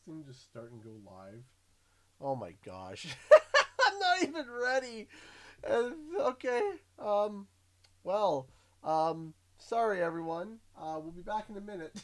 thing just start and go live? Oh my gosh. I'm not even ready. Okay. Well, sorry everyone. We'll be back in a minute.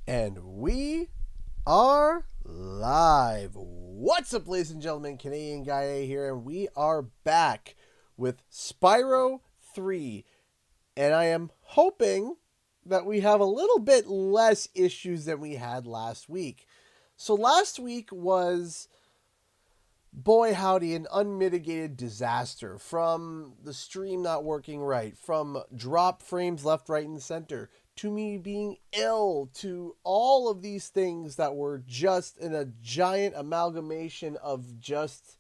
And we are live. What's up, ladies and gentlemen? Canadian Guy A here, and we are back with Spyro 3. And I am hoping that we have a little bit less issues than we had last week. So last week was, boy howdy, an unmitigated disaster. From the stream not working right, from drop frames left, right, and center, to me being ill, to all of these things that were just in a giant amalgamation of just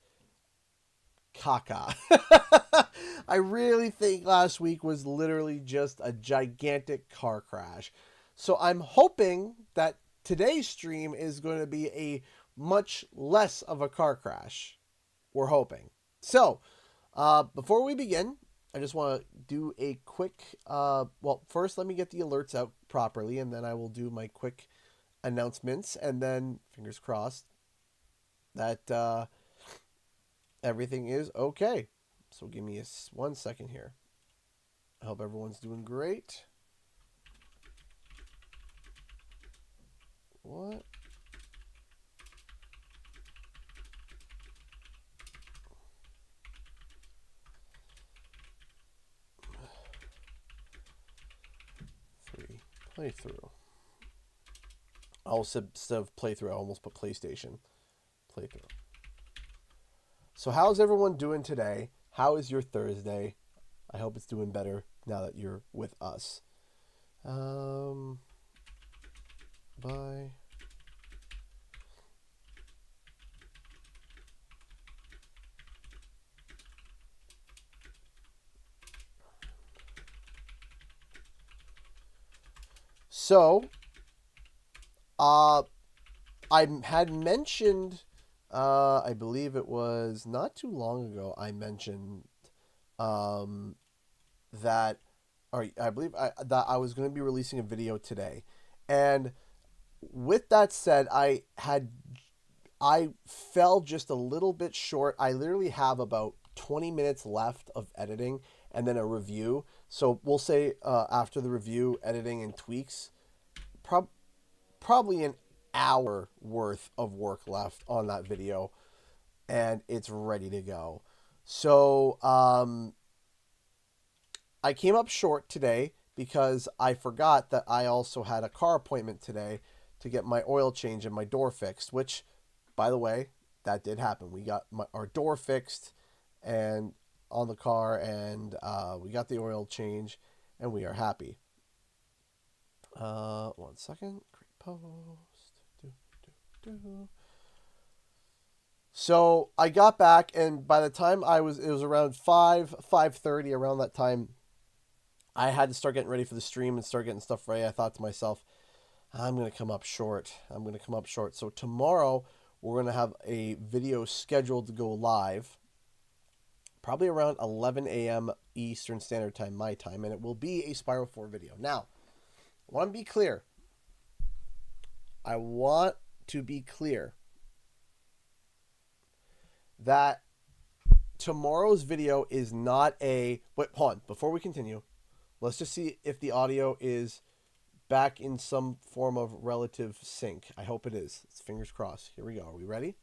caca. I really think last week was literally just a gigantic car crash. So I'm hoping that today's stream is going to be a much less of a car crash. We're hoping. So, before we begin, I just want to do a quick, well, first let me get the alerts out properly, and then I will do my quick announcements, and then, fingers crossed, that everything is okay. So give me 1 second here. I hope everyone's doing great. What? Playthrough. Instead of playthrough, I almost put PlayStation. Playthrough. So how's everyone doing today? How is your Thursday? I hope it's doing better now that you're with us. Bye. So, I had mentioned, I believe it was not too long ago, I mentioned that, or I believe that I was going to be releasing a video today. And with that said, I fell just a little bit short. I literally have about 20 minutes left of editing and then a review. So we'll say after the review, editing, and tweaks, probably an hour worth of work left on that video, and it's ready to go. So I came up short today because I forgot that I also had a car appointment today to get my oil change and my door fixed, which, by the way, that did happen. We got our door fixed and on the car, and we got the oil change, and we are happy. 1 second. Create post. So I got back, and by the time it was around 5:30, around that time, I had to start getting ready for the stream and start getting stuff ready. I thought to myself, I'm going to come up short. So tomorrow, we're going to have a video scheduled to go live, probably around 11 a.m. Eastern Standard Time, my time, and it will be a Spyro 4 video. Now, I want to be clear. That tomorrow's video is not a... Wait, hold on. Before we continue, let's just see if the audio is back in some form of relative sync. I hope it is. It's fingers crossed. Here we go. Are we ready?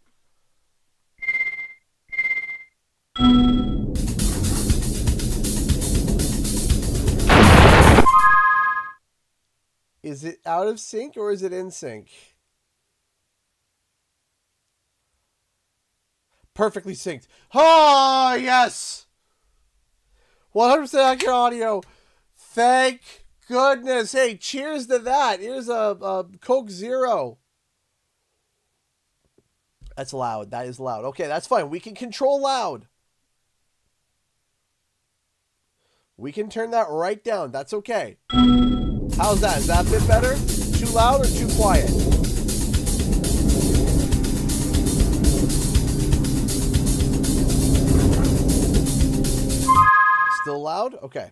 Is it out of sync or is it in sync? Perfectly synced. Oh, yes! 100% accurate audio. Thank goodness. Hey, cheers to that. Here's a Coke Zero. That's loud. That is loud. Okay, that's fine. We can control loud. We can turn that right down. That's okay. How's that? Is that a bit better? Too loud or too quiet? Still loud? Okay.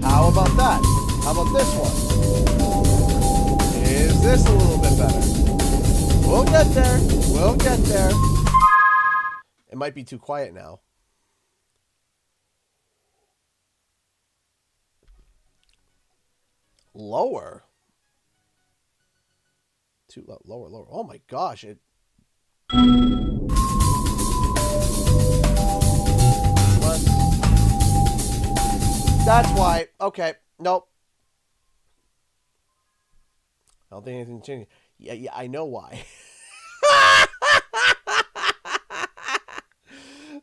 How about that? How about this one? Is this a little bit better? We'll get there. We'll get there. It might be too quiet now. Lower. Too low. Lower, lower. Oh my gosh. What? That's why. Okay. Nope. I don't think anything changed. Yeah, I know why.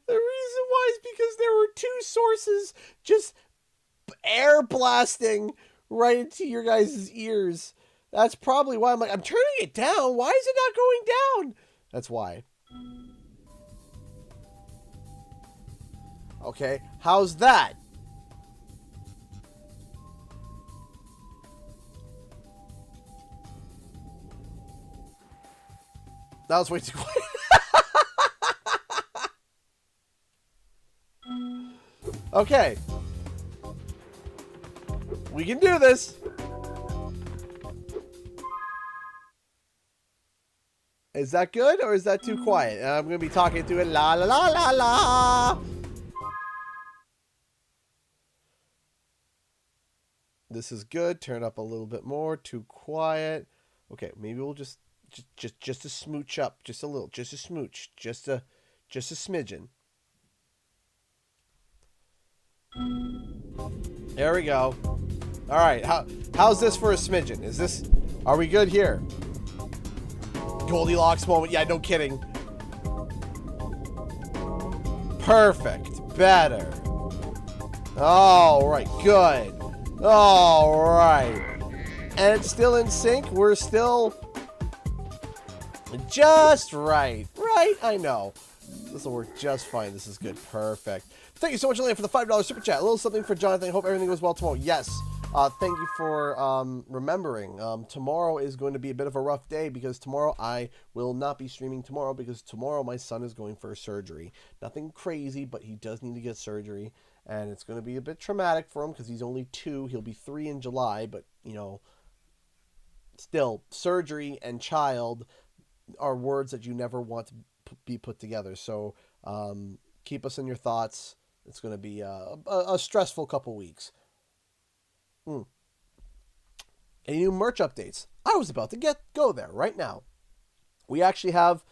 The reason why is because there were two sources just air blasting right into your guys' ears. That's probably why I'm like, I'm turning it down. Why is it not going down? That's why. Okay, how's that? That was way too quiet. Okay. We can do this. Is that good or is that too quiet? I'm going to be talking to it. La la la la la. This is good. Turn up a little bit more. Too quiet. Okay, maybe we'll just a smooch up. Just a little. Just a smooch. Just a smidgen. There we go. All right. How's this for a smidgen? Is this? Are we good here? Goldilocks moment. Yeah, no kidding. Perfect. Better. All right. Good. All right. And it's still in sync. We're still just right. Right? I know. This will work just fine. This is good. Perfect. Thank you so much, Elaine, for the $5 super chat. A little something for Jonathan. Hope everything goes well tomorrow. Yes. Thank you for remembering. Tomorrow is going to be a bit of a rough day because tomorrow I will not be streaming tomorrow because tomorrow my son is going for surgery. Nothing crazy, but he does need to get surgery. And it's going to be a bit traumatic for him because he's only 2. He'll be 3 in July. But, you know, still, surgery and child are words that you never want to be put together. So keep us in your thoughts. It's going to be a stressful couple weeks. Any new merch updates? I was about to go there right now. We actually have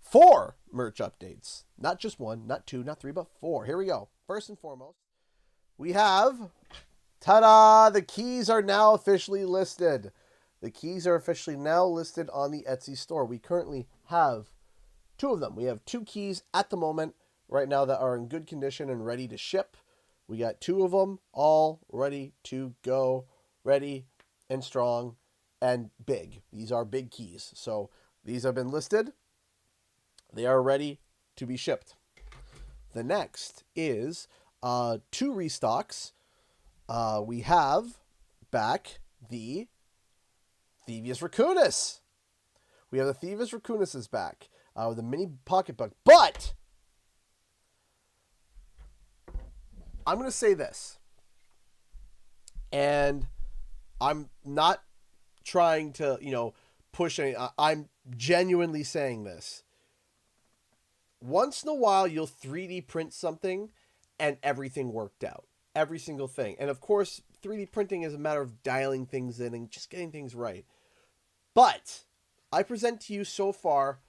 4 merch updates. Not just 1, not 2, not 3, but 4. Here we go. First and foremost, we have, ta-da, the keys are now officially listed. The keys are officially now listed on the Etsy store. We currently have 2 of them. We have 2 keys at the moment right now that are in good condition and ready to ship. We got 2 of them all ready to go, ready and strong and big. These are big keys. So these have been listed. They are ready to be shipped. The next is 2 restocks. We have back the Thievius Raccoonus. We have the Thievius Raccoonus is back with a mini pocketbook. But I'm going to say this, and I'm not trying to, push any. I'm genuinely saying this. Once in a while, you'll 3D print something and everything worked out. Every single thing. And of course, 3D printing is a matter of dialing things in and just getting things right. But I present to you so far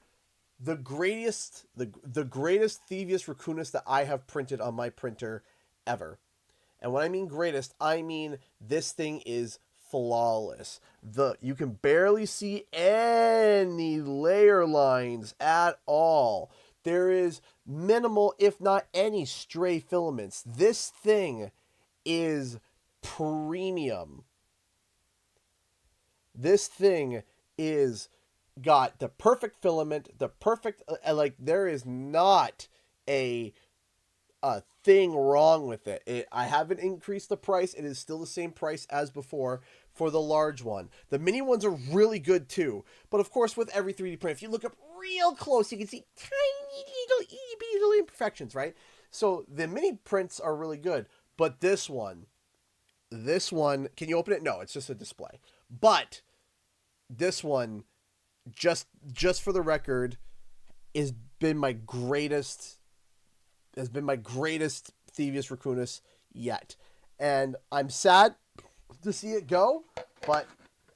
the greatest Thievius Raccoonus that I have printed on my printer ever. And when I mean greatest, I mean this thing is flawless. You can barely see any layer lines at all. There is minimal, if not any, stray filaments. This thing is premium. This thing is got the perfect filament, the perfect, there is not a thing wrong with it. I haven't increased the price. It is still the same price as before for the large one. The mini ones are really good too. But of course, with every 3D print, if you look up real close, you can see tiny little imperfections, right? So the mini prints are really good. But this one, can you open it? No, it's just a display. But this one, just for the record, has been my greatest Thievius Raccoonus yet. And I'm sad to see it go, but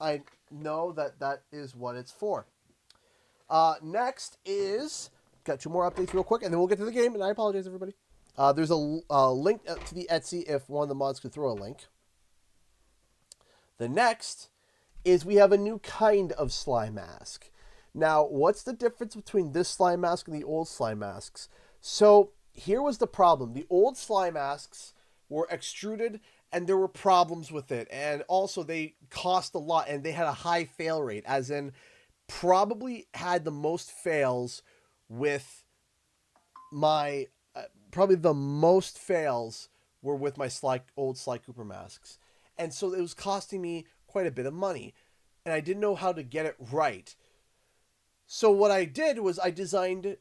I know that that is what it's for. Next is got two more updates real quick, and then we'll get to the game. And I apologize, everybody. There's a link to the Etsy if one of the mods could throw a link. The next is we have a new kind of slime mask. Now, what's the difference between this slime mask and the old slime masks? So here was the problem. The old slime masks were extruded and there were problems with it. And also they cost a lot and they had a high fail rate, as in probably had the most fails with my probably the most fails were with my old Sly Cooper masks. And so it was costing me quite a bit of money. And I didn't know how to get it right. So what I did was I designed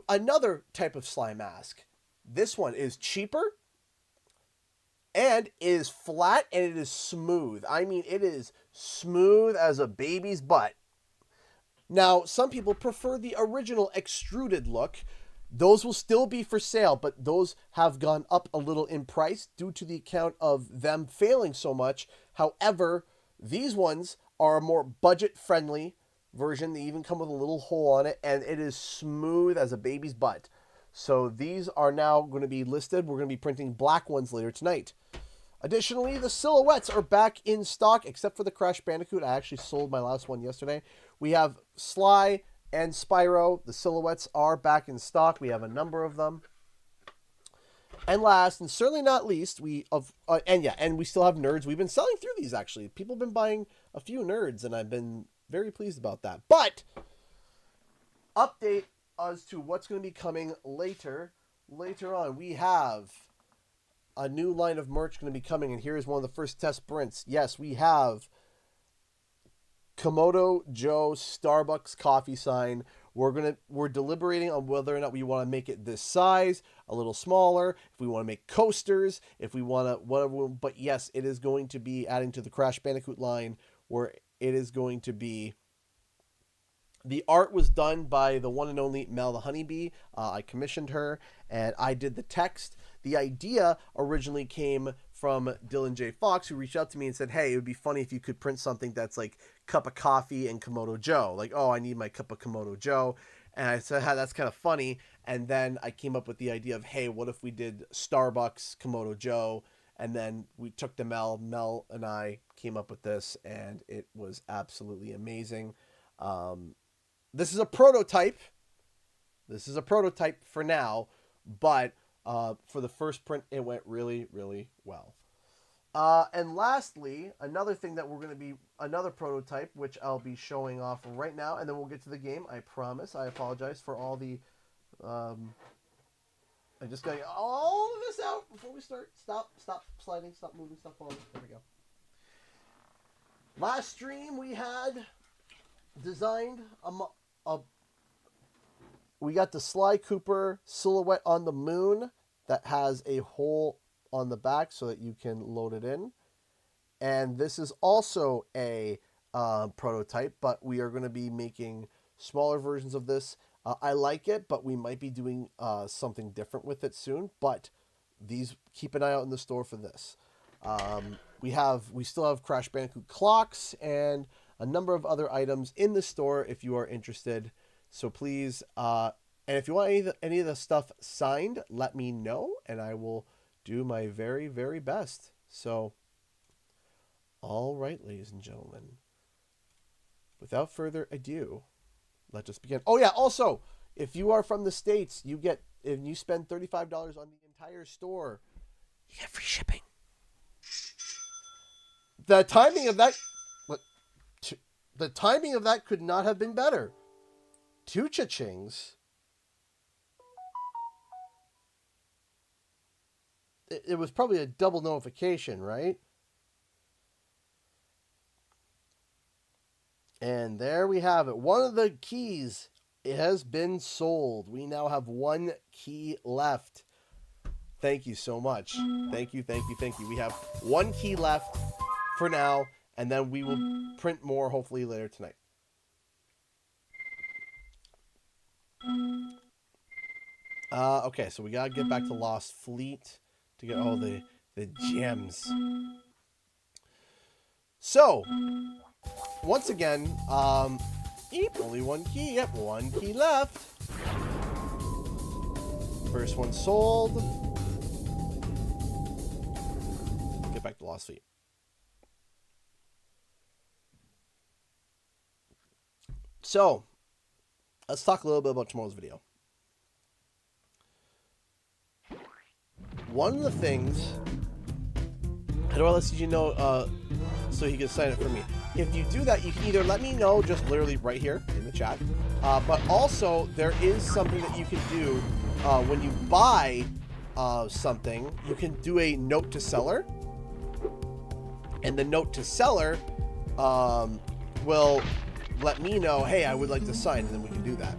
another type of slime mask. This one is cheaper and is flat and it is smooth. I mean, it is smooth as a baby's butt. Now, some people prefer the original extruded look. Those will still be for sale, but those have gone up a little in price due to the account of them failing so much. However, these ones are a more budget-friendly version. They even come with a little hole on it, and it is smooth as a baby's butt. So these are now going to be listed. We're going to be printing black ones later tonight. Additionally, the silhouettes are back in stock, except for the Crash Bandicoot. I actually sold my last one yesterday. We have Sly and Spyro. The silhouettes are back in stock. We have a number of them. And last, and certainly not least, we still have nerds. We've been selling through these, actually. People have been buying a few nerds, and I've been very pleased about that. But update as to what's going to be coming later on. We have a new line of merch going to be coming, and here is one of the first test prints. Yes, we have Komodo Joe Starbucks coffee sign. We're deliberating on whether or not we want to make it this size, a little smaller, if we want to make coasters, if we want to whatever. But yes, it is going to be adding to the Crash Bandicoot line, where it is going to be. The art was done by the one and only Mel the Honeybee. I commissioned her, and I did the text. The idea originally came from Dylan J. Fox, who reached out to me and said, hey, it would be funny if you could print something that's like cup of coffee and Komodo Joe. Like, oh, I need my cup of Komodo Joe. And I said, that's kind of funny. And then I came up with the idea of, hey, what if we did Starbucks Komodo Joe? And then we took to Mel. Mel and I came up with this, and it was absolutely amazing. This is a prototype. This is a prototype for now, but for the first print, it went really, really well. And lastly, another thing that we're going to be, another prototype, which I'll be showing off right now, and then we'll get to the game, I promise. I apologize for all the, I just got to get all of this out before we start. Stop sliding, stop moving, stop falling. There we go. Last stream, we had designed we got the Sly Cooper silhouette on the moon that has a hole on the back so that you can load it in. And this is also a prototype, but we are going to be making smaller versions of this. I like it, but we might be doing something different with it soon. But these, keep an eye out in the store for this. We still have Crash Bandicoot clocks and a number of other items in the store if you are interested. So please, and if you want any of the stuff signed, let me know, and I will do my very, very best. So, all right, ladies and gentlemen, without further ado, let's just begin. Oh yeah, also, if you are from the States, if you spend $35 on the entire store, you get free shipping. The timing of that could not have been better. Two cha-chings. It was probably a double notification, right? And there we have it. One of the keys has been sold. We now have one key left. Thank you so much. Thank you. We have one key left for now, and then we will print more hopefully later tonight. Okay, so we gotta get back to Lost Fleet to get all the gems. So, once again, only one key. Yep, one key left. First one sold. Get back to Lost Fleet. So, let's talk a little bit about tomorrow's video. One of the things, how do I let you know so he can sign it for me? If you do that, you can either let me know just literally right here in the chat, but also there is something that you can do when you buy something. You can do a note to seller, and the note to seller will let me know, hey, I would like to sign, and then we can do that.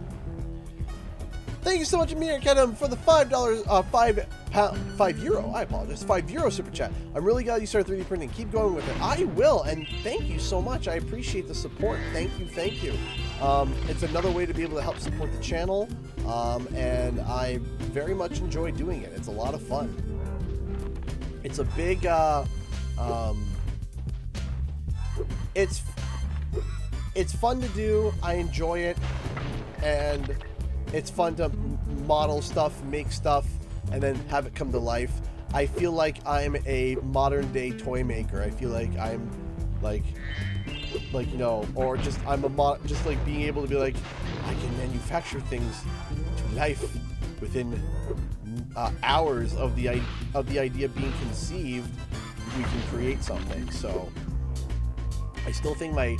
Thank you so much, Amir Kedem, for the €5, €5, I apologize, €5 super chat. I'm really glad you started 3D printing. Keep going with it. I will, and thank you so much. I appreciate the support. Thank you, thank you. It's another way to be able to help support the channel, and I very much enjoy doing it. It's a lot of fun. It's a big, it's fun to do. I enjoy it, and it's fun to model stuff, make stuff, and then have it come to life. I feel like I'm a modern day toy maker. I feel like I'm like you know, or just I'm a just like being able to be like, I can manufacture things to life within hours of the idea being conceived. We can create something. So I still think my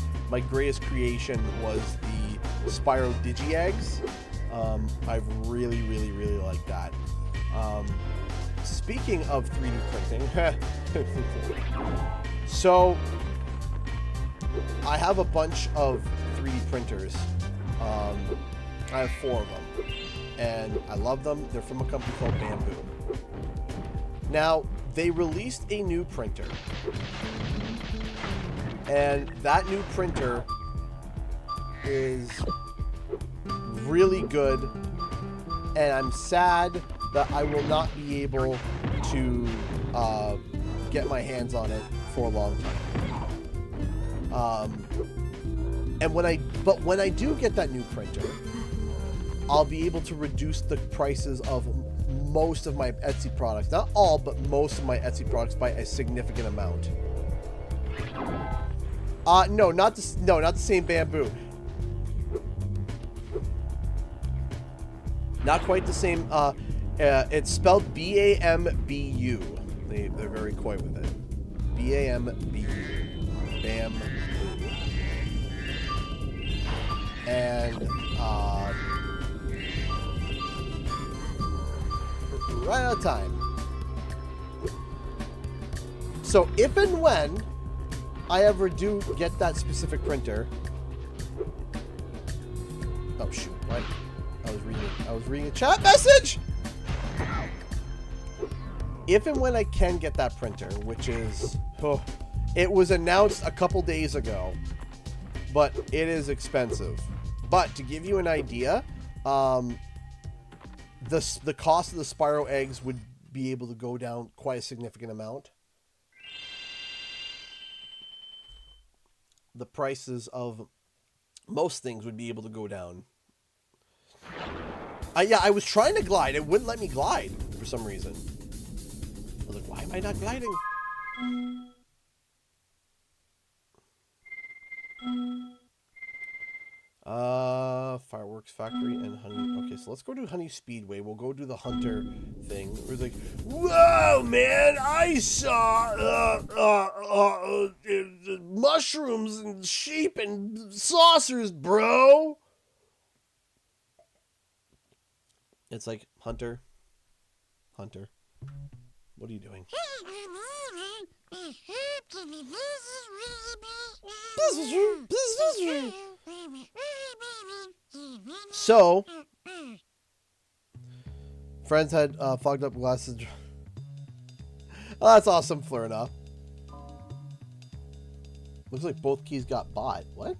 greatest creation was the Spyro Digi Eggs. I've really liked that. Speaking of 3D printing, so I have a bunch of 3D printers. I have 4 of them, and I love them. They're from a company called Bamboo. Now, they released a new printer, and that new printer is really good, and I'm sad that I will not be able to get my hands on it for a long time. And when I do get that new printer, I'll be able to reduce the prices of most of my Etsy products. Not all, but most of my Etsy products by a significant amount. No, not the same Bamboo. Not quite the same. It's spelled B-A-M-B-U. They're very coy with it. B-A-M-B-U. Bamboo. And right out of time. So if and when I ever do get that specific printer, oh shoot! What? I was reading a chat message. If and when I can get that printer, which is, it was announced a couple days ago, but it is expensive. But to give you an idea, the cost of the Spyro eggs would be able to go down quite a significant amount. The prices of most things would be able to go down. Yeah, I was trying to glide. It wouldn't let me glide for some reason. I was like, why am I not gliding? Fireworks Factory and Honey. Okay, so let's go to Honey Speedway. We'll go do the Hunter thing. It was like, whoa, man! I saw mushrooms and sheep and saucers, bro. It's like, Hunter, what are you doing? So, friends had fogged up glasses. Oh, that's awesome, Flurna. Looks like both keys got bought. What?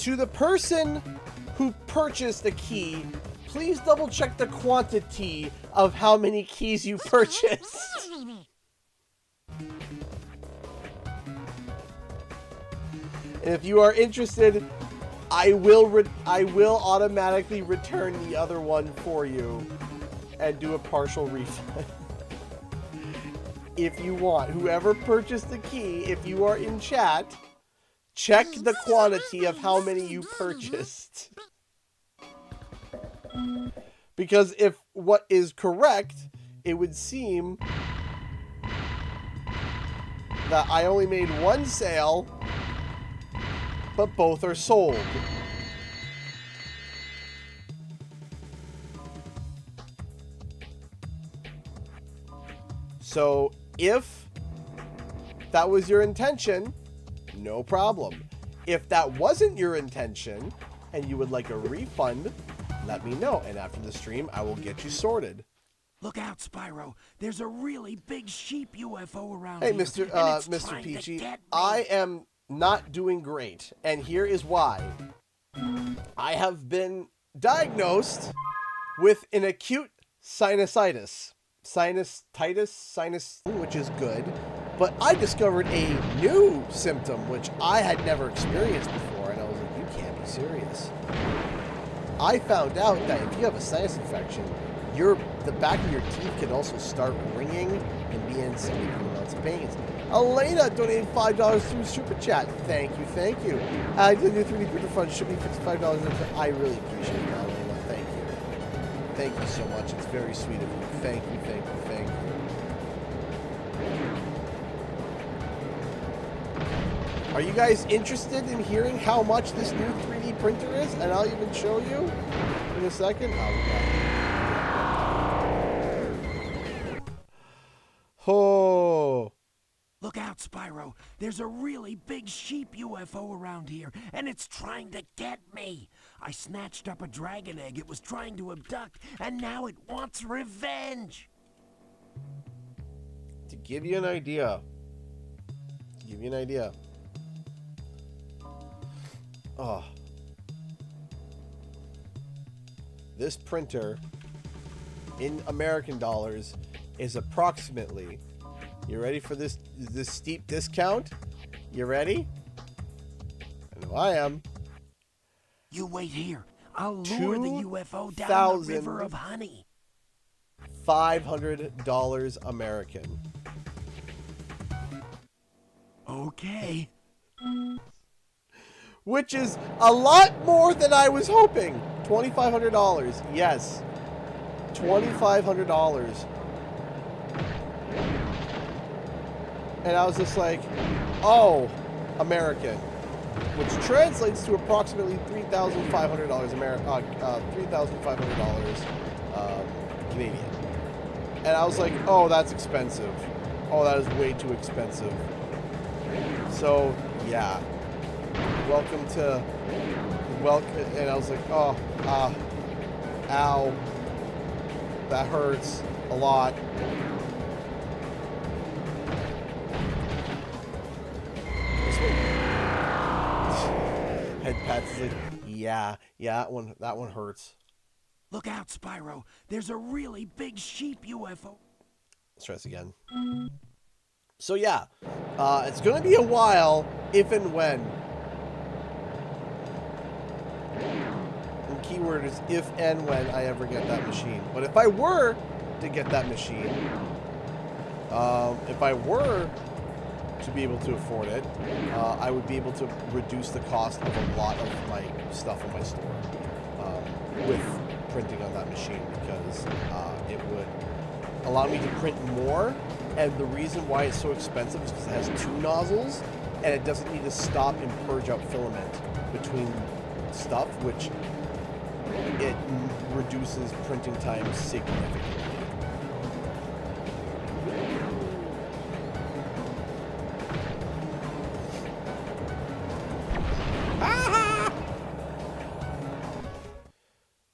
To the person who purchased the key, please double check the quantity of how many keys you purchased. And if you are interested, I will automatically return the other one for you and do a partial refund. If you want, whoever purchased the key, if you are in chat, check the quantity of how many you purchased. Because if what is correct, it would seem that I only made one sale, but both are sold. So if that was your intention, no problem. If that wasn't your intention and you would like a refund, let me know. And after the stream, I will get you sorted. Look out, Spyro. There's a really big sheep UFO around here. Hey, Mr. Peachy, I am not doing great. And here is why. I have been diagnosed with an acute sinusitis. Sinus, which is good. But I discovered a new symptom, which I had never experienced before. And I was like, you can't be serious. I found out that if you have a sinus infection, the back of your teeth can also start ringing and be in significant amounts of pains. Elena donated $5 through Super Chat. Thank you. The new 3D printer fund should be $55. I really appreciate that, Elena. Thank you. Thank you so much. It's very sweet of you. Thank you. Are you guys interested in hearing how much this new 3D printer is? And I'll even show you in a second. Oh. Look out, Spyro. There's a really big sheep UFO around here, and it's trying to get me. I snatched up a dragon egg it was trying to abduct, and now it wants revenge. To give you an idea. Oh. This printer, in American dollars, is approximately... You ready for this steep discount? You ready? I know I am. You wait here. I'll lure the UFO down the river of honey. $500 American. Okay. Which is a lot more than I was hoping. $2,500. Yes. $2,500. And I was just like, oh, American. Which translates to approximately $3,500 $3,500 Canadian. And I was like, oh, that's expensive. Oh, that is way too expensive. So, yeah. And I was like, oh, ow. That hurts a lot. Head pats is like, yeah, that one hurts. Look out, Spyro. There's a really big sheep UFO. Let's try this again. So yeah, it's gonna be a while, if and when. And keyword is if and when I ever get that machine. But if I were to get that machine, if I were to be able to afford it, I would be able to reduce the cost of a lot of my stuff in my store with printing on that machine, because it would allow me to print more. And the reason why it's so expensive is because it has 2 nozzles and it doesn't need to stop and purge out filament between stuff, which it reduces printing time significantly.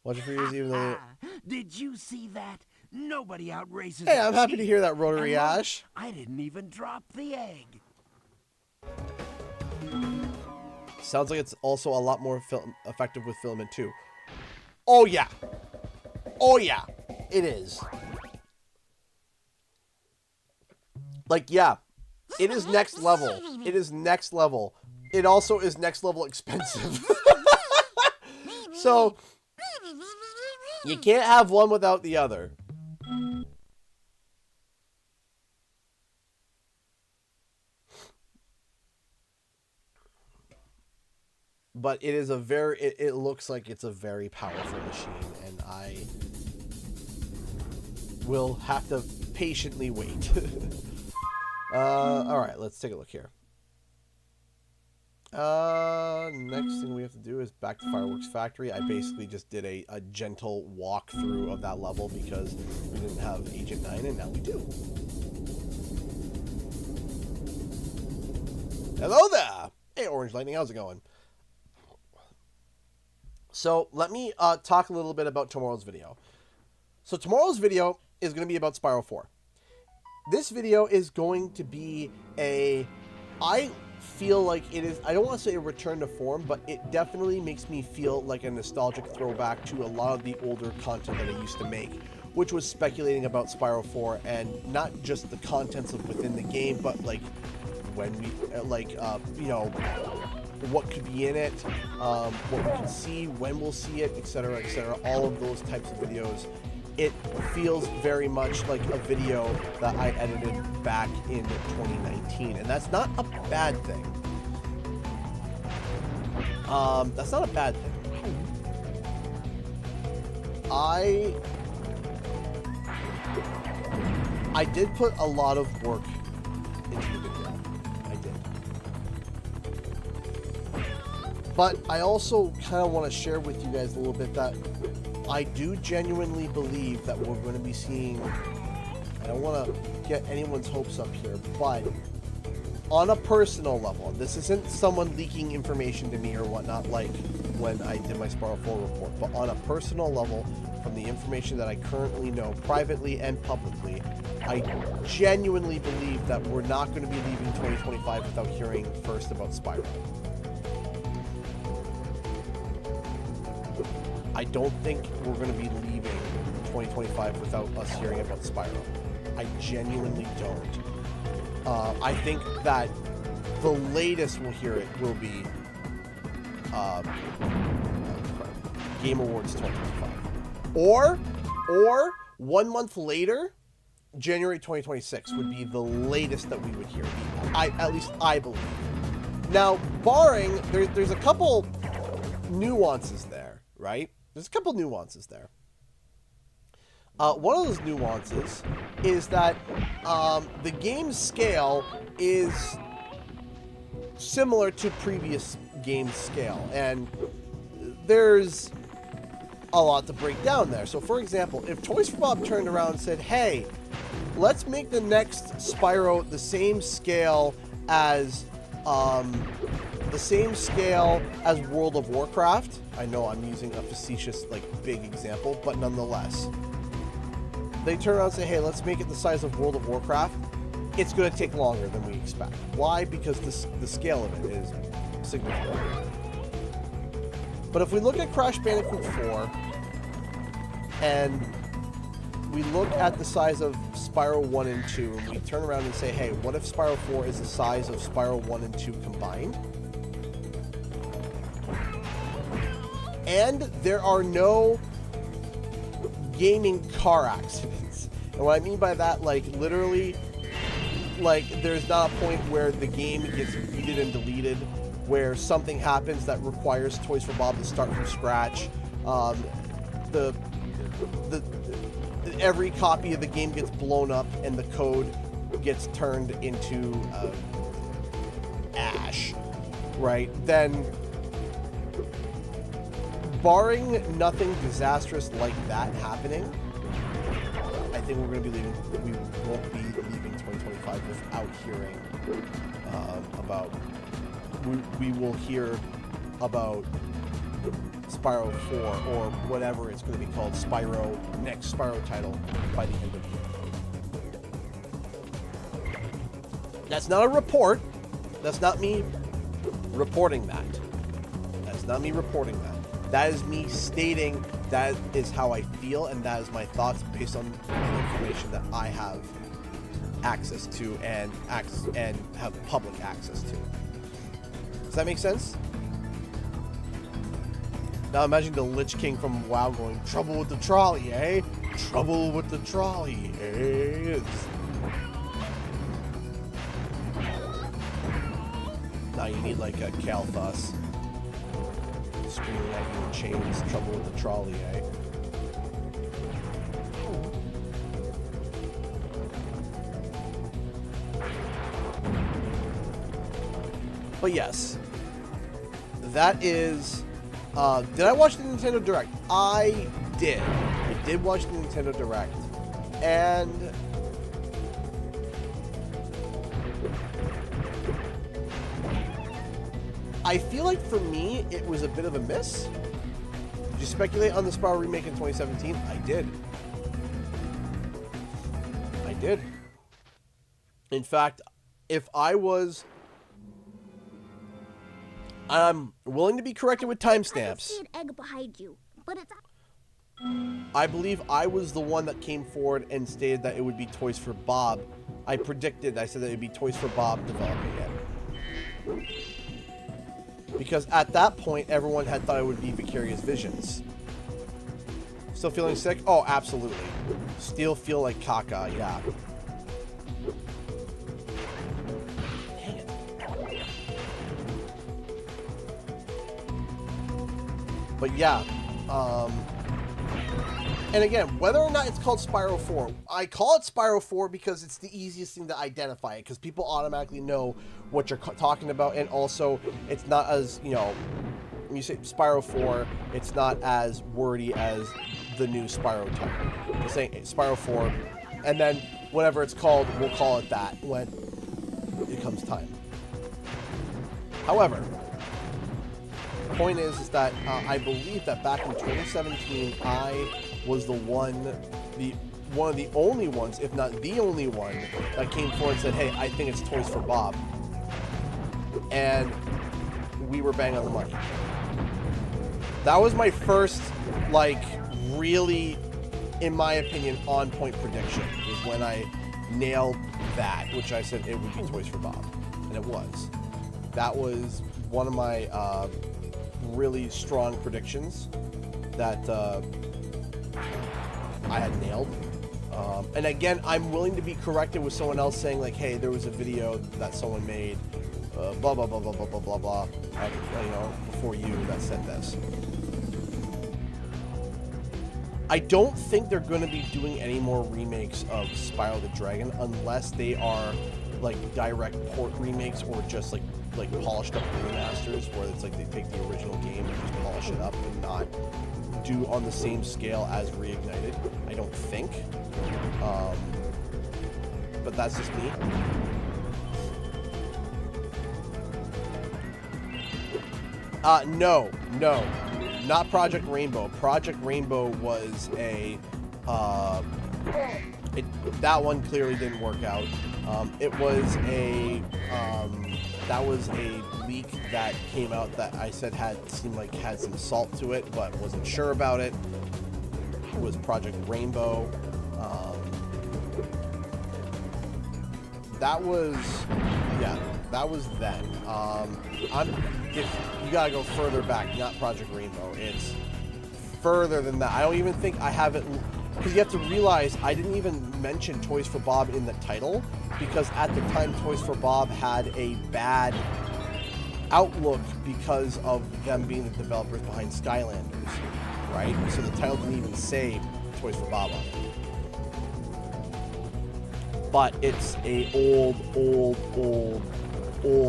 Watch it for years, even though... Did you see that? Nobody outraces. Hey, I'm happy to hear that, Rotary Ash. I didn't even drop the egg. Sounds like it's also a lot more effective with filament too. Oh yeah. Oh yeah. It is. Like, yeah. It is next level. It is next level. It also is next level expensive. So, you can't have one without the other. But it is a very, it looks like it's a very powerful machine, and I will have to patiently wait. Alright, let's take a look here. Next thing we have to do is back to Fireworks Factory. I basically just did a gentle walkthrough of that level because we didn't have Agent 9, and now we do. Hello there! Hey, Orange Lightning, how's it going? So, let me talk a little bit about tomorrow's video. So, tomorrow's video is going to be about Spyro 4. This video is going to be I feel like it is, I don't want to say a return to form, but it definitely makes me feel like a nostalgic throwback to a lot of the older content that I used to make, which was speculating about Spyro 4, and not just the contents of within the game, but like when we, you know, what could be in it, what we can see, when we'll see it, etc., all of those types of videos. It feels very much like a video that I edited back in 2019, and that's not a bad thing. That's not a bad thing. I did put a lot of work into the video. I did. But I also kind of want to share with you guys a little bit that I do genuinely believe that we're going to be seeing, I don't want to get anyone's hopes up here, but on a personal level, this isn't someone leaking information to me or whatnot like when I did my Spyro 4 report, but on a personal level, from the information that I currently know privately and publicly, I genuinely believe that we're not going to be leaving 2025 without hearing first about Spyro. I don't think we're going to be leaving 2025 without us hearing about Spyro. I genuinely don't. I think that the latest we'll hear it will be Game Awards 2025. Or 1 month later, January 2026 would be the latest that we would hear. At least I believe. Now, barring, there's a couple nuances there, right? There's a couple nuances there. One of those nuances is that the game's scale is similar to previous games' scale, and there's a lot to break down there. So, for example, if Toys for Bob turned around and said, hey, let's make the next Spyro the same scale as World of Warcraft. I know I'm using a facetious, like, big example, but nonetheless. They turn around and say, hey, let's make it the size of World of Warcraft. It's going to take longer than we expect. Why? Because the scale of it is significant. But if we look at Crash Bandicoot 4, and we look at the size of Spyro 1 and 2, and we turn around and say, hey, what if Spyro 4 is the size of Spyro 1 and 2 combined? And there are no gaming car accidents. And what I mean by that, like, literally, like, there's not a point where the game gets deleted and deleted, where something happens that requires Toys for Bob to start from scratch. Every copy of the game gets blown up and the code gets turned into ash, right? Then, barring nothing disastrous like that happening, I think we're going to be leaving. We won't be leaving 2025 without hearing about. We will hear about Spyro 4 or whatever it's going to be called, next Spyro title by the end of the year. That's not a report. That's not me reporting that. not me reporting that. That is me stating that is how I feel, and that is my thoughts based on the information that I have access to and have public access to. Does that make sense? Now imagine the Lich King from WoW going, trouble with the trolley, eh? Trouble with the trolley, eh? Now you need like a Kalthus screaming at you in chains, trouble with the trolley, eh? But yes, that is... did I watch the Nintendo Direct? I did. I did watch the Nintendo Direct. And... I feel like for me, it was a bit of a miss. Did you speculate on the Spyro remake in 2017? I did. I did. In fact, if I was... I'm willing to be corrected with timestamps. I see an egg behind you, but it's... I believe I was the one that came forward and stated that it would be Toys for Bob. I said that it would be Toys for Bob developing it. Because at that point, everyone had thought it would be Vicarious Visions. Still feeling sick? Oh, absolutely. Still feel like caca, yeah. Dang it. But yeah, and again, whether or not it's called Spyro 4, I call it Spyro 4 because it's the easiest thing to identify it, because people automatically know what you're talking about, and also it's not as, you know, when you say Spyro 4, it's not as wordy as the new Spyro title. Just saying Spyro 4, and then whatever it's called, we'll call it that when it comes time. However, the point is that I believe that back in 2017, I was one of the only ones, if not the only one, that came forward and said, hey, I think it's Toys for Bob. And we were bang on the money. That was my first, like, really, in my opinion, on-point prediction, was when I nailed that, which I said it would be Toys for Bob. And it was. That was one of my really strong predictions that I had nailed. And again, I'm willing to be corrected with someone else saying like, hey, there was a video that someone made, blah, blah, blah, blah, blah, blah, blah, blah, you know, before you that said this. I don't think they're going to be doing any more remakes of Spyro the Dragon unless they are like direct port remakes or just like polished up remasters, where it's like they take the original game and just polish it up and not do on the same scale as Reignited. I don't think. But that's just me. No, not Project Rainbow. Project Rainbow was a that one clearly didn't work out. It was a that was a leak that came out that I said seemed like had some salt to it, but wasn't sure about it. It was Project Rainbow. That was then. If you gotta go further back, not Project Rainbow. It's further than that. I don't even think I have it, because you have to realize I didn't even mention Toys for Bob in the title, because at the time Toys for Bob had a bad outlook because of them being the developers behind Skylanders, right? So the title didn't even say Toys for Bob on it. But it's a old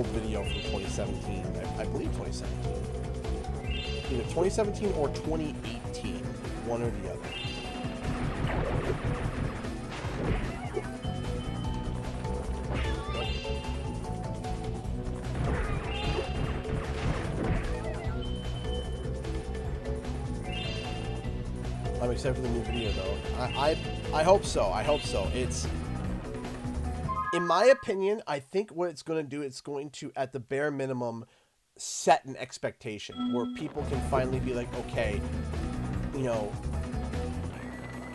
video from 2017. I believe 2017. Either 2017 or 2018. One or the other. I'm excited for the new video, though. I hope so. I hope so. It's... In my opinion, I think what it's going to do, it's going to, at the bare minimum, set an expectation where people can finally be like, okay, you know,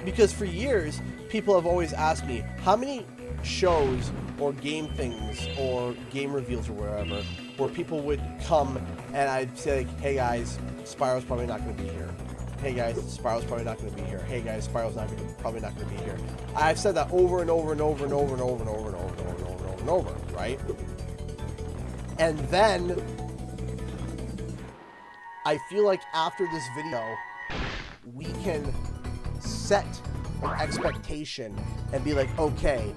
because for years people have always asked me how many shows or game things or game reveals or wherever where people would come and I'd say like, hey guys, Spyro's probably not going to be here. Hey guys, Spyro's probably not going to be here. Hey guys, Spyro's probably not going to be here. I've said that over and over and over and over and over and over and over and over and over and over and over, right? And then I feel like after this video, we can set an expectation and be like, okay,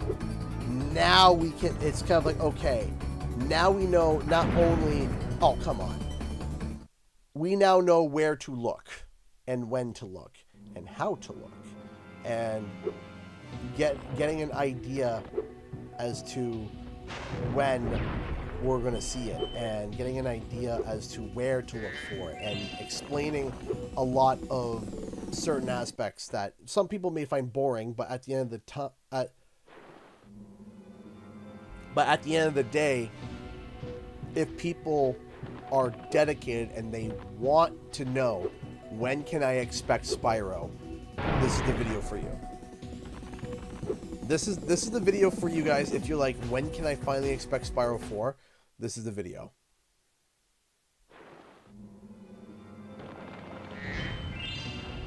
now we can, it's kind of like, okay, now we know not only, oh, come on. We now know where to look and when to look and how to look and getting an idea as to when we're going to see it and getting an idea as to where to look for it and explaining a lot of certain aspects that some people may find boring, but at the end of the at the end of the day, if people are dedicated and they want to know when can I expect Spyro, this is the video for you. This is the video for you guys. If you're like, when can I finally expect Spyro 4? This is the video.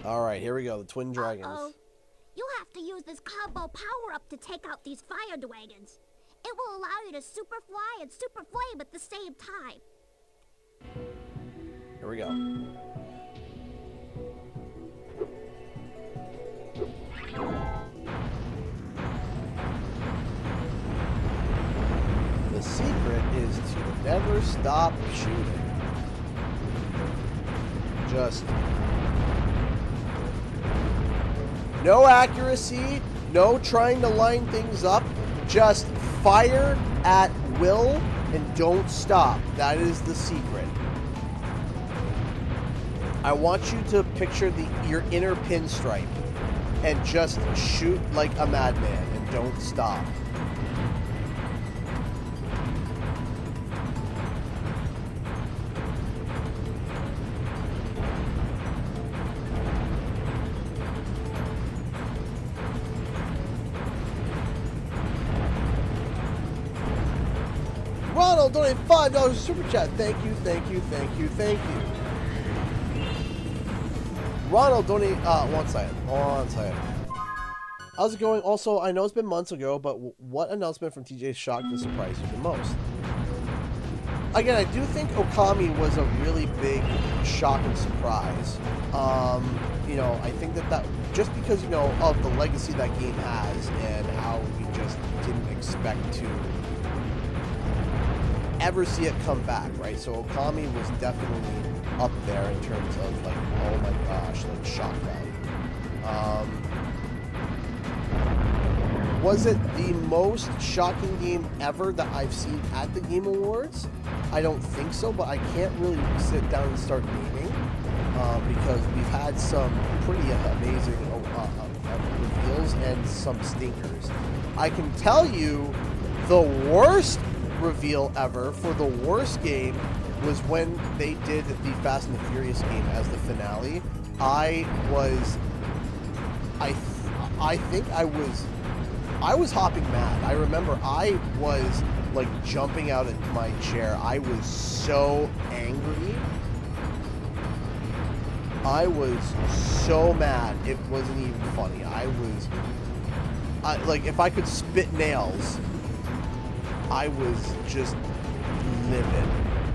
All right, here we go. The Twin Dragons. Uh-oh. You'll have to use this combo power-up to take out these fire dragons. It will allow you to super fly and super flame at the same time. Here we go. The secret is to never stop shooting. Just no accuracy, no trying to line things up, just fire at will and don't stop. That is the secret. I want you to picture your inner pinstripe and just shoot like a madman and don't stop. Ronald donated $5 super chat. Thank you, thank you, thank you, thank you. Ronald donated, one second. How's it going? Also, I know it's been months ago, but what announcement from TJ shocked and surprised you the most? Again, I do think Okami was a really big shock and surprise. You know, I think that just because, you know, of the legacy that game has and how we just didn't expect to ever see it come back, right? So Okami was definitely up there in terms of like, oh my gosh, like shock value. Was it the most shocking game ever that I've seen at the Game Awards? I don't think so, but I can't really sit down and start naming because we've had some pretty amazing reveals and some stinkers. I can tell you the worst reveal ever for the worst game was when they did the Fast and the Furious game as the finale. I think I was hopping mad. I remember I was like jumping out of my chair. I was so angry. I was so mad. It wasn't even funny. Like if I could spit nails, I was just livid.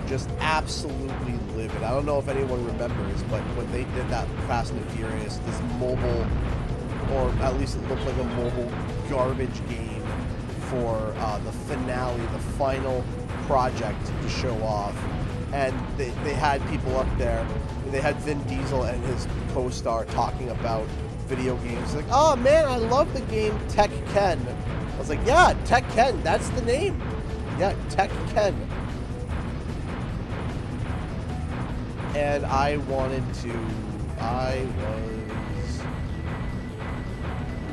Just absolutely livid. I don't know if anyone remembers, but when they did that Fast and the Furious, this mobile, or at least it looked like a mobile garbage game for the finale, the final project to show off. And they had people up there. They had Vin Diesel and his co-star talking about video games. Like, oh man, I love the game Tekken. I was like, yeah, Tekken, that's the name. Yeah, Tekken. And I was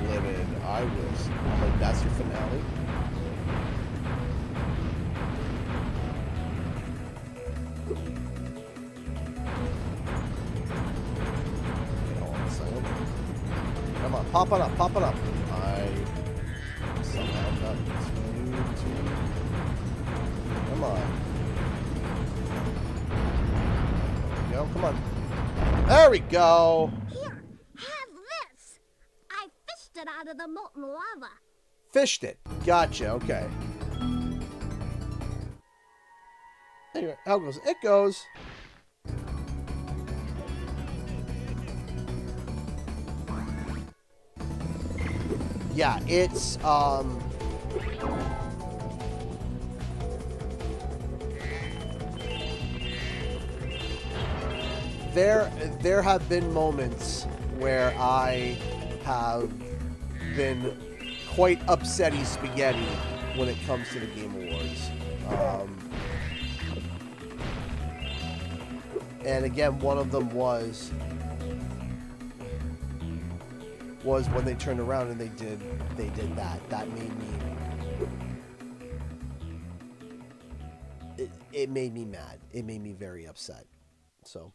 livid. I'm like, that's your finale? Pop on up. Pop on up. I somehow got you to... Come on. There we go. Come on. There we go. Here, have this. I fished it out of the molten lava. Fished it. Gotcha. Okay. Anyway, how goes? It goes. Yeah, it's there have been moments where I have been quite upsetty spaghetti when it comes to the Game Awards. And again, one of them was when they turned around and they did that. That made me it made me mad. It made me very upset. So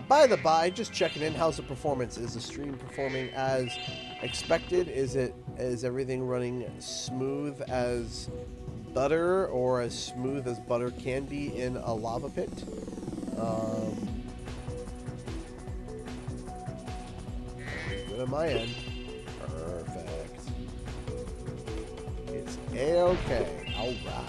by the by, just checking in, how's the performance? Is the stream performing as expected? Is everything running smooth as butter, or as smooth as butter can be in a lava pit? Good on my end. Perfect. It's A-okay. All right.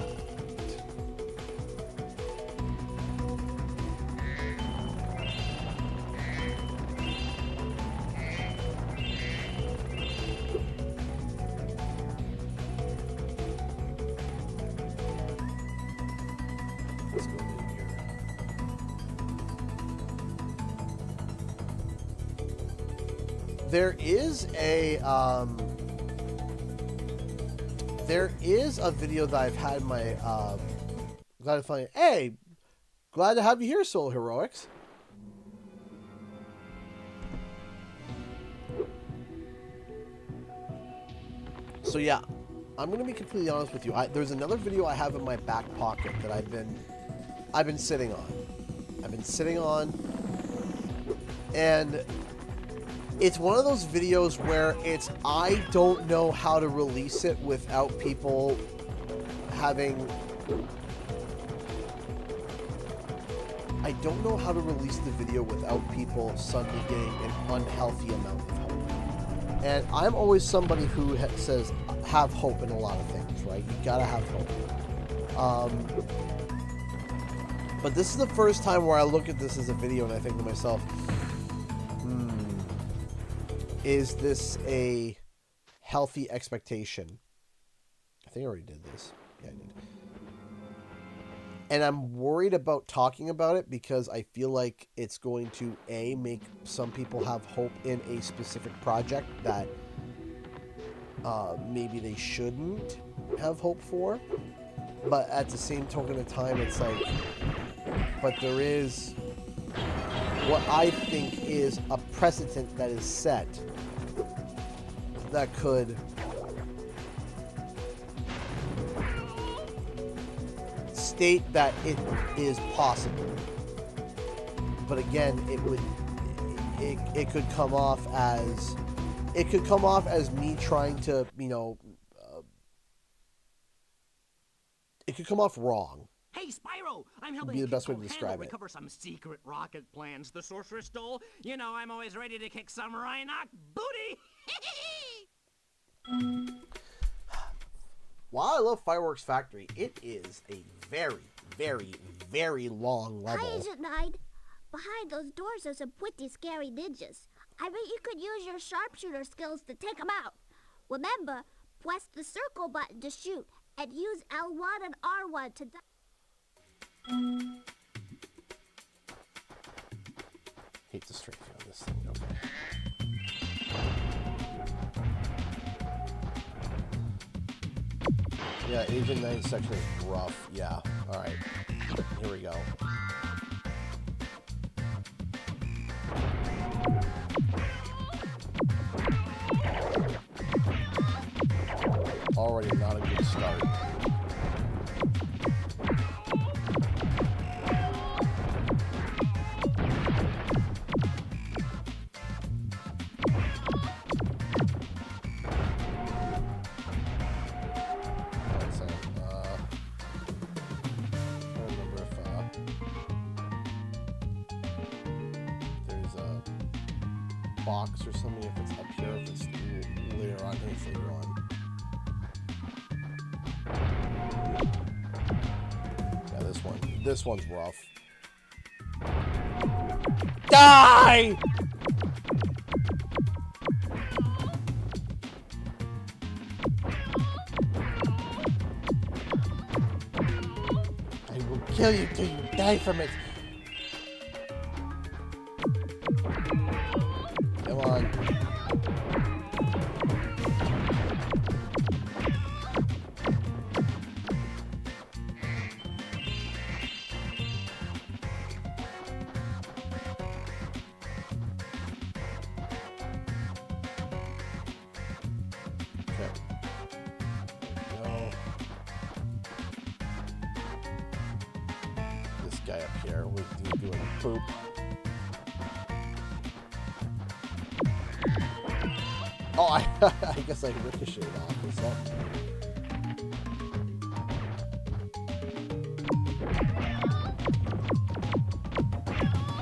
Let's go in here. There is a video that I've had my glad to find. Hey, glad to have you here, Soul Heroics. So yeah, I'm gonna be completely honest with you. There's another video I have in my back pocket that I've been sitting on. And it's one of those videos where I don't know how to release it without people having... I don't know how to release the video without people suddenly getting an unhealthy amount of hope. And I'm always somebody who says, have hope in a lot of things, right? You gotta have hope. But this is the first time where I look at this as a video and I think to myself, is this a healthy expectation? I think I already did this. Yeah, I did. And I'm worried about talking about it because I feel like it's going to, A, make some people have hope in a specific project that maybe they shouldn't have hope for. But at the same token of time, it's like, but there is what I think is a precedent that is set that could state that it is possible. But again, it could come off as me trying to, it could come off wrong. Hey, Spyro! I'm helping Would be the best way to Kid describe it. recover some secret rocket plans the sorcerer stole. You know, I'm always ready to kick some Rhinoc booty! While I love Fireworks Factory, it is a very, very, very long level. Hi, Agent Knight. Behind those doors are some pretty scary ninjas. I bet you could use your sharpshooter skills to take them out. Remember, press the circle button to shoot, and use L1 and R1 to... Hate the straight on this thing. Okay. Yeah, Agent Knight section is rough. Yeah. All right. Here we go. Already not a good start. box or something if it's up here, if it's later on. I think it's later on. Yeah, this one's rough. Die! I will kill you till you die from it. Come on. Okay. No. This guy up here was doing poop. Oh, I guess I ricocheted off or something.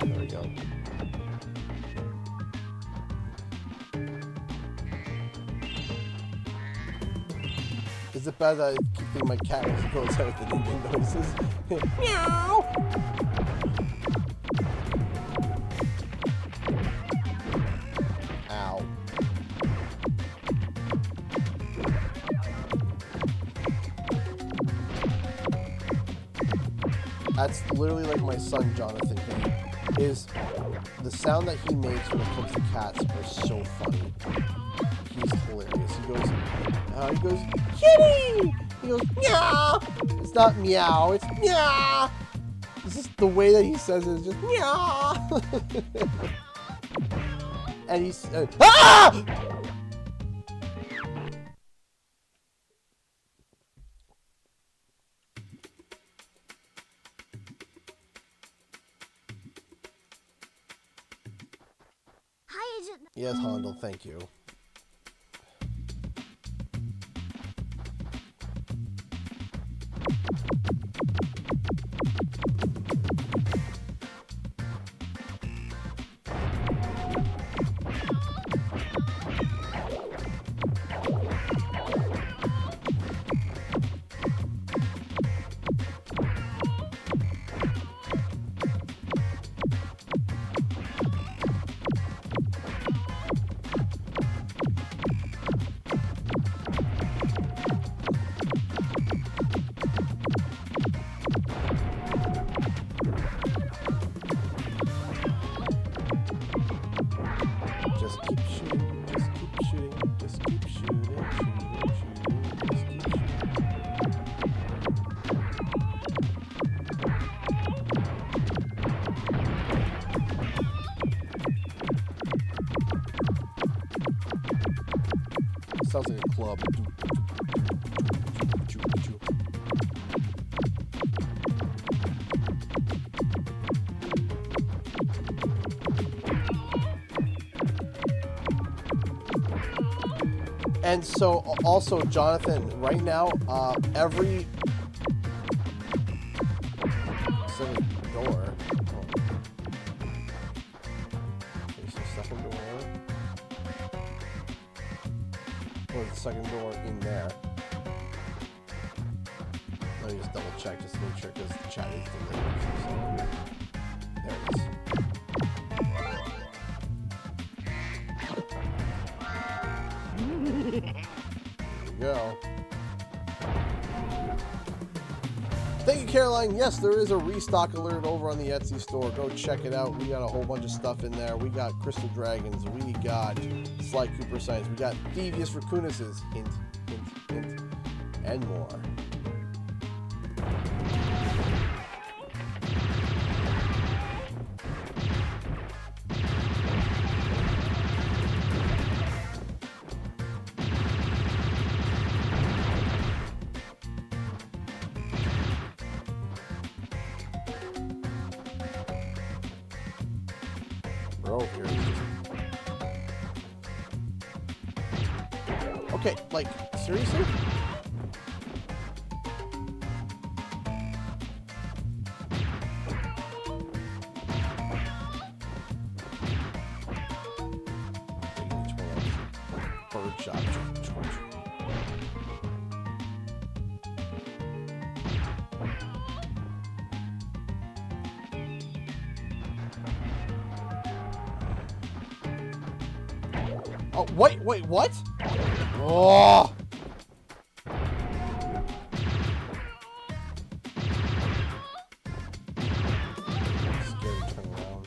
There we go. Is it bad that I keep thinking my cat goes out with the ding noises? Meow! Ow. That's literally like my son Jonathan. The sound that he makes when it comes to cats are so funny. He's hilarious. He goes, kitty! He goes, meow! It's not meow, it's meow! It's just the way that he says it is just meow! And he's, ah! Hi, Agent. Yes, Hondo, thank you. Just keep shooting, just keep shooting, just keep shooting, shooting, just keep shooting. Sounds like a club. And so, also, Jonathan, right now, every door. Okay, so second door. Or the second door in there. Let me just double check just to make sure because the chat is delayed. So, there it is. There you go. Thank you, Caroline. Yes, there is a restock alert over on the Etsy store. Go check it out. We got a whole bunch of stuff in there. We got Crystal Dragons. We got Sly Cooper Signs. We got Thievius Racunuses. Hint, hint, hint. And more. Bro, here it is. Okay, like, seriously? Good job, George. Oh, wait, what? Oh! Scary turn around.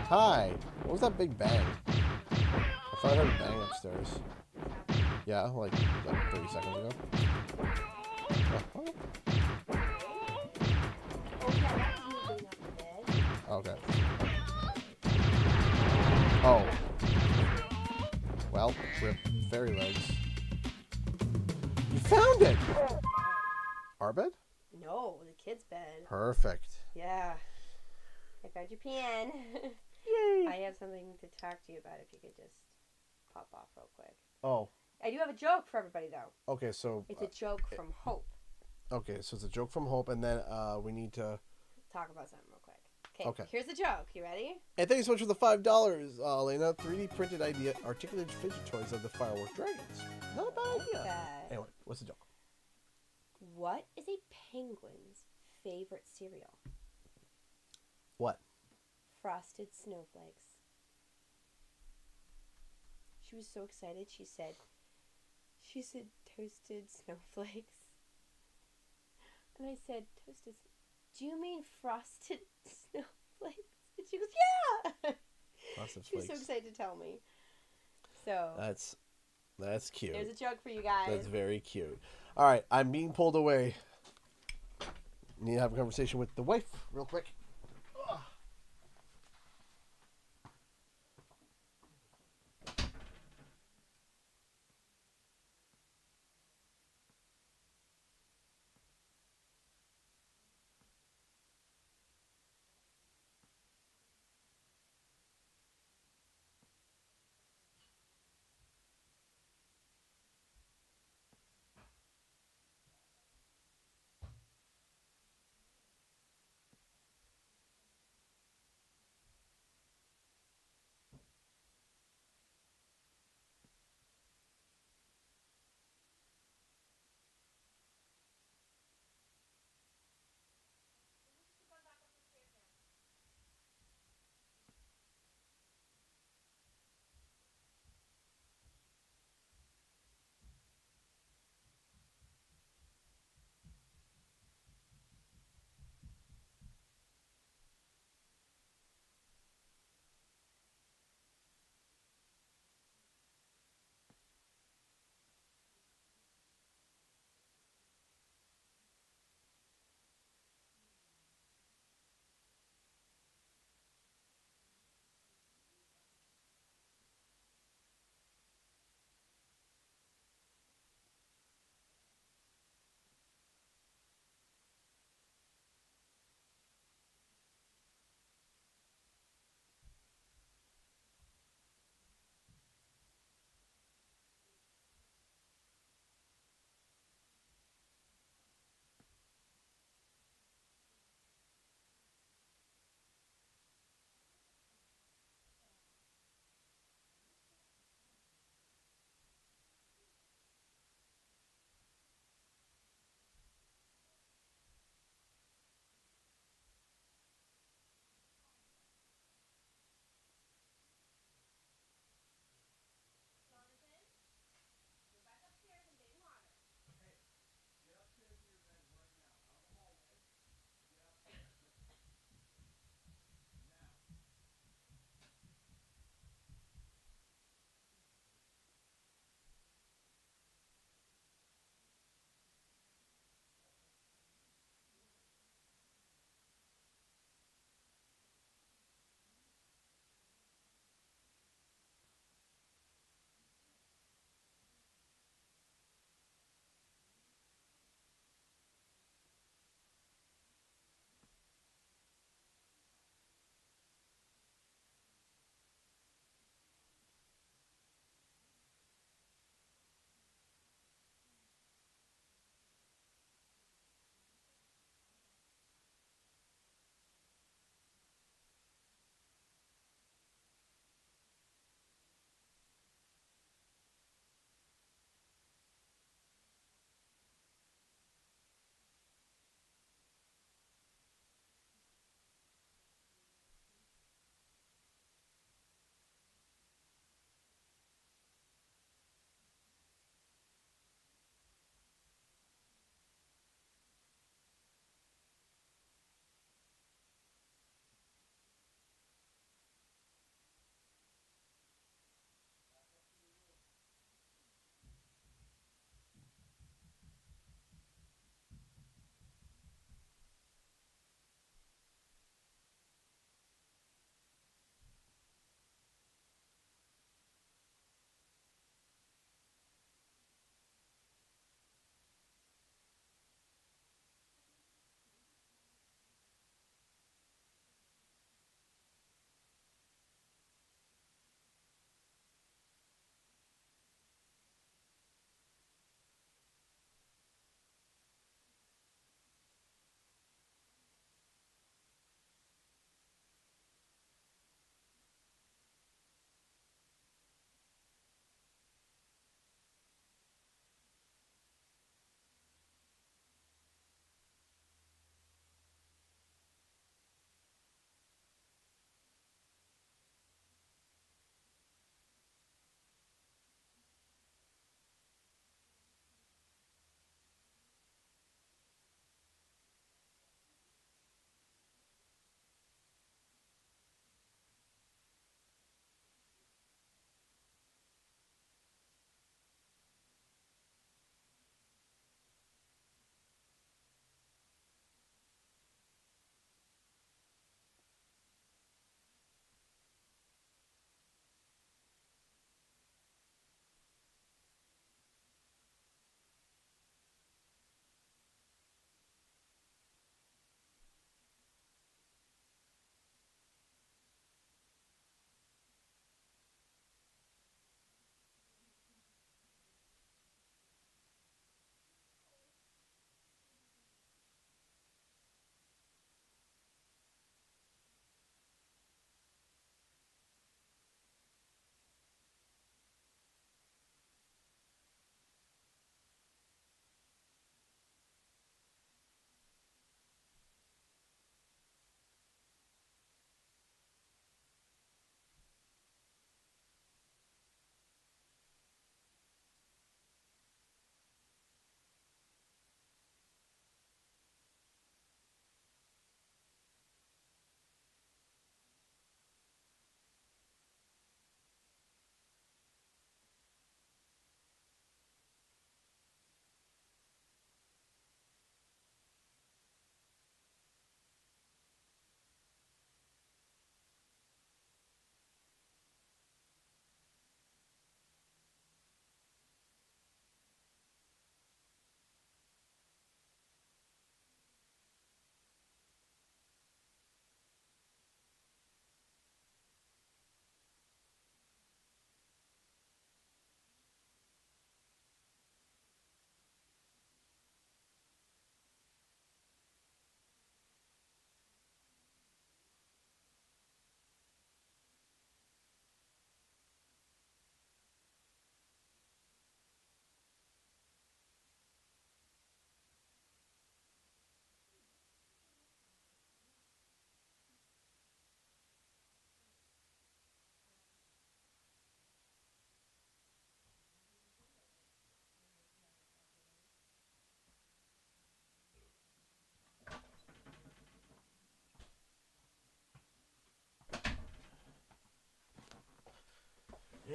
Hi. What was that big bang? I thought I heard a bang upstairs. Yeah, like 30 seconds ago. Okay. Oh. Well, rip fairy legs. You found it! Our bed? No, the kid's bed. Perfect. Yeah. I found your pen. Yay! I have something to talk to you about if you could just pop off real quick. Oh. I do have a joke for everybody, though. Okay, so... It's a joke from Hope. Okay, so it's a joke from Hope, and then we need to... Talk about something real quick. Okay. Here's the joke. You ready? And thank you so much for the $5, Elena. 3D printed idea, articulated fidget toys of the firework dragons. Not a bad idea. that. Anyway, what's the joke? What is a penguin's favorite cereal? What? Frosted snowflakes. She was so excited. She said toasted snowflakes. And I said, toasted. Do you mean frosted snowflakes? And she goes, yeah. Frosted She was so flakes. excited to tell me. So That's cute. there's a joke for you guys. That's very cute. All right, I'm being pulled away. Need to have a conversation with the wife real quick. Ugh.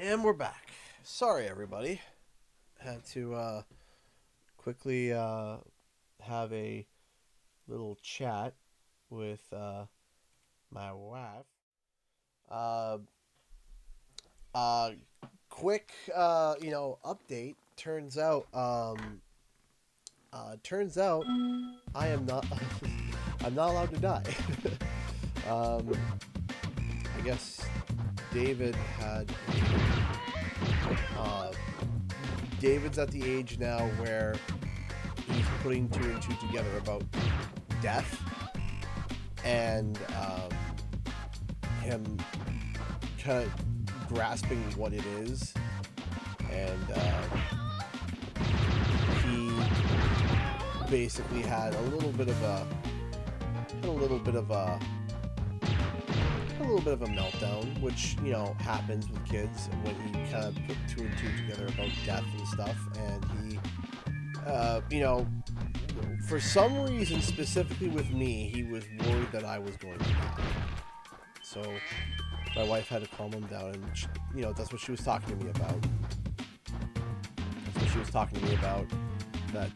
And we're back. Sorry, everybody. Had to quickly have a little chat with my wife. Quick, update. Turns out I am not. I'm not allowed to die. I guess David had. David's at the age now where he's putting 2 and 2 together about death, and him kind of grasping what it is, and he basically had a little bit of a meltdown, which happens with kids when he kind of put 2 and 2 together about death and stuff, and he for some reason, specifically with me, he was worried that I was going to die. So my wife had to calm him down, and that's what she was talking to me about. That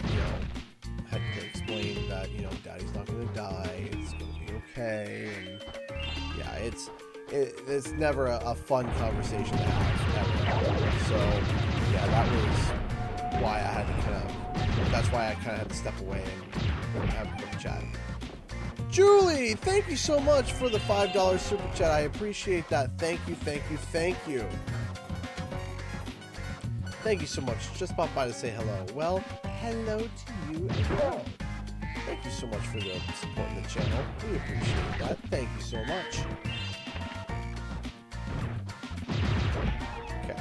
had to explain that Daddy's not going to die. It's going to be okay, and yeah, it's never a fun conversation to have ever. So yeah, that's why I had to step away and have a quick chat. Julie, thank you so much for the $5 super chat. I appreciate that. Thank you. Thank you so much. Just popped by to say hello. Well, hello to you as well. Thank you so much for the support in the channel. We appreciate that. Thank you so much. Okay.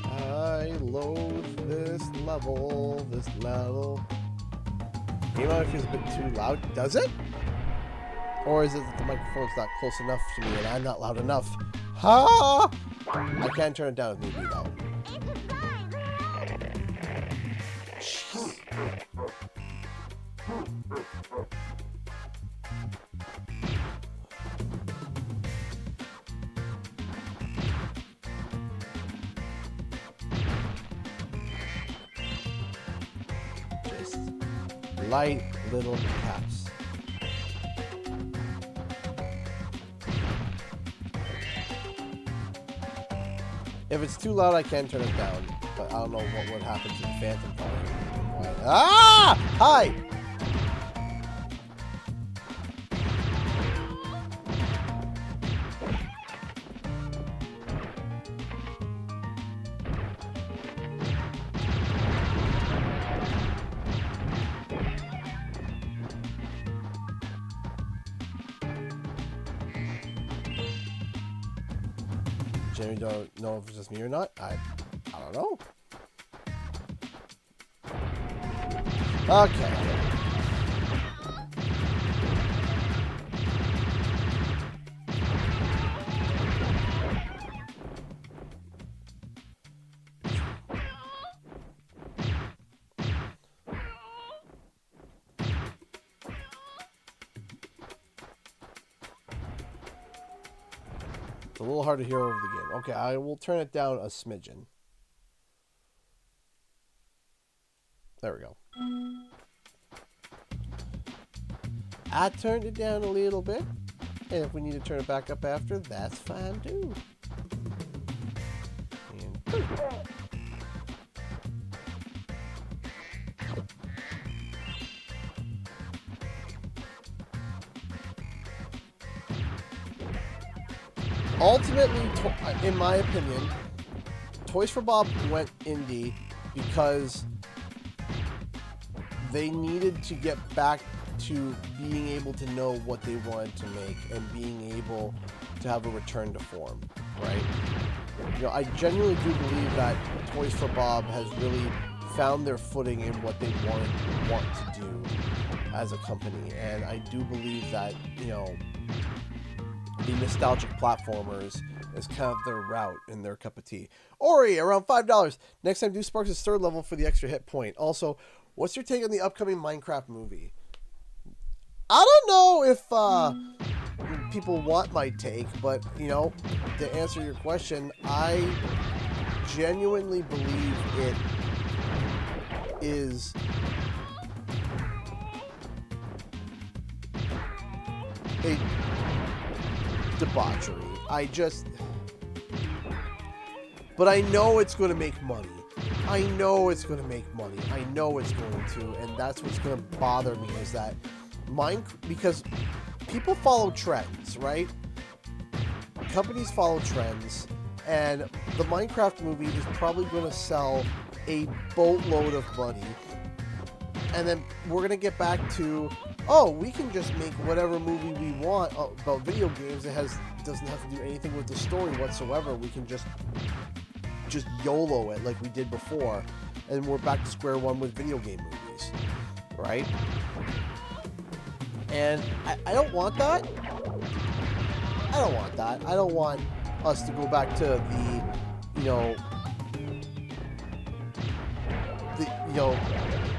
I load this level. Game audio feels a bit too loud. Does it? Or is it that the microphone's not close enough to me and I'm not loud enough? Ha! I can turn it down if need be, though. Just light little taps. If it's too loud, I can turn it down, but I don't know what would happen to the phantom volume. Ah! Hi! Jimmy don't know if it's just me or not. I don't know. Okay. It's a little hard to hear over the game. Okay, I will turn it down a smidgen. There we go. I turned it down a little bit. And if we need to turn it back up after, that's fine too. And ultimately, in my opinion, Toys for Bob went indie because they needed to get back to being able to know what they wanted to make and being able to have a return to form, right? I genuinely do believe that Toys for Bob has really found their footing in what they want to do as a company, and I do believe that the nostalgic platformers is kind of their route and their cup of tea. Ori, around $5. Next time, do Sparks' third level for the extra hit point. Also, what's your take on the upcoming Minecraft movie? I don't know people want my take, but, you know, to answer your question, I genuinely believe it is a debauchery. But I know it's going to make money. I know it's going to make money. I know it's going to, and that's what's going to bother me is that because people follow trends, right? Companies follow trends, and the Minecraft movie is probably going to sell a boatload of money, and then we're going to get back to, oh, we can just make whatever movie we want about video games. It doesn't have to do anything with the story whatsoever. We can just YOLO it like we did before, and we're back to square one with video game movies, right? And I don't want that. I don't want that. I don't want us to go back to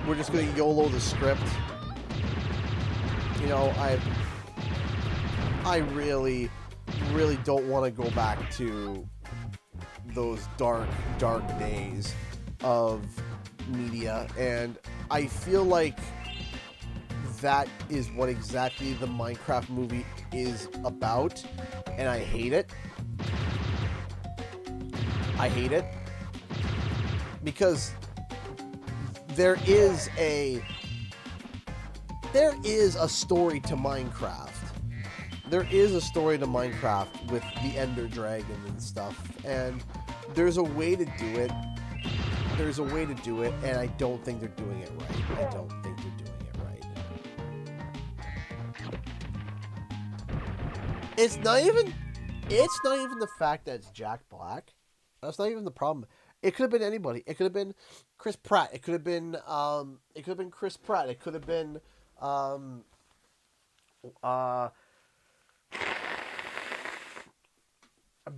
we're just going to YOLO the script. You know, I really, really don't want to go back to those dark days of media, and I feel like that is what exactly the Minecraft movie is about, and I hate it. I hate it because there is a story to Minecraft. There is a story to Minecraft with the Ender Dragon and stuff, and there's a way to do it. There's a way to do it, and I don't think they're doing it right. I don't think they're doing it right. It's not even the fact that it's Jack Black. That's not even the problem. It could have been anybody. It could have been Chris Pratt. It could have been Chris Pratt. It could have been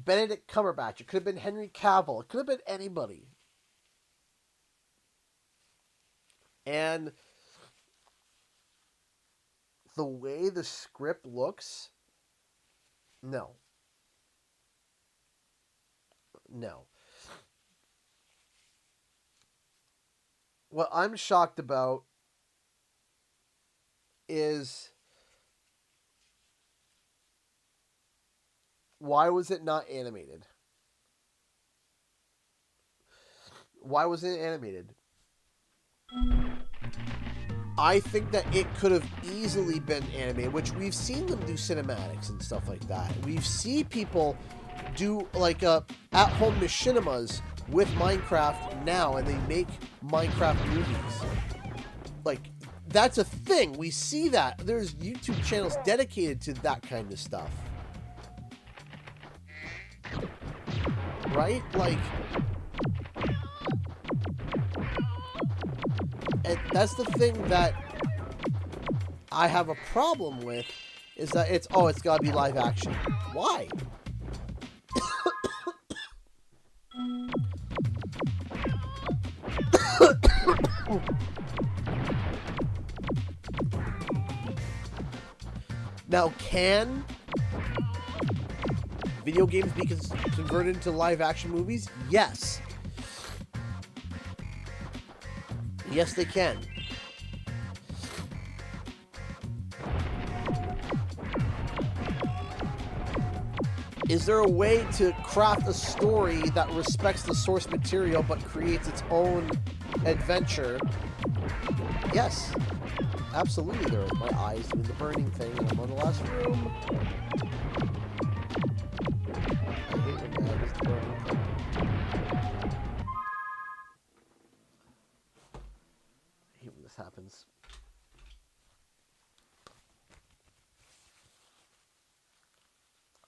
Benedict Cumberbatch. It could have been Henry Cavill. It could have been anybody. And the way the script looks, no. What I'm shocked about is why was it not animated? Why wasn't it animated? I think that it could have easily been animated, which we've seen them do cinematics and stuff like that. We've seen people do like at-home machinimas with Minecraft now, and they make Minecraft movies. Like, that's a thing. We see that. There's YouTube channels dedicated to that kind of stuff. Right? Like, and that's the thing that I have a problem with, is that it's gotta be live action. Why? Now, can video games be converted into live action movies? Yes. Yes, they can. Is there a way to craft a story that respects the source material but creates its own adventure? Yes. Absolutely there is. My eyes doing the burning thing, and I'm on the last room. I hate when that is the burning thing. I hate when this happens.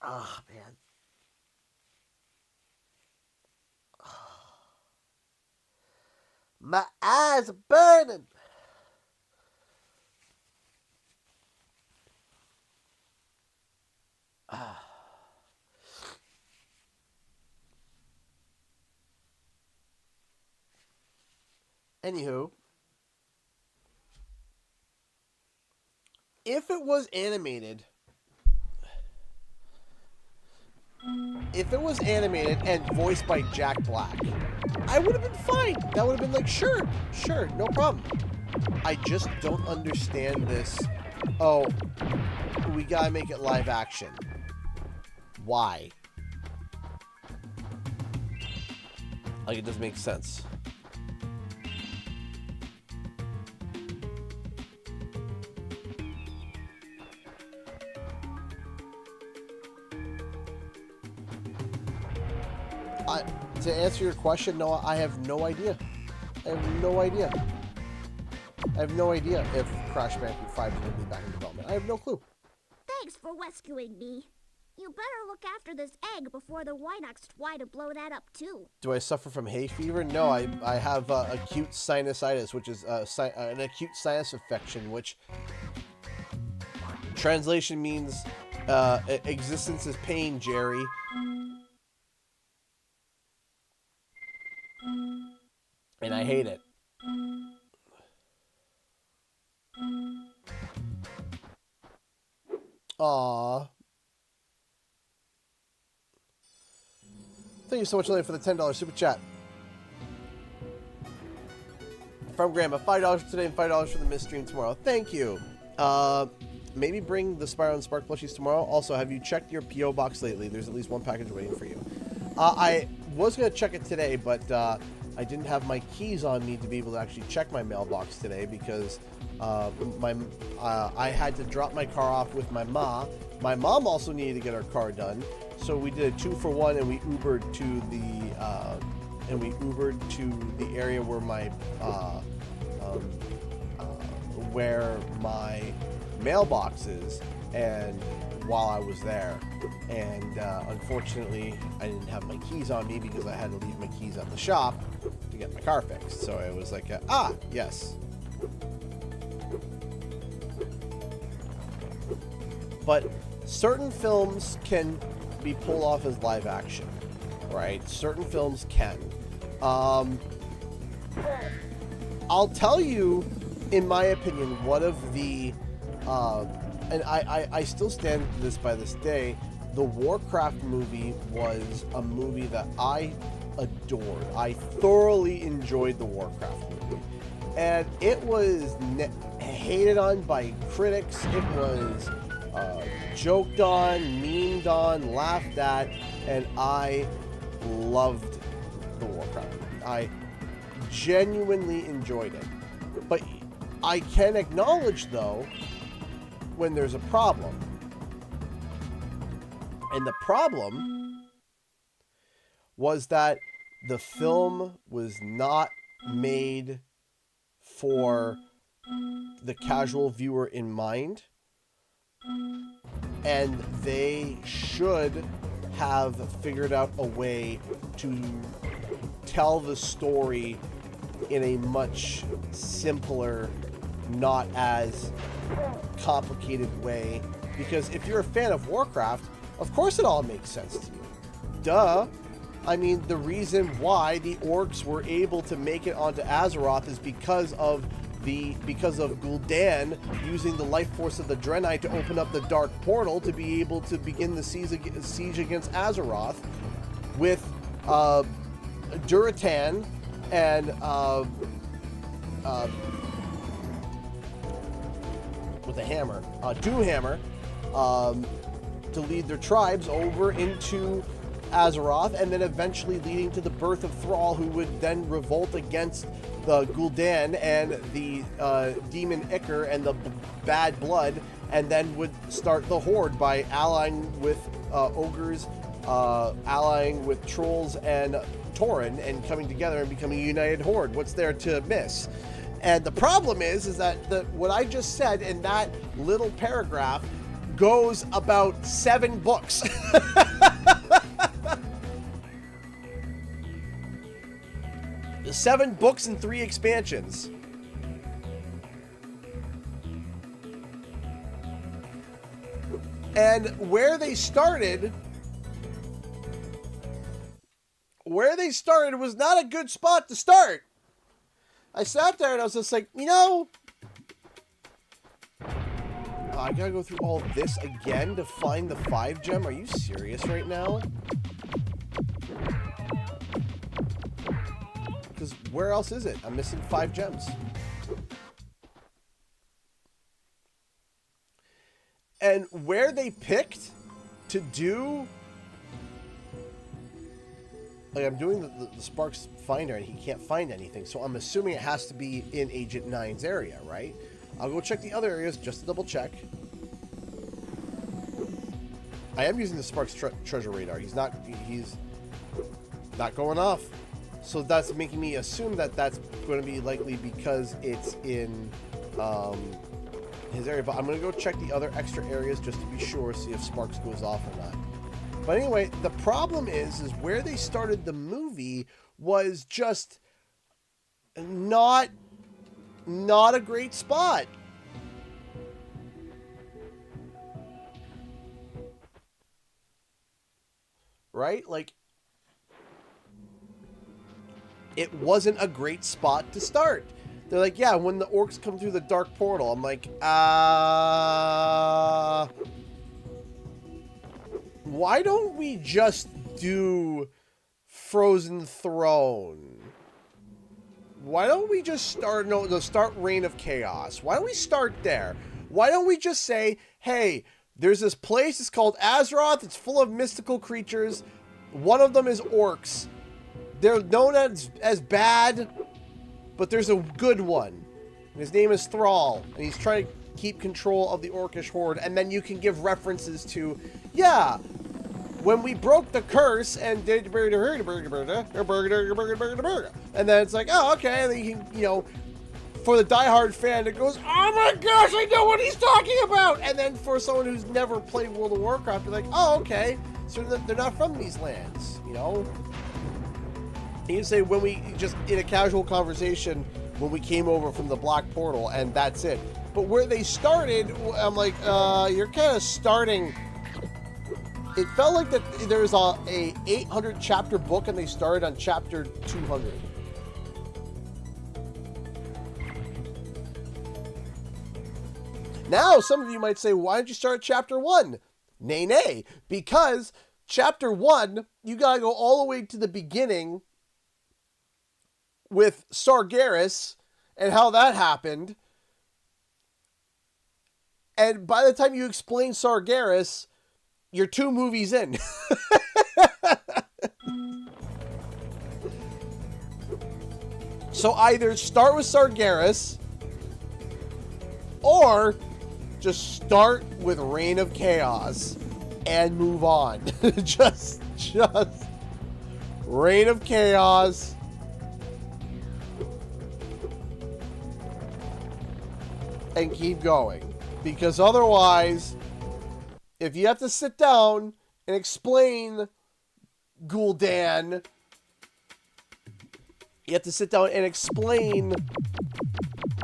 Ah, man. My eyes are burning. Anywho, if it was animated, if it was animated and voiced by Jack Black, I would have been fine. That would have been like, sure, no problem. I just don't understand this. Oh, we gotta make it live action. Why? Like, it doesn't make sense. To answer your question, no, I have no idea. I have no idea if Crash Bandicoot 5 is going to be back in development. I have no clue. Thanks for rescuing me. You better look after this egg before the Wynox try to blow that up too. Do I suffer from hay fever? No, I have acute sinusitis, which is an acute sinus infection, which translation means existence is pain, Jerry. And I hate it. Aww. Thank you so much, Lily, for the $10 super chat. From Grandma, $5 for today and $5 for the missed stream tomorrow. Thank you. Maybe bring the Spyro and Spark plushies tomorrow. Also, have you checked your P.O. box lately? There's at least one package waiting for you. I was going to check it today, but I didn't have my keys on me to be able to actually check my mailbox today because I had to drop my car off with my ma. My mom also needed to get her car done, so we did a 2-for-1, and we Ubered to the area where my mailbox is, and while I was there, and unfortunately I didn't have my keys on me because I had to leave my keys at the shop to get my car fixed. So it was like, yes. But certain films can be pulled off as live action, right? Certain films can. I'll tell you, in my opinion, one of the and I still stand this by this day, the Warcraft movie was a movie that I adored. I thoroughly enjoyed the Warcraft movie. And it was hated on by critics. It was joked on, memed on, laughed at, and I loved the Warcraft movie. I genuinely enjoyed it. But I can acknowledge, though, when there's a problem. And the problem was that the film was not made for the casual viewer in mind. And they should have figured out a way to tell the story in a much simpler, not as complicated way. Because if you're a fan of Warcraft, of course it all makes sense to you. Duh. I mean, the reason why the orcs were able to make it onto Azeroth is because of Gul'dan using the life force of the Draenei to open up the Dark Portal to be able to begin the siege against Azeroth with Duratan and with a hammer, Doomhammer, to lead their tribes over into Azeroth, and then eventually leading to the birth of Thrall, who would then revolt against the Gul'dan and the demon Ichor and the bad blood, and then would start the Horde by allying with ogres, allying with trolls and Tauren, and coming together and becoming a united Horde. What's there to miss? And the problem is that what I just said in that little paragraph goes about 7 books. 7 books and 3 expansions. And where they started was not a good spot to start. I sat there and I was just like, I gotta go through all this again to find the 5 gem? Are you serious right now? Because where else is it? I'm missing 5 gems. And where they picked to do... Like, I'm doing the Sparks Finder, and he can't find anything, so I'm assuming it has to be in Agent 9's area, right? I'll go check the other areas just to double check. I am using the Sparks treasure radar. He's not going off. So that's making me assume that that's going to be likely because it's in his area. But I'm going to go check the other extra areas just to be sure, see if Sparks goes off or not. But anyway, the problem is where they started the movie was just not a great spot. Right? Like, it wasn't a great spot to start. They're like, yeah, when the orcs come through the dark portal. I'm like, why don't we just do Frozen Throne? Why don't we just start, start Reign of Chaos? Why don't we start there? Why don't we just say, hey, there's this place, it's called Azeroth, it's full of mystical creatures. One of them is orcs. They're known as bad, but there's a good one. His name is Thrall, and he's trying to keep control of the orcish horde, and then you can give references to, yeah, when we broke the curse and did, and then it's like, oh, okay, and then you can, for the diehard fan, it goes, oh my gosh, I know what he's talking about! And then for someone who's never played World of Warcraft, you're like, oh, okay, so they're not from these lands, And you say, when we, just in a casual conversation, when we came over from the Black Portal, and that's it. But where they started, I'm like, you're kind of starting... It felt like that there's a 800 chapter book, and they started on chapter 200. Now, some of you might say, why did you start at chapter 1? Nay, because chapter 1, you gotta go all the way to the beginning with Sargeras and how that happened. And by the time you explain Sargeras, you're 2 movies in. So either start with Sargeras, or just start with Reign of Chaos and move on. just Reign of Chaos. And keep going. Because otherwise, if you have to sit down and explain Gul'dan, you have to sit down and explain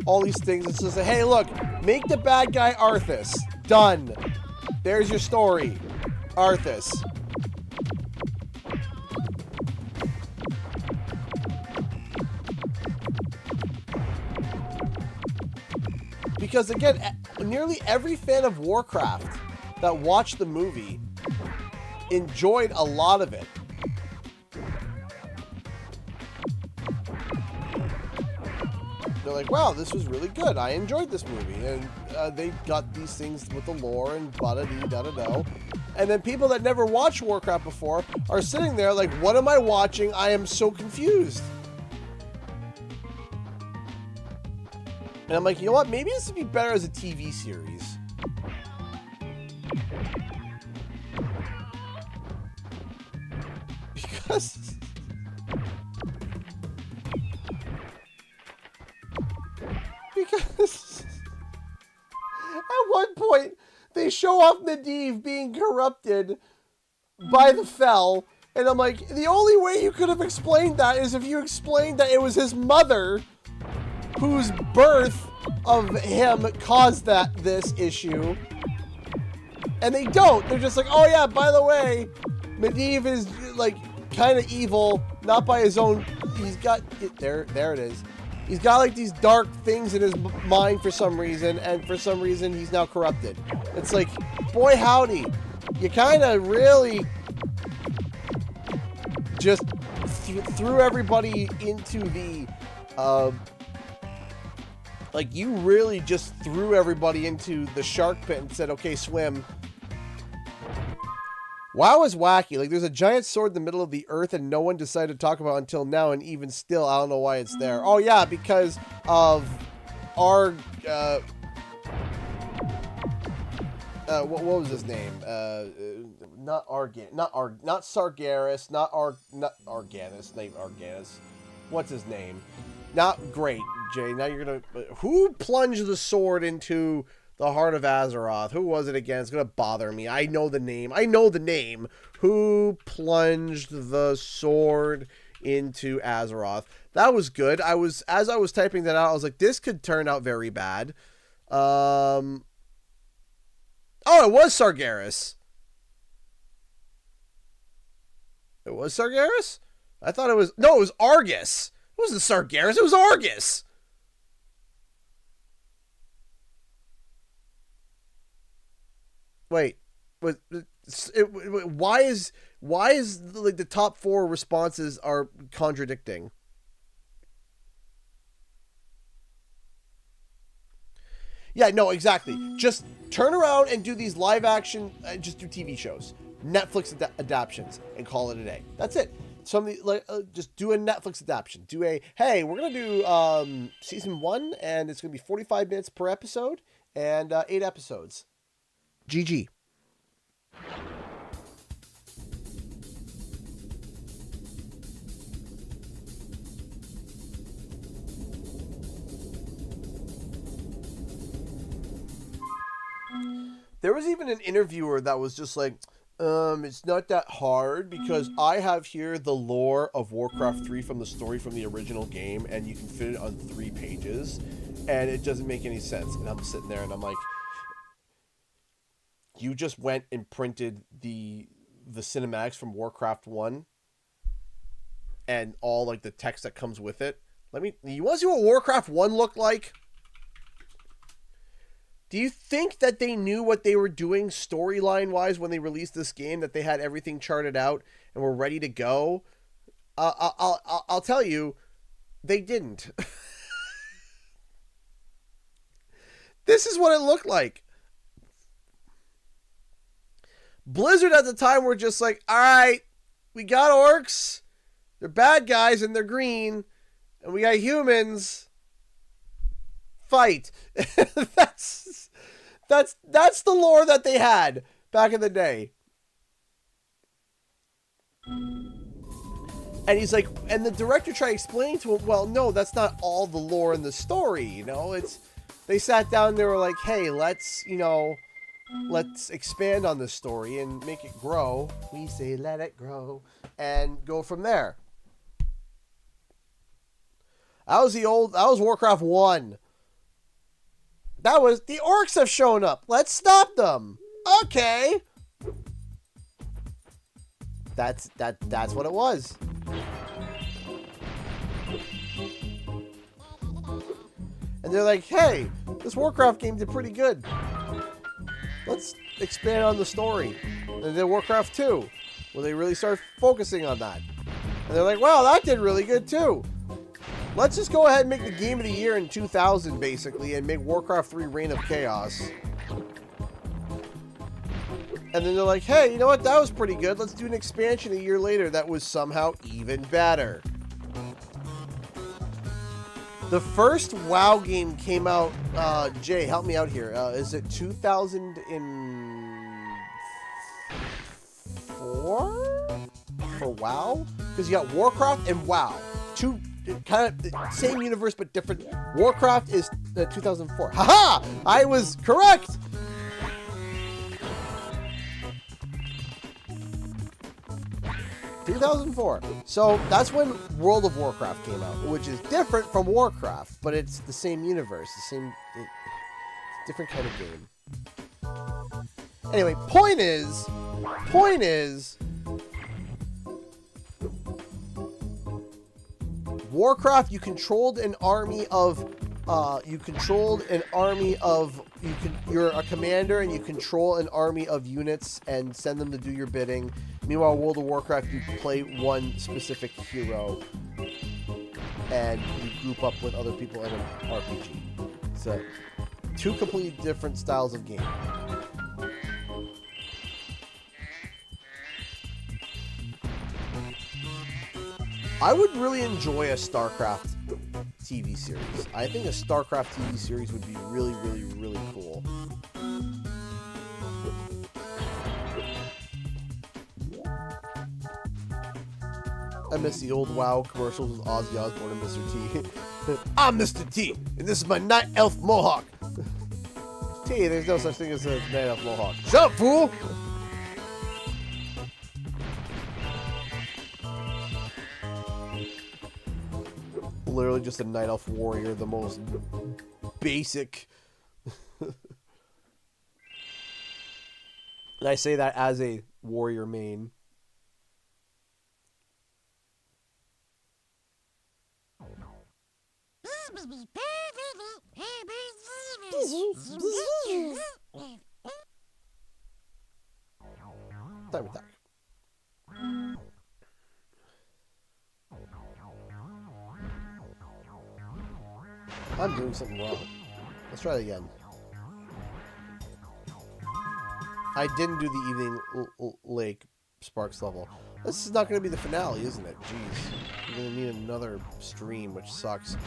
all these things. It's just like, hey, look, make the bad guy Arthas. Done. There's your story. Arthas. Because again, nearly every fan of Warcraft that watched the movie enjoyed a lot of it. They're like, wow, this was really good. I enjoyed this movie. And they got these things with the lore and da-da-dee-da-da-do. And then people that never watched Warcraft before are sitting there like, what am I watching? I am so confused. And I'm like, you know what? Maybe this would be better as a TV series. Because at one point they show off Medivh being corrupted by the Fel, and I'm like, the only way you could have explained that is if you explained that it was his mother whose birth of him caused this issue. And they don't. They're just like, oh yeah, by the way, Medivh is like kind of evil, not by his own. He's got it there. There it is. He's got like these dark things in his mind for some reason, and for some reason he's now corrupted. It's like, boy howdy, you kind of really just threw everybody into the, like you really just threw everybody into the shark pit and said, okay, swim. WoW is wacky. Like, there's a giant sword in the middle of the earth and no one decided to talk about it until now, and even still, I don't know why it's there. Oh, yeah, because of our, what was his name? Not Sargeras, not Arganis, name Arganis. What's his name? Not great, Jay. Now you're gonna, who plunged the sword into the heart of Azeroth? Who was it again? It's gonna bother me. I know the name. Who plunged the sword into Azeroth? That was good. As I was typing that out, I was like, this could turn out very bad. Oh, it was Sargeras. It was Sargeras? I thought it was, no, it was Argus. It wasn't Sargeras, it was Argus. Wait, why is like the top 4 responses are contradicting? Yeah, no, exactly. Just turn around and do these live action, just do TV shows, Netflix adaptions, and call it a day. That's it. Something like just do a Netflix adaptation. Do a, hey, we're gonna do season 1, and it's gonna be 45 minutes per episode, and 8 episodes. GG. There was even an interviewer that was just like, it's not that hard because I have here the lore of Warcraft 3 from the story from the original game, and you can fit it on 3 pages, and it doesn't make any sense. And I'm sitting there and I'm like, you just went and printed the cinematics from Warcraft 1 and all like the text that comes with it. You want to see what Warcraft 1 looked like? Do you think that they knew what they were doing storyline-wise when they released this game, that they had everything charted out and were ready to go? I'll tell you, they didn't. This is what it looked like. Blizzard at the time were just like, all right, we got orcs, they're bad guys and they're green, and we got humans. Fight. That's the lore that they had back in the day. And he's like, and the director tried explaining to him, well, no, that's not all the lore in the story, you know. They sat down and they were like, hey, let's expand on this story and make it grow. We say let it grow and go from there. That was Warcraft 1. That was, the orcs have shown up. Let's stop them. Okay. That's what it was. And they're like, hey, this Warcraft game did pretty good. Let's expand on the story. And then Warcraft 2, where they really start focusing on that. And they're like, wow, that did really good too. Let's just go ahead and make the game of the year in 2000, basically, and make Warcraft 3 Reign of Chaos. And then they're like, hey, you know what? That was pretty good. Let's do an expansion a year later that was somehow even better. The first WoW game came out, Jay, help me out here. Is it 2004 for WoW? Because you got Warcraft and WoW. Two kind of the same universe but different. Warcraft is 2004. Haha! I was correct! ...2004. So that's when World of Warcraft came out, which is different from Warcraft, but it's the same universe, different kind of game. Anyway, point is, Warcraft, you controlled an army of you're a commander and you control an army of units and send them to do your bidding. Meanwhile, World of Warcraft, you play one specific hero and you group up with other people in an RPG. So, two completely different styles of game. I would really enjoy a StarCraft TV series. I think a StarCraft TV series would be really, really, really cool. I miss the old WoW commercials with Ozzy Osbourne and Mr. T. I'm Mr. T, and this is my Night Elf Mohawk. T, there's no such thing as a Night Elf Mohawk. Shut up, fool! Literally just a Night Elf warrior, the most basic. And I say that as a warrior main. Time attack. I'm doing something wrong. Let's try it again. I didn't do the Evening Lake Sparks level. This is not going to be the finale, isn't it? Jeez. We're going to need another stream, which sucks.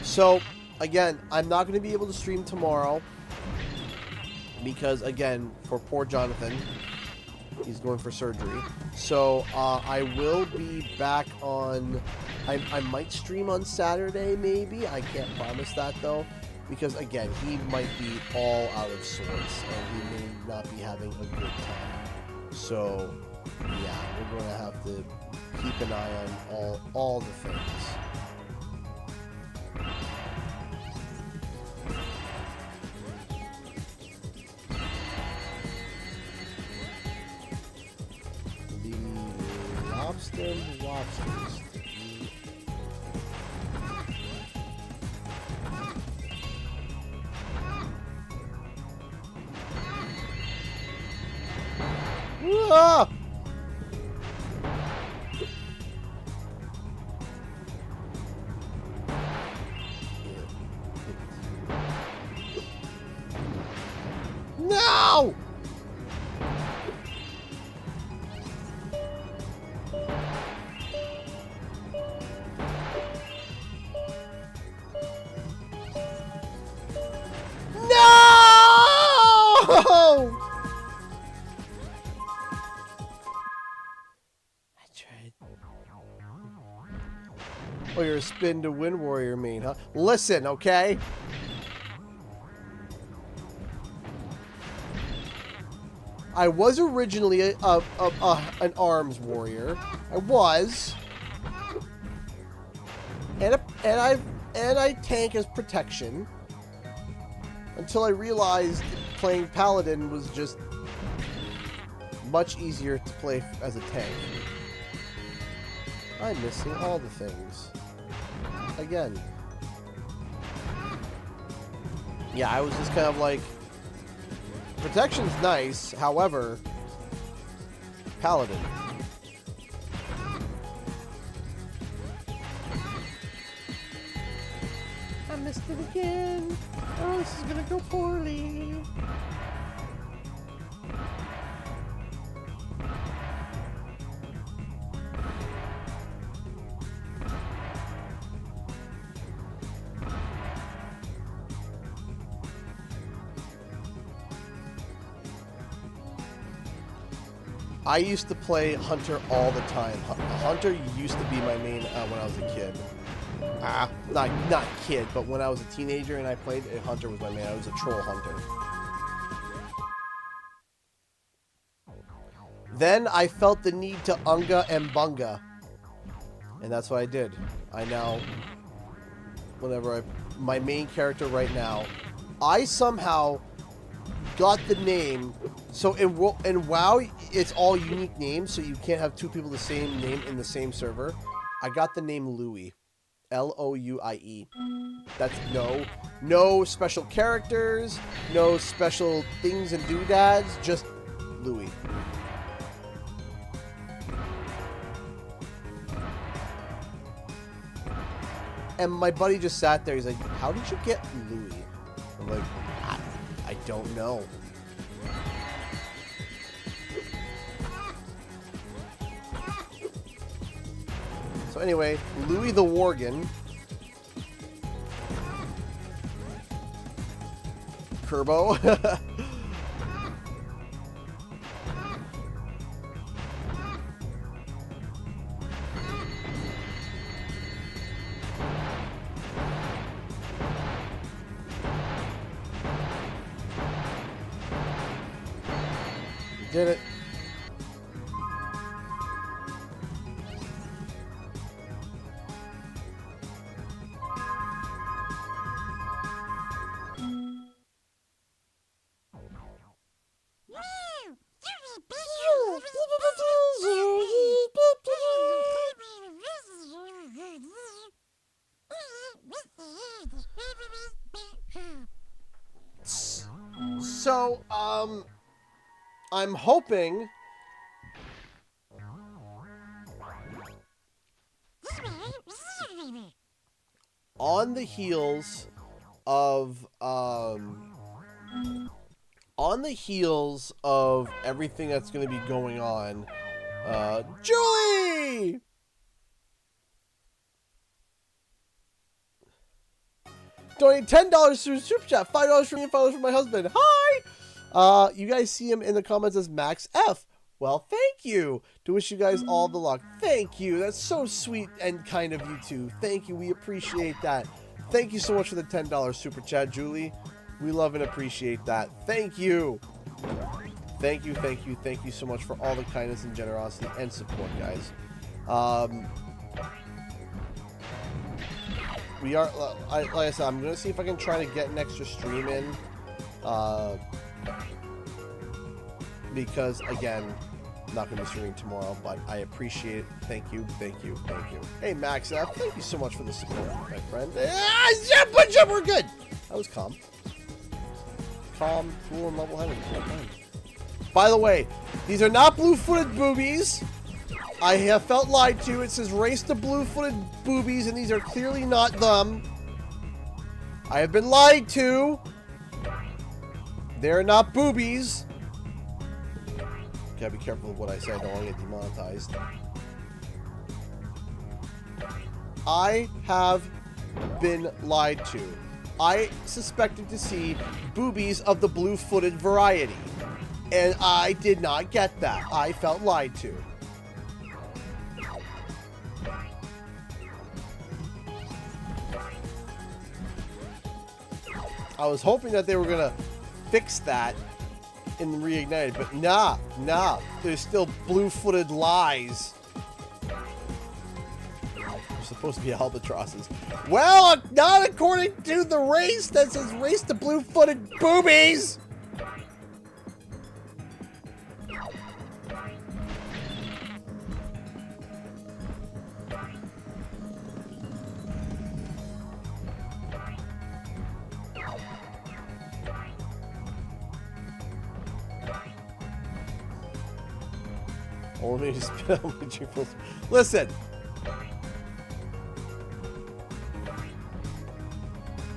So, again, I'm not going to be able to stream tomorrow. Because, again, for poor Jonathan, he's going for surgery. So, I will be back on... I might stream on Saturday, maybe. I can't promise that, though. Because, again, he might be all out of sorts. And he may not be having a good time. So, yeah, we're going to have to keep an eye on all the things. The lobsters. Ah! No! No! Oh, you're a spin to win warrior main, huh? Listen, okay? I was originally an arms warrior. I was. And I tank as protection. Until I realized playing paladin was just much easier to play as a tank. I'm missing all the things. Again. Yeah, I was just kind of like, protection's nice, however, paladin. I missed it again. Oh, this is gonna go poorly. I used to play Hunter all the time. Hunter used to be my main when I was a kid. Not kid, but when I was a teenager and I played, Hunter was my main. I was a troll hunter. Then I felt the need to Unga and Bunga. And that's what I did. I now, my main character right now, I somehow got the name. So in WoW, it's all unique names, so you can't have two people the same name in the same server. I got the name Louis. Louie. That's no special characters, no special things and doodads, just Louie. And my buddy just sat there. He's like, "How did you get Louie?" I'm like, I don't know. So anyway, Louie the Worgen. Kerbo. Did it. So, I'm hoping on the heels of everything that's going to be going on, Julie! Donate $10 through Super Chat, $5 from me, and $5 from my husband. Hi! You guys see him in the comments as Max F. Well, thank you. To wish you guys all the luck. Thank you. That's so sweet and kind of you two. Thank you. We appreciate that. Thank you so much for the $10 Super Chat, Julie. We love and appreciate that. Thank you. Thank you, thank you, thank you so much for all the kindness and generosity and support, guys. We are, like I said, I'm going to see if I can try to get an extra stream in. Because, again, I'm not going to be streaming tomorrow, but I appreciate it. Thank you, thank you, thank you. Hey, Max F, thank you so much for the support, my friend. Jump, we're good. That was calm. Calm, cool, and level-headed. By the way, these are not blue-footed boobies. I have felt lied to. It says race the blue-footed boobies, and these are clearly not them. I have been lied to. They're not boobies. Gotta be careful with what I say. I don't want to get demonetized. I have been lied to. I suspected to see boobies of the blue-footed variety. And I did not get that. I felt lied to. I was hoping that they were going to fix that in the Reignited, but nah. There's still blue-footed lies. They're supposed to be albatrosses. Well, not according to the race that says race the blue-footed boobies! Only to spit out my jingles. Listen.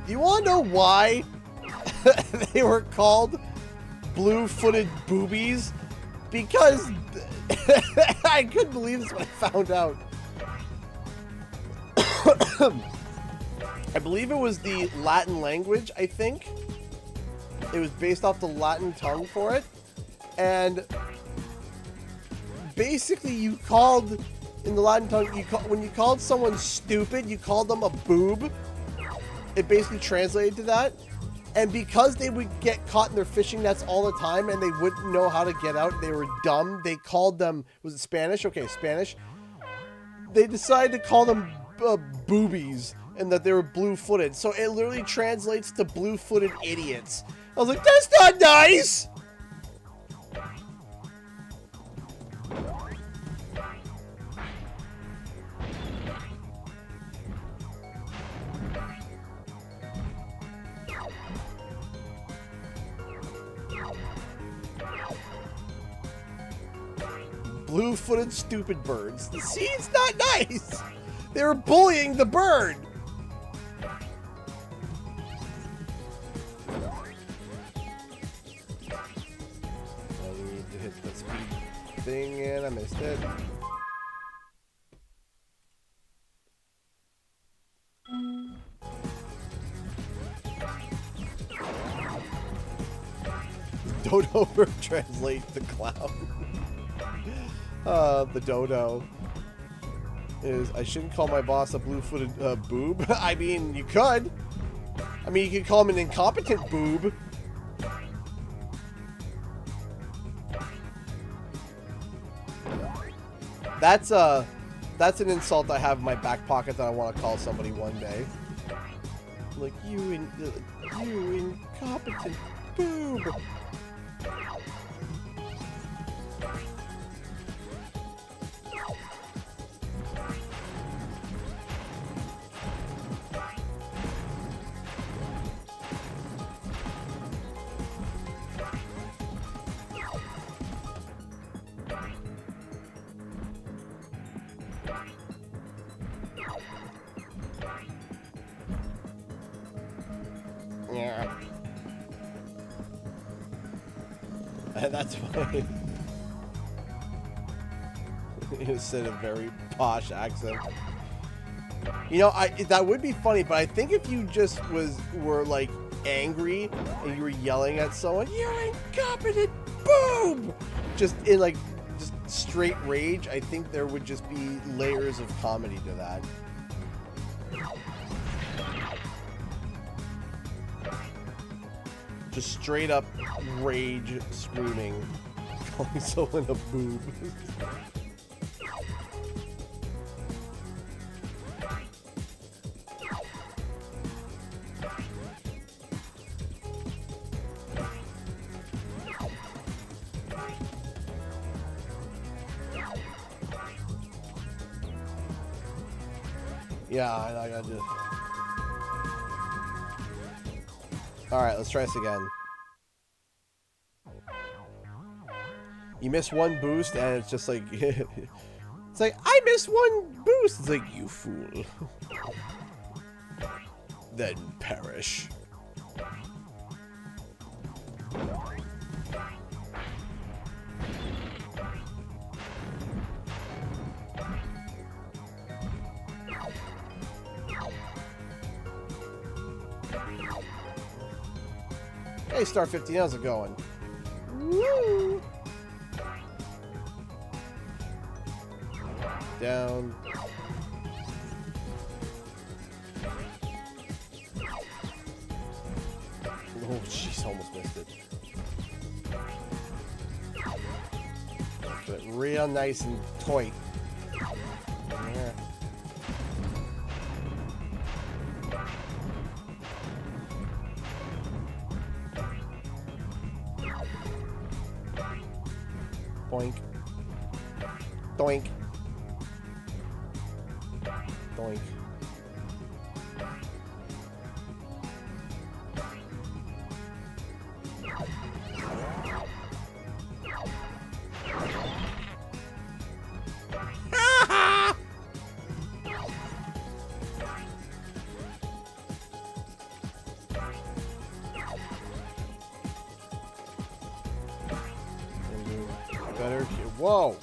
You want to know why they were called blue-footed boobies? Because I couldn't believe this when I found out. I believe it was the Latin language, I think. It was based off the Latin tongue for it. And basically, you called, in the Latin tongue, when you called someone stupid, you called them a boob. It basically translated to that. And because they would get caught in their fishing nets all the time and they wouldn't know how to get out, they were dumb, they called them, was it Spanish? Okay, Spanish. They decided to call them boobies and that they were blue-footed. So it literally translates to blue-footed idiots. I was like, that's not nice! blue-footed stupid birds. See, it's not nice. They were bullying the bird. I need to hit the speed thing, and I missed it. Dodo bird translate the clown. The dodo is, I shouldn't call my boss a blue-footed boob. I mean, you could. I mean, you could call him an incompetent boob. That's an insult I have in my back pocket that I want to call somebody one day. Like, you incompetent boob. Yeah. That's why you said a very posh accent. You know, that would be funny, but I think if you just were like angry and you were yelling at someone, "You incompetent boob!" just in like just straight rage, I think there would just be layers of comedy to that. Just straight up rage screaming, calling someone a boob. Yeah, I gotta do it. Alright, let's try this again. You miss one boost and it's just like... it's like, I missed one boost! It's like, you fool. Then perish. Hey, Star 15, how's it going? Woo! Down. Oh, jeez, almost missed it. But real nice and tight. Yeah. Boink. Doink. Doink. Better. Whoa.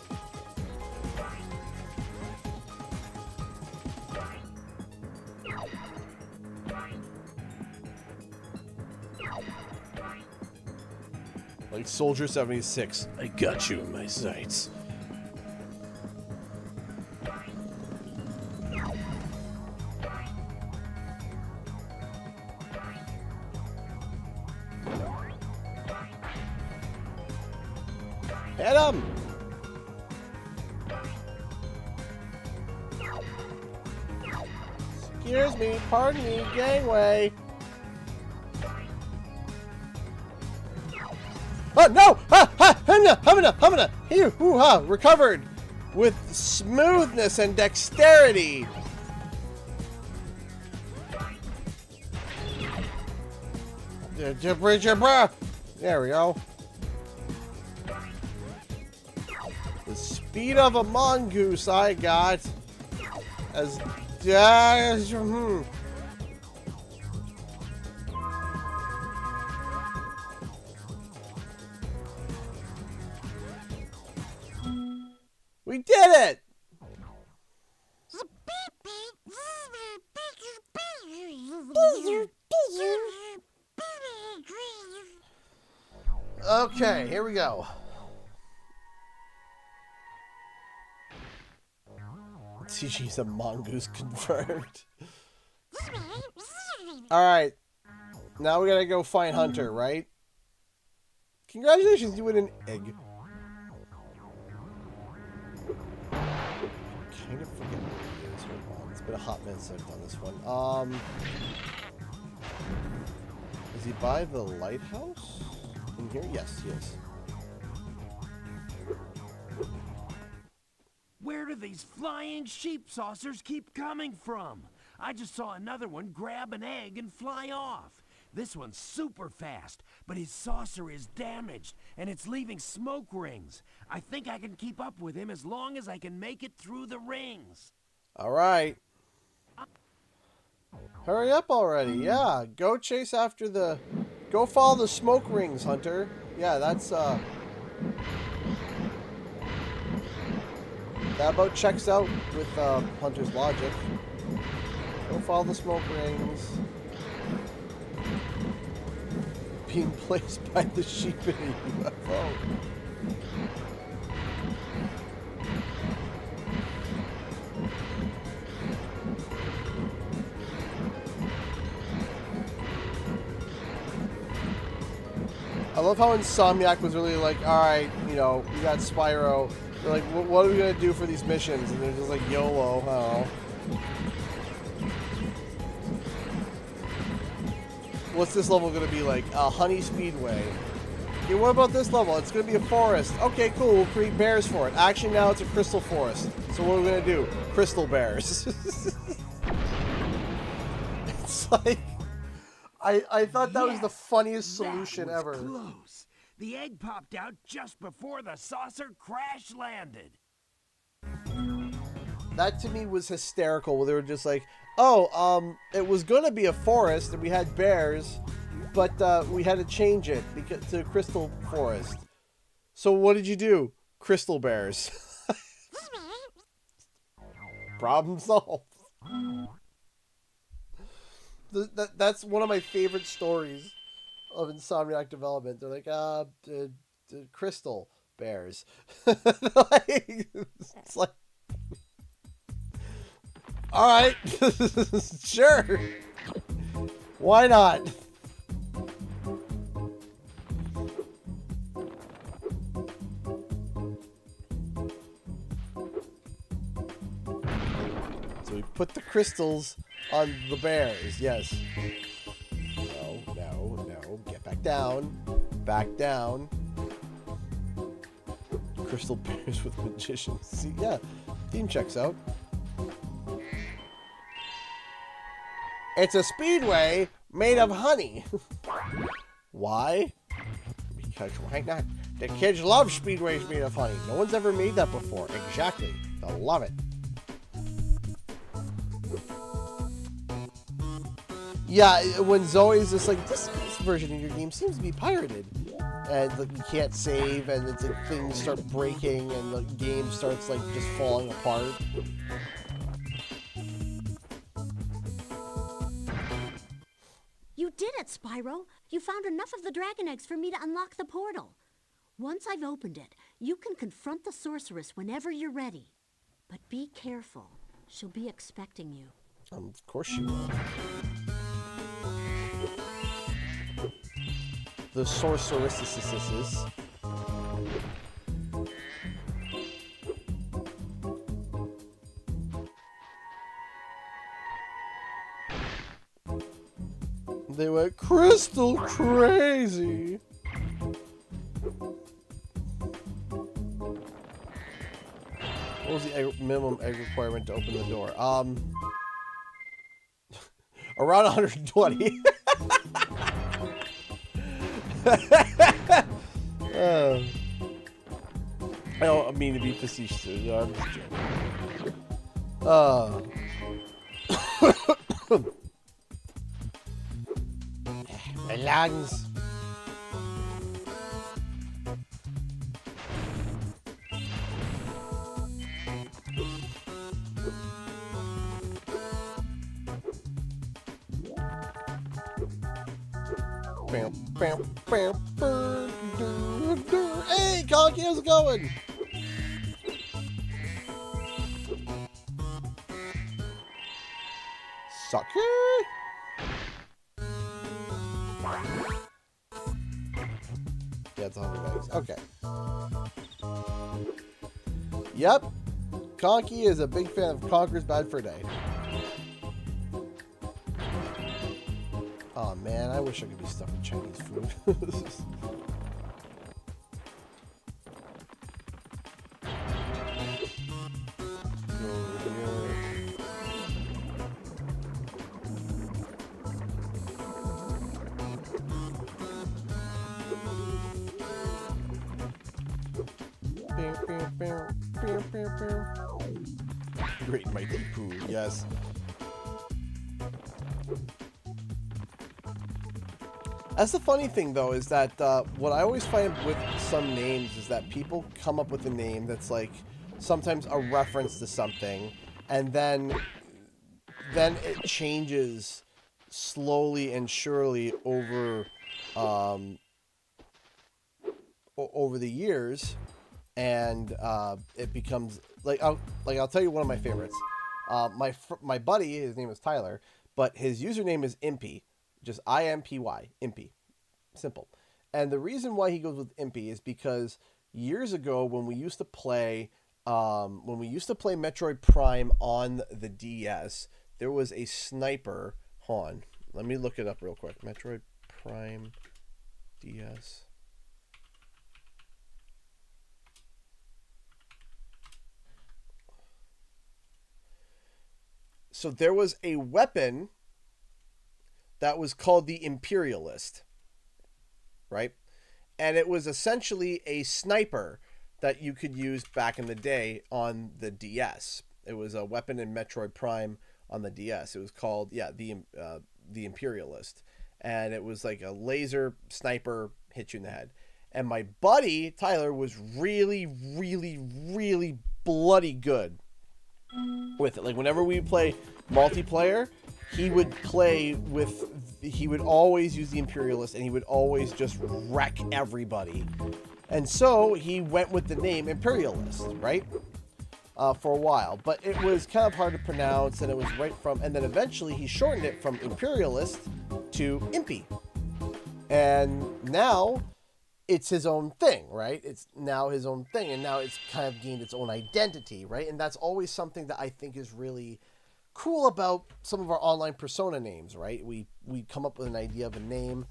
Like Soldier 76. I got you in my sights. Hit him! Excuse me, pardon me, gangway. Oh no! Humana! Here, hoo-ha! Recovered with smoothness and dexterity. There we go. The speed of a mongoose I got. As we did it! Okay, here we go. CG's a mongoose confirmed. Alright. Now we gotta go find Hunter, right? Congratulations, you win an egg. Kind of forget what it is. Hold on. It's been a hot minute since I've done this one. Is he by the lighthouse? In here? Yes, he is. Where do these flying sheep saucers keep coming from? I just saw another one grab an egg and fly off. This one's super fast, but his saucer is damaged, and it's leaving smoke rings. I think I can keep up with him as long as I can make it through the rings. All right. Hurry up already. Yeah, go chase after the... Go follow the smoke rings, Hunter. Yeah, that's, That about checks out with, Hunter's logic. Go follow the smoke rings. Being placed by the sheep in a UFO. I love how Insomniac was really like, alright, you know, we got Spyro. They're like, what are we going to do for these missions? And they're just like, YOLO, I don't know. What's this level going to be like? Honey Speedway. Okay, what about this level? It's going to be a forest. Okay, cool. We'll create bears for it. Actually, now it's a crystal forest. So what are we going to do? Crystal bears. It's like... I thought that was the funniest solution that was ever. Close. The egg popped out just before the saucer crash landed. That to me was hysterical, where they were just like, oh, it was gonna be a forest and we had bears, but we had to change it to Crystal Forest. So what did you do? Crystal bears. Problem solved. That's one of my favorite stories of Insomniac development. They're like, the crystal bears. It's like, all right, sure, why not? So we put the crystals on the bears, yes. No, get back down. Back down. Crystal bears with magicians. See, yeah, theme checks out. It's a speedway made of honey. Why? Because why not? The kids love speedways made of honey. No one's ever made that before. Exactly. They'll love it. Yeah, when Zoe's just like, this version of your game seems to be pirated. And like, you can't save, and it's like, things start breaking, and the game starts like just falling apart. You did it, Spyro. You found enough of the dragon eggs for me to unlock the portal. Once I've opened it, you can confront the sorceress whenever you're ready. But be careful. She'll be expecting you. Of course she will. The sorceresses. They went crystal crazy. What was the minimum egg requirement to open the door? Around 120. I don't mean to be facetious. I'm just joking. My lungs. Hey, Conky, how's it going? Sucker. Yeah, it's 100 eggs. Okay. Yep. Conky is a big fan of Conker's Bad Fur Day. Oh man, I wish I could be stuck with Chinese food. Go over here. Great mighty poo, yes. That's the funny thing, though, is that what I always find with some names is that people come up with a name that's like sometimes a reference to something, and then it changes slowly and surely over over the years, and it becomes like I'll tell you one of my favorites. My buddy, his name is Tyler, but his username is Impy. Just IMPY, Impy. Simple. And the reason why he goes with Impy is because years ago when we used to play Metroid Prime on the DS, there was a sniper. Hold on. Let me look it up real quick. Metroid Prime DS. So there was a weapon that was called the Imperialist, right? And it was essentially a sniper that you could use back in the day on the DS. It was a weapon in Metroid Prime on the DS. It was called, the Imperialist. And it was like a laser sniper, hit you in the head. And my buddy, Tyler, was really, really, really bloody good with it. Like whenever we play multiplayer, he would always use the Imperialist, and he would always just wreck everybody. And so he went with the name Imperialist, right? For a while. But it was kind of hard to pronounce, and it was and then eventually he shortened it from Imperialist to Impy. And now it's his own thing, right? It's now his own thing, and now it's kind of gained its own identity, right? And that's always something that I think is really cool about some of our online persona names, right? We come up with an idea of a name.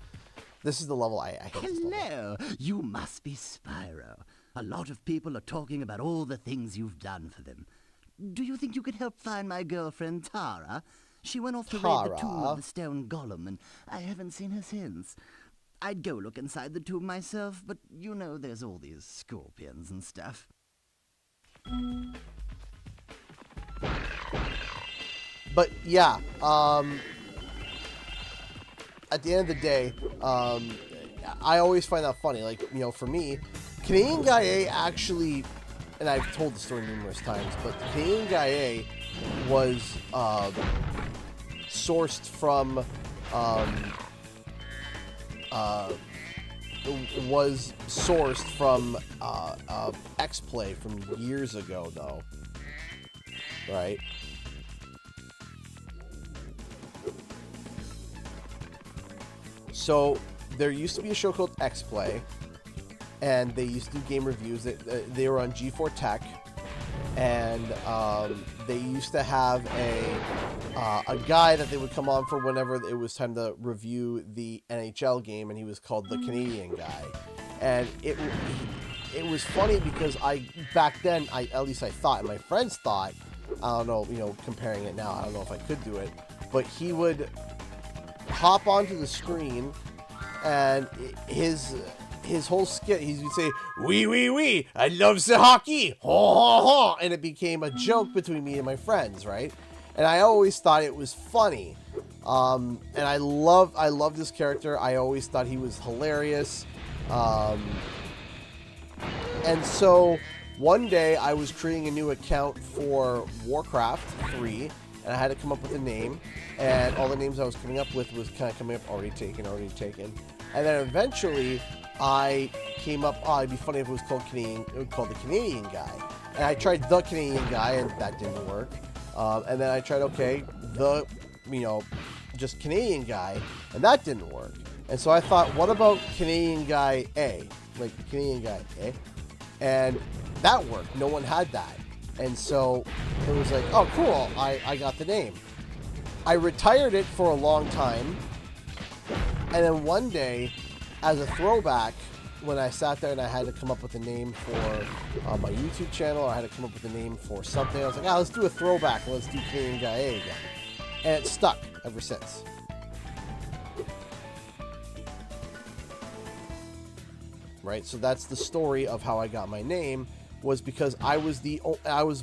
This is the level I hate. Hello, you must be Spyro. A lot of people are talking about all the things you've done for them. Do you think you could help find my girlfriend Tara? She went off to raid the tomb of the stone golem, and I haven't seen her since. I'd go look inside the tomb myself, but you know there's all these scorpions and stuff. But yeah, at the end of the day, I always find that funny. Like, you know, for me, Canadian Guy A actually, and I've told the story numerous times, but Canadian Guy A was sourced from X-Play from years ago, though, right? So there used to be a show called X-Play, and they used to do game reviews. They were on G4 Tech, and they used to have a guy that they would come on for whenever it was time to review the NHL game, and he was called the Canadian Guy. And it was funny because back then, at least I thought, and my friends thought, I don't know, you know, comparing it now, I don't know if I could do it, but he would hop onto the screen, and his whole skit, he would say, "Wee, I love the hockey, ho, ho, ho," and it became a joke between me and my friends, right? And I always thought it was funny. And I love this character. I always thought he was hilarious. And so one day I was creating a new account for Warcraft 3, and I had to come up with a name, and all the names I was coming up with was kind of coming up already taken. And then eventually I came up, it'd be funny if it was called the Canadian Guy. And I tried the Canadian Guy, and that didn't work. And then I tried, just Canadian Guy, and that didn't work. And so I thought, what about Canadian Guy A? Like Canadian Guy A? And that worked. No one had that. And so it was like, oh, cool. I got the name. I retired it for a long time. And then one day, as a throwback, when I sat there and I had to come up with a name for my YouTube channel, or I had to come up with a name for something, I was like, let's do a throwback. Let's do Canadian Guy A again. And it stuck ever since. Right? So that's the story of how I got my name, was because I was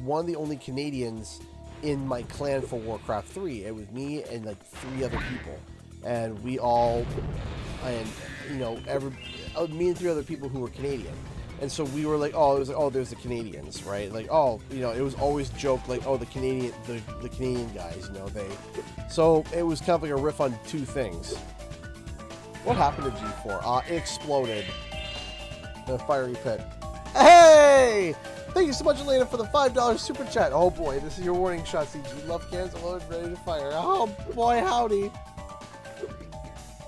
one of the only Canadians in my clan for Warcraft 3. It was me and like 3 other people. And me and 3 other people who were Canadian. And so we were like, there's the Canadians, right? Like, it was always joked like, the Canadian guys, so it was kind of like a riff on 2 things. What happened to G4? It exploded in a fiery pit. Hey! Thank you so much, Elena, for the $5 super chat. Oh boy, this is your warning shot, CG. Love cans loaded, ready to fire. Oh boy, howdy.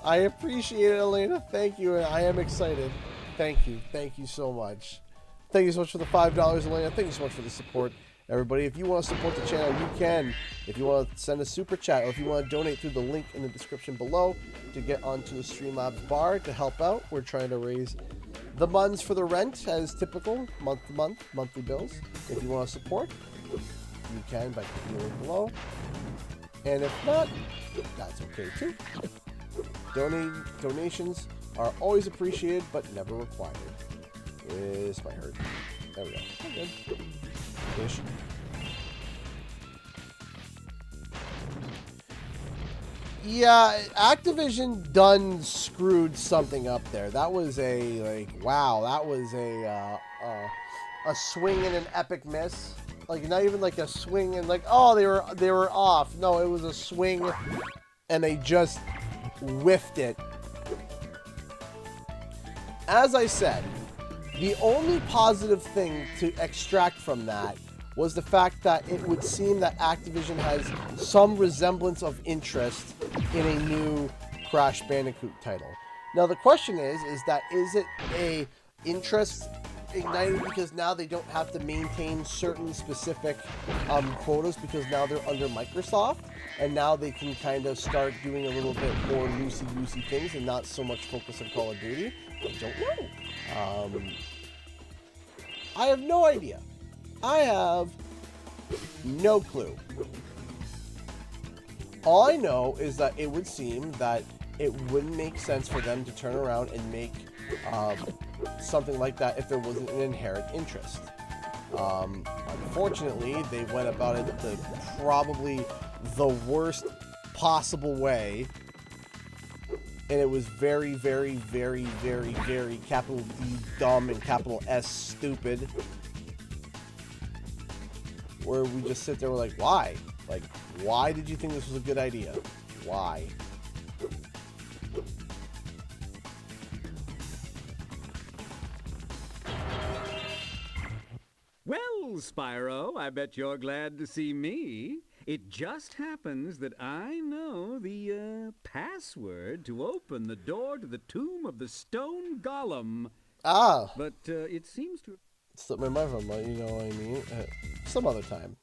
I appreciate it, Elena. Thank you, and I am excited. Thank you so much. Thank you so much for the $5, Elena. Thank you so much for the support, everybody. If you want to support the channel, you can. If you want to send a super chat, or if you want to donate through the link in the description below to get onto the Streamlabs bar to help out. We're trying to raise the funds for the rent, as typical, month to month, monthly bills. If you want to support, you can by clicking the link below. And if not, that's okay too. Donations are always appreciated, but never required. This might hurt. There we go. We're good. Ish. Yeah, Activision done screwed something up there. That was a swing and an epic miss. Like, not even like a swing and like, they were off. No, it was a swing and they just whiffed it. As I said, the only positive thing to extract from that was the fact that it would seem that Activision has some resemblance of interest in a new Crash Bandicoot title. Now the question is it a interest ignited because now they don't have to maintain certain specific quotas because now they're under Microsoft, and now they can kind of start doing a little bit more loosey-goosey things and not so much focus on Call of Duty? I don't know. I have no idea. I have no clue. All I know is that it would seem that it wouldn't make sense for them to turn around and make something like that if there wasn't an inherent interest. Unfortunately, they went about it the probably the worst possible way, and it was very, very, very, very, very capital D dumb and capital S stupid. Where we just sit there, we're like, why? Like, why did you think this was a good idea? Why? Well, Spyro, I bet you're glad to see me. It just happens that I know the password to open the door to the tomb of the stone golem. Ah. But it seems to... Slipped my mind from it, you know what I mean? Some other time.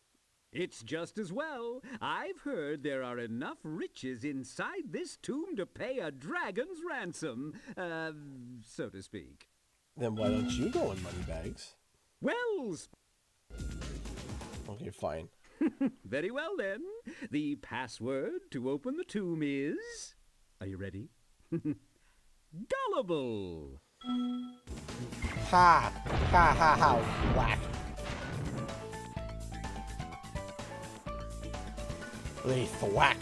It's just as well. I've heard there are enough riches inside this tomb to pay a dragon's ransom, so to speak. Then why don't you go in Moneybags? Well... Okay, fine. Very well, then. The password to open the tomb is... Are you ready? Gullible! Ha! Ha ha ha! Whack! Really thwack!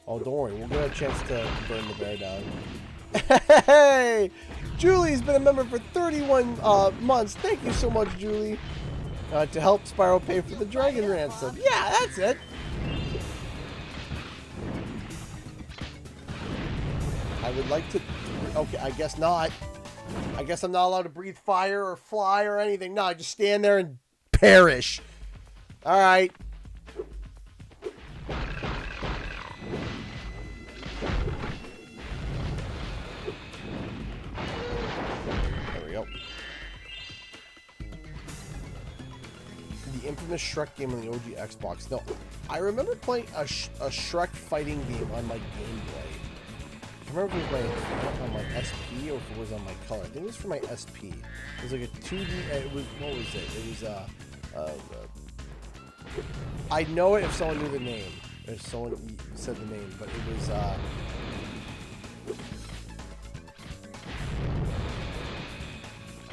Oh, don't worry, we'll get a chance to burn the bear down. Hey! Julie's been a member for 31 months. Thank you so much, Julie. To help Spyro pay for the dragon ransom. Yeah, that's it. I would like to... Okay, I guess not. I guess I'm not allowed to breathe fire or fly or anything. No, I just stand there and perish. All right. There we go. The infamous Shrek game on the OG Xbox. No, I remember playing a Shrek fighting game on my Game Boy. I remember if it was on my SP or if it was on my color. I think it was for my SP. It was like a 2D. It was, what was it? It was I'd know it if someone knew the name. If someone said the name, but it was I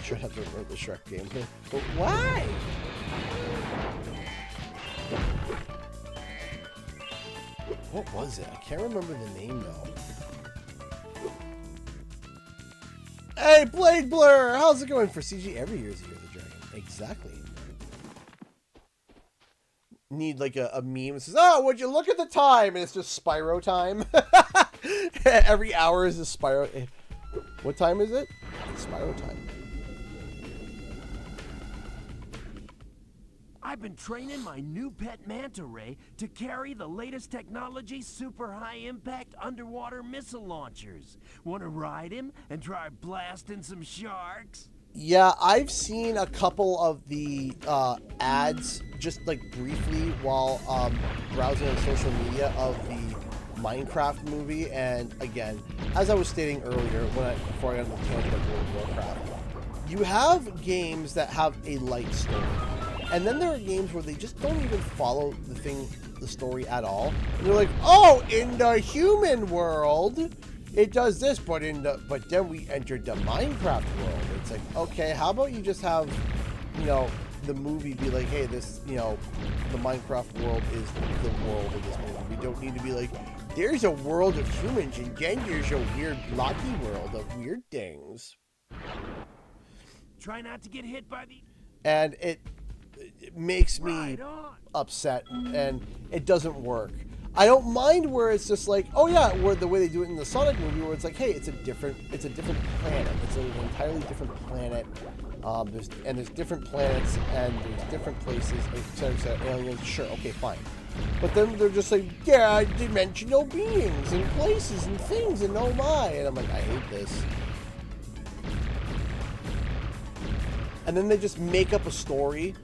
should have to remember the Shrek game here. But why? What was it? I can't remember the name though. Hey, Blade Blur! How's it going for CG? Every year is the Year of the Dragon. Exactly. Need like a meme that says, oh, would you look at the time? And it's just Spyro time. Every hour is a Spyro. What time is it? It's Spyro time. I've been training my new pet manta ray to carry the latest technology super high-impact underwater missile launchers. Want to ride him and try blasting some sharks? Yeah, I've seen a couple of the ads, just like briefly, while browsing on social media of the Minecraft movie. And again, as I was stating earlier, before I got into the tangent of World of Warcraft, you have games that have a light story. And then there are games where they just don't even follow the story at all. And they're like, oh, in the human world, it does this, but then we entered the Minecraft world. It's like, okay, how about you just have, the movie be like, hey, this, the Minecraft world is the world of this movie. We don't need to be like, there's a world of humans, and then there's a weird blocky world of weird things. Try not to get hit by the... And it makes me upset, and it doesn't work. I don't mind where it's just like, oh yeah, where the way they do it in the Sonic movie, where it's like, hey, it's a different planet. It's an entirely different planet. There's different planets, and there's different places, etc. Aliens, sure, okay, fine. But then they're just like, yeah, dimensional beings and places and things, and oh my, and I'm like, I hate this. And then they just make up a story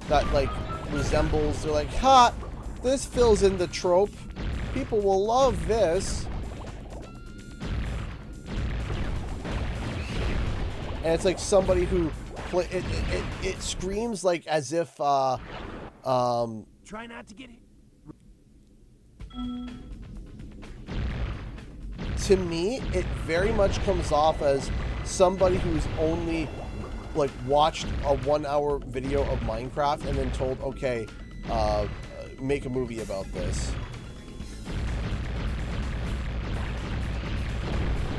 that like resembles. They're like, ha, this fills in the trope. People will love this. And it's like somebody who it screams like as if Try not to get hit. To me, it very much comes off as somebody who's only like watched a 1 hour video of Minecraft and then told, okay, make a movie about this.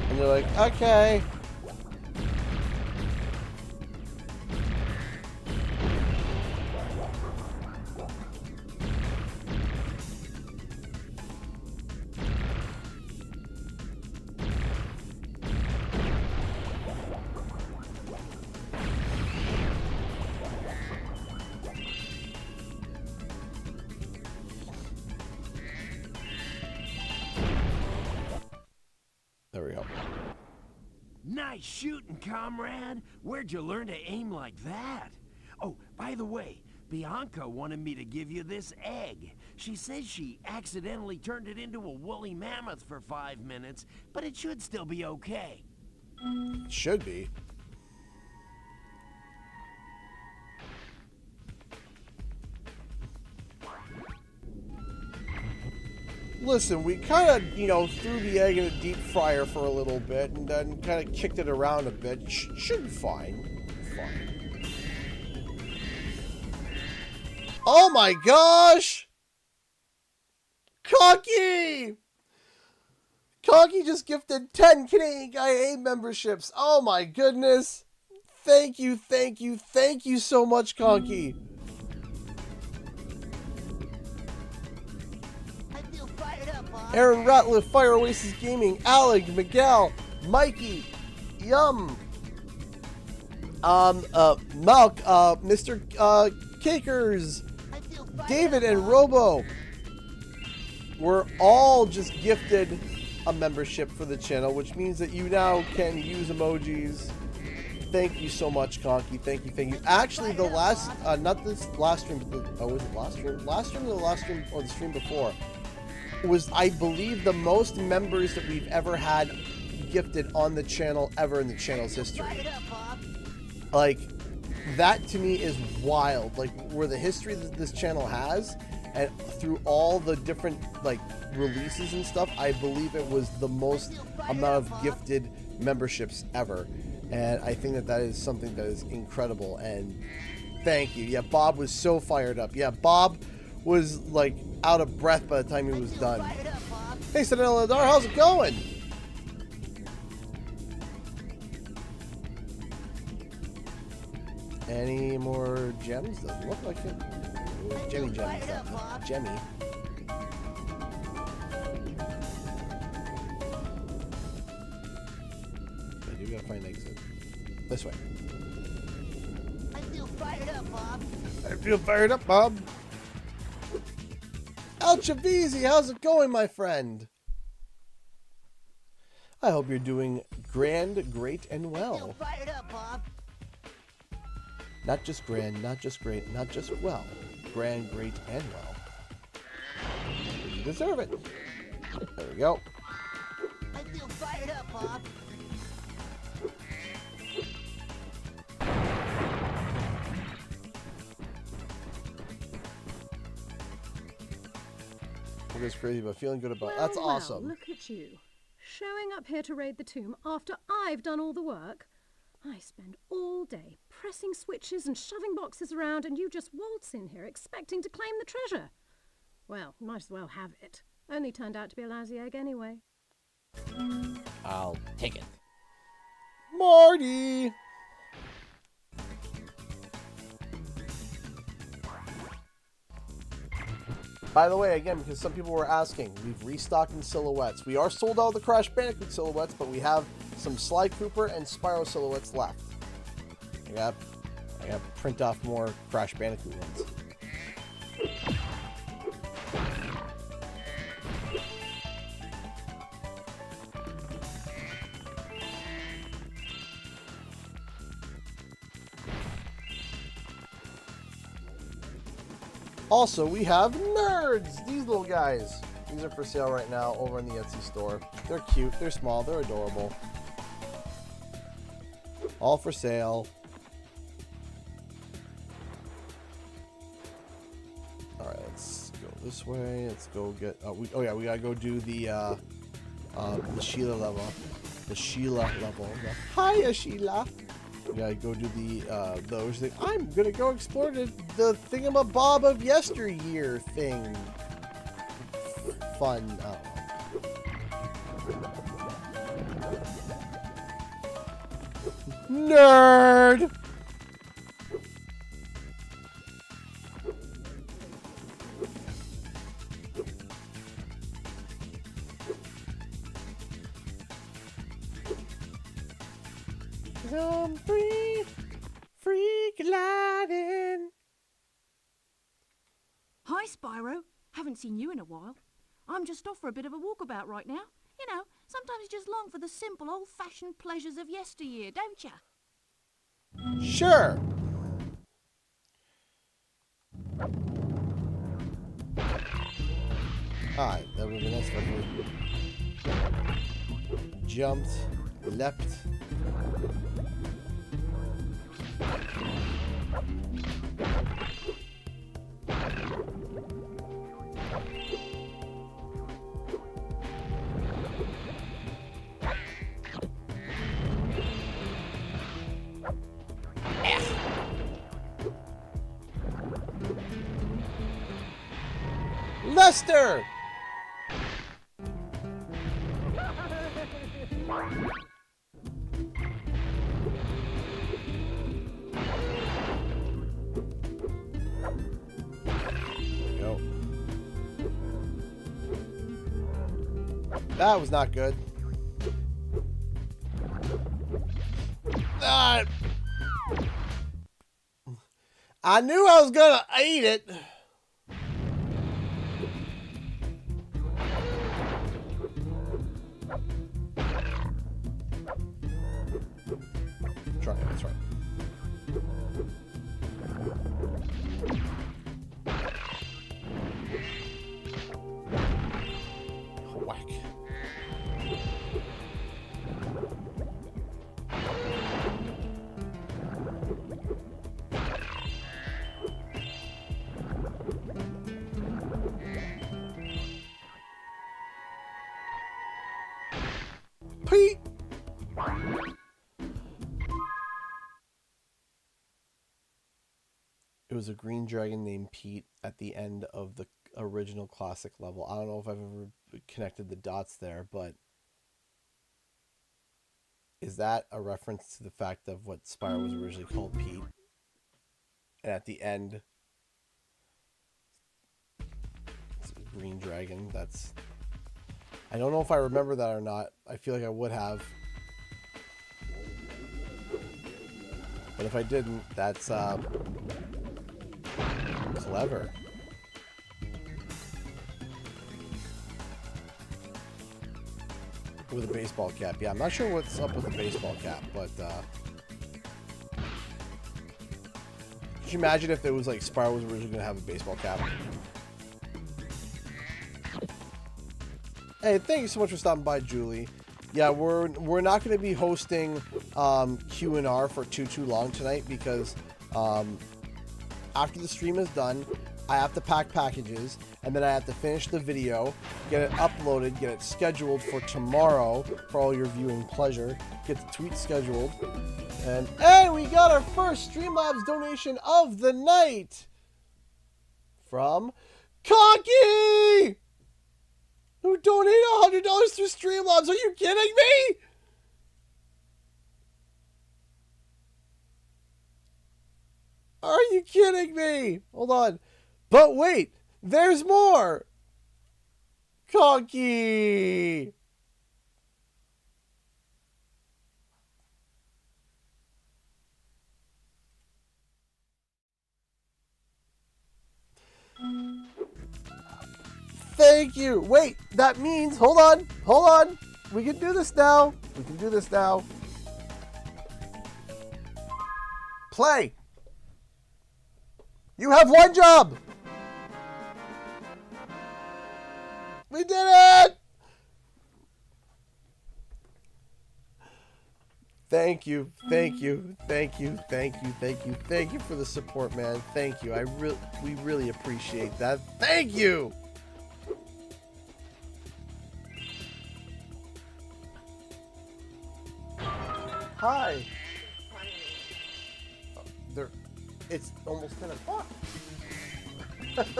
And they're like, okay. There we go. Nice shooting, comrade. Where'd you learn to aim like that? Oh, by the way, Bianca wanted me to give you this egg. She says she accidentally turned it into a woolly mammoth for 5 minutes, but it should still be okay. It should be. Listen, we kind of, you know, threw the egg in a deep fryer for a little bit and then kind of kicked it around a bit. Should be fine. Fine. Oh my gosh! Conky! Conky just gifted 10 Canadian Guy memberships. Oh my goodness. Thank you, thank you, thank you so much, Conky. Aaron Ratliff, Fire Oasis Gaming, Alec, Miguel, Mikey, Yum, Malk, Mr. Cakers, David, and Robo were all just gifted a membership for the channel, which means that you now can use emojis. Thank you so much, Conky. Thank you, thank you. Actually, the last, not this last stream, but was it last stream? Last stream or the last stream, or the stream before, was, I believe, the most members that we've ever had gifted on the channel ever in the channel's history. Like, that to me is wild. Like, where the history that this channel has, and through all the different, like, releases and stuff, I believe it was the most amount of gifted memberships ever. And I think that that is something that is incredible. And thank you. Yeah, Bob was so fired up. Yeah, Bob was, like, out of breath by the time he was done. Hey, Sentinel Ladar, how's it going? Any more gems? Doesn't look like it. Jemmy gems. Jemmy. I do gotta find an exit. This way. I feel fired up, Bob. I feel fired up, Bob. El Chavizi, how's it going, my friend? I hope you're doing grand, great, and well. I feel fired up, Bob. Not just grand, not just great, not just well. Grand, great, and well. You deserve it. There we go. I feel fired up, Bob. It was crazy, but feeling good about it. Well, That's awesome. Well, look at you. Showing up here to raid the tomb after I've done all the work. I spend all day pressing switches and shoving boxes around, and you just waltz in here expecting to claim the treasure. Well, might as well have it. Only turned out to be a lousy egg anyway. I'll take it. Marty! By the way, again, because some people were asking, we've restocked in silhouettes. We are sold out of the Crash Bandicoot silhouettes, but we have some Sly Cooper and Spyro silhouettes left. I gotta print off more Crash Bandicoot ones. Also, we have nerds! These little guys. These are for sale right now over in the Etsy store. They're cute, they're small, they're adorable. All for sale. Alright, let's go this way. Let's go get... oh yeah, we gotta go do the Sheila level. The Sheila level. Hiya, Sheila! We gotta go do the, those things. I'm gonna go explore the thingamabob of yesteryear thing. Fun. Nerd! I'm free gliding. Hi, Spyro. Haven't seen you in a while. I'm just off for a bit of a walkabout right now. You know, sometimes you just long for the simple, old-fashioned pleasures of yesteryear, don't ya? Sure. Alright, that would be nice if we jumped, leapt. faster! Go. That was not good. Ah. I knew I was gonna eat it. Try it, that's right. Whack. Pete! It was a green dragon named Pete at the end of the original classic level. I don't know if I've ever connected the dots there, but is that a reference to the fact of what Spyro was originally called, Pete? And at the end, it's a green dragon. That's... I don't know if I remember that or not. I feel like I would have. But if I didn't, that's clever. With a baseball cap. Yeah, I'm not sure what's up with the baseball cap, but could you imagine if it was like Spyro was originally gonna have a baseball cap? Hey, thank you so much for stopping by, Julie. Yeah, we're not going to be hosting Q&R for too long tonight because after the stream is done, I have to pack packages and then I have to finish the video, get it uploaded, get it scheduled for tomorrow for all your viewing pleasure, get the tweet scheduled, and hey, we got our first Streamlabs donation of the night from Conky, who donated $100 through Streamlabs. Are you kidding me? Are you kidding me? Hold on. But wait, there's more. Conky. Thank you. Wait, that means, hold on. We can do this now. Play. You have one job. We did it. Thank you for the support, man. Thank you. We really appreciate that. Thank you. Hi. It's almost 10 o'clock. This is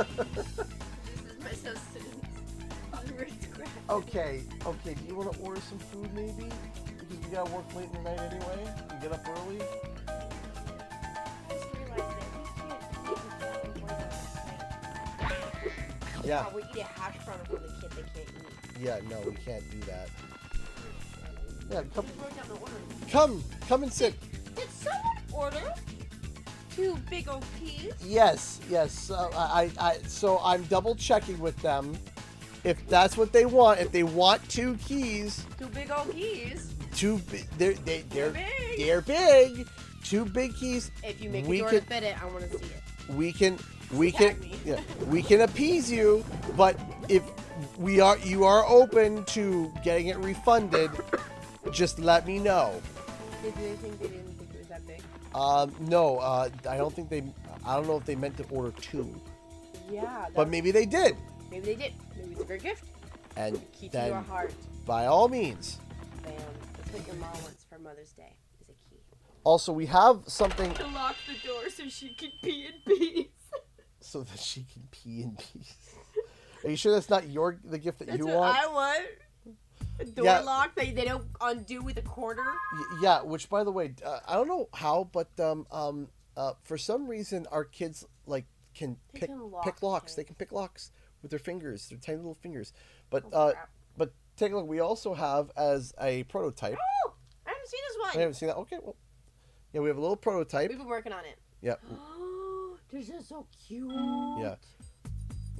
my sustenance. Okay. Do you want to order some food maybe? Because you gotta work late in the night anyway. You get up early. I just realized that we can't eat that. Yeah. We eat a hash brown for the kid they can't eat. Yeah, no, we can't do that. Yeah, come and sit. Did someone order 2 big old keys? Yes. So I'm double checking with them if that's what they want. If they want 2 keys. 2 big old keys. They're big. 2 big keys. If you make a door to fit it, I want to see it. We can appease you, but if you are open to getting it refunded, just let me know. Did they think they didn't think it was that big? No, I don't know if they meant to order 2. Yeah. But maybe they did. Maybe it's a great gift. And Key to then, your heart. by all means. Bam. That's what your mom wants for Mother's Day, is a key. Also, we have something... To lock the door so she can pee in peace. So that she can pee in peace. Are you sure that's not the gift that That's you what want? I want. A door Yeah. lock that they don't undo with a quarter. Yeah, which by the way, I don't know how, but for some reason our kids like can They pick can lock locks. things. They can pick locks with their fingers, their tiny little fingers. But Oh, crap. but take a look. We also have as a prototype. Oh, I haven't seen this I one. haven't seen that. Okay, well, yeah, we have a little prototype. We've been working on it. Yeah, Oh, this is so cute. yeah.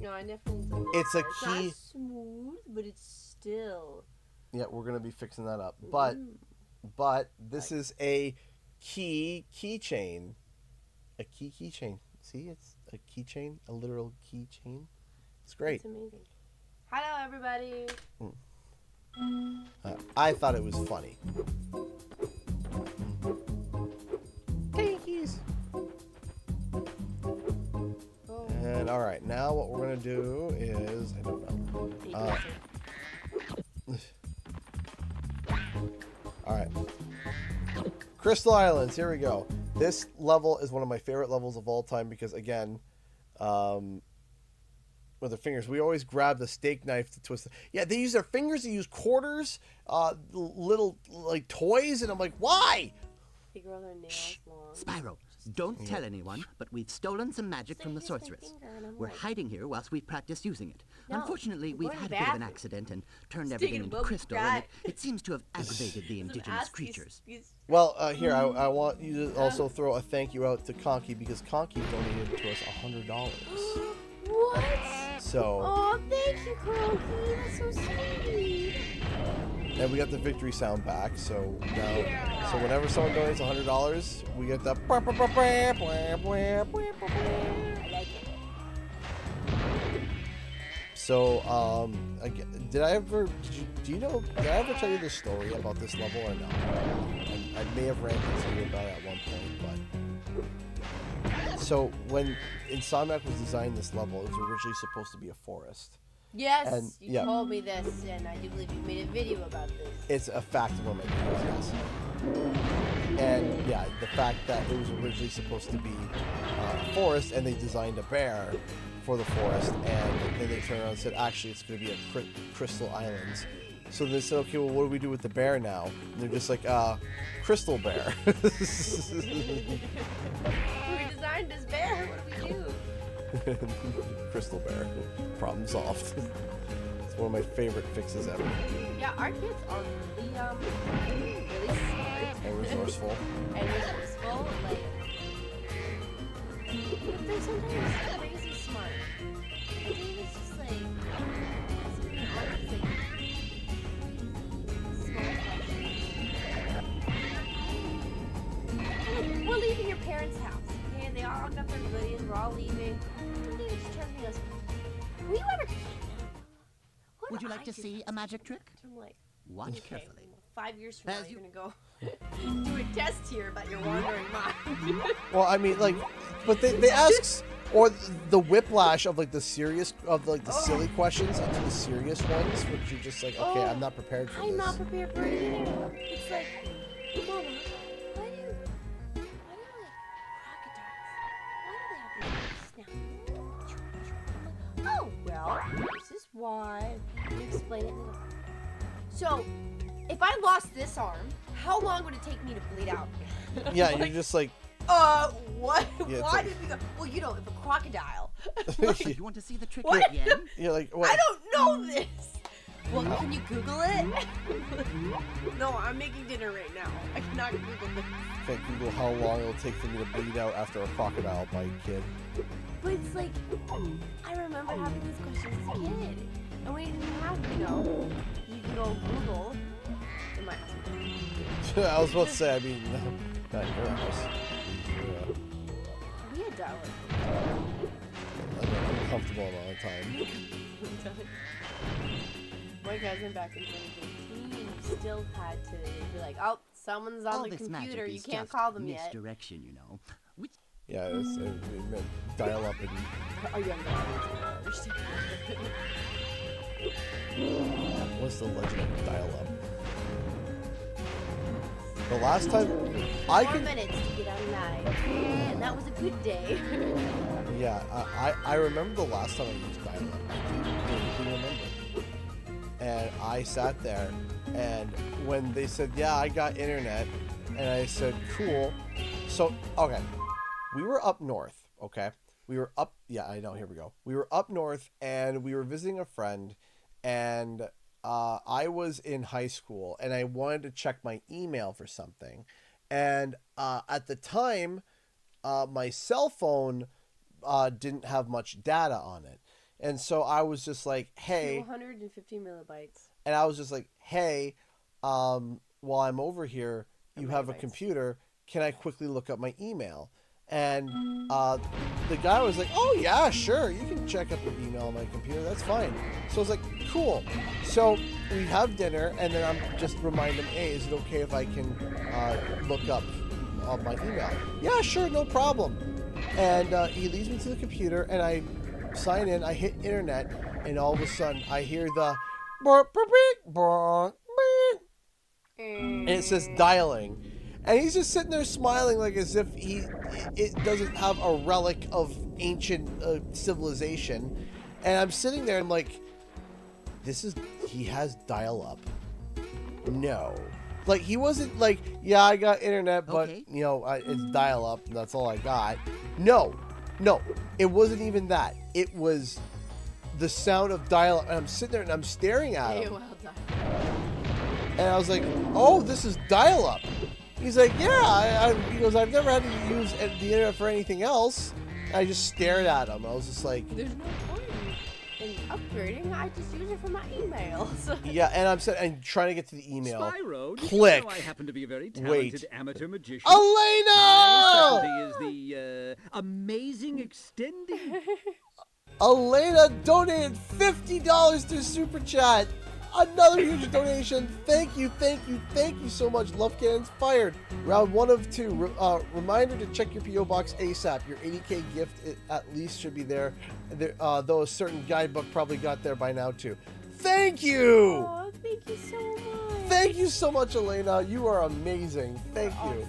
No, I definitely don't. It's a It's key. not smooth, but it's still. Yeah, we're gonna be fixing that up. But this is a keychain. A keychain. See, it's a keychain, a literal keychain. It's great. It's amazing. Hello, everybody. I thought it was funny. Keys. Oh, And all right, now what we're gonna do is I don't know. All right, Crystal Islands. Here we go. This level is one of my favorite levels of all time because again, with their fingers, we always grab the steak knife to twist. Yeah, they use their fingers. They use quarters, little like toys, and I'm like, why? they grow their nails long. Spyro, don't tell anyone, but we've stolen some magic from the Here's my sorceress. finger, and I'm We're like, hiding here whilst we practice using it. No, Unfortunately, I'm we've going had to a the bit of an bathroom. accident and turned Just everything taking a into book, crystal, God. and it seems to have aggravated the Some indigenous ass- creatures. Well, here I want you to also throw a thank you out to Conky because Conky donated to us $100. What? So, Oh, thank you, Croaky. That's so sweet. and we got the victory sound back. So now, so whenever someone donates $100, we get the. I like it. So, again, do you know? Did I ever tell you the story about this level or not? I may have ranted to you about it at one point, but. So when Insomniac was designing this level, it was originally supposed to be a forest. Yes, And, you yeah. told me this, and I do believe you made a video about this. It's a fact of one of my videos, yes. And yeah, the fact that it was originally supposed to be a forest, and they designed a bear for the forest, and then they turned around and said, actually, it's going to be a Crystal Islands. So they said, okay, well, what do we do with the bear now? And they're just like, Crystal Bear. We designed this bear. What do we do? Crystal Bear. Problem solved. It's one of my favorite fixes ever. Yeah, our kids are really smart And resourceful. and resourceful. Like, but they're sometimes crazy smart. I think it's just like, asking all these like smart questions. We're leaving your parents' house, okay? And they all hung up their goodies. We're all leaving. And they just turns to me and goes, "Will you ever kidnap?" What Would you do like I to do? see a magic trick? I'm like, Watch okay, carefully. well, 5 years from now, As you're you- gonna go do a test here about your wandering mind. Well, I mean, like, but they ask, or the whiplash of like the serious, of like the silly questions into the serious ones, which you're just like, okay, I'm not prepared for I'm this. not prepared for it either. It's like, Mama, why do like crocodiles? Why do they have these snouts? Oh, well, this is why. Let me explain it. So, if I lost this arm, how long would it take me to bleed out? Yeah, you're just like, What? Yeah, it's Why like- did we go? Well, you know, if a crocodile. Do you want to see the trick What? again? you're like, what? I don't know this. Well, can you Google it? No, I'm making dinner right now. I cannot Google this. Can't Google how long it'll take for me to bleed out after a crocodile bite, kid. But it's like, I remember having these questions as a kid. And we didn't have, you can go Google. In my house. I was about to say, I mean, not your house. Yeah, We had dial-up. like an uncomfortable amount of time. My cousin back in 2015 still had to be like, oh, someo's on All the this computer. magic You is can't just call them yet. misdirection, you know. Which Yeah, it meant dial up and Our younger audience will understand. what's the legend of dial up? The last time I 4 could, minutes to get online. And that was a good day. yeah, I remember the last time I used dial up. I I sat there, and when they said, yeah, I got internet, and I said, cool. So, okay, we were up north, okay? We were up, yeah, I know, here we go. We were up north, and we were visiting a friend, and I was in high school, and I wanted to check my email for something. And at the time, my cell phone didn't have much data on it. And so I was just like, hey. 250 millibytes. And I was just like, hey, while I'm over here, you have a computer. Can I quickly look up my email? And the guy was like, oh, yeah, sure. You can check up your email on my computer. That's fine. So I was like, cool. So we have dinner, and then I'm just remind him, hey, is it okay if I can look up my email? Yeah, sure, no problem. And he leads me to the computer, and I sign in. I hit internet, and all of a sudden, I hear the and it says dialing. And he's just sitting there smiling like as if it doesn't have a relic of ancient civilization. And I'm sitting there and I'm like, he has dial-up. No. Like, he wasn't like, yeah, I got internet, but, you know, it's dial-up, and that's all I got. No, it wasn't even that. It was the sound of dial-up, and I'm sitting there and I'm staring at him. And I was like, oh, this is dial-up. He's like, yeah, he goes, I've never had to use the internet for anything else. And I just stared at him. I was just like, there's no point in upgrading. I just use it for my emails. Yeah, and I'm trying to get to the email. Spyro, click. You know I happen to be a very talented amateur magician. Elena! My specialty is the amazing extending. Elena donated $50 to Super Chat. Another huge donation. Thank you so much. Love Cannon's fired. Round 1 of 2. Reminder to check your P.O. Box ASAP. Your 80K gift at least should be there. Though a certain guidebook probably got there by now too. Thank you! Oh, thank you so much. Thank you so much, Elena. You are amazing. Thank you. Awesome.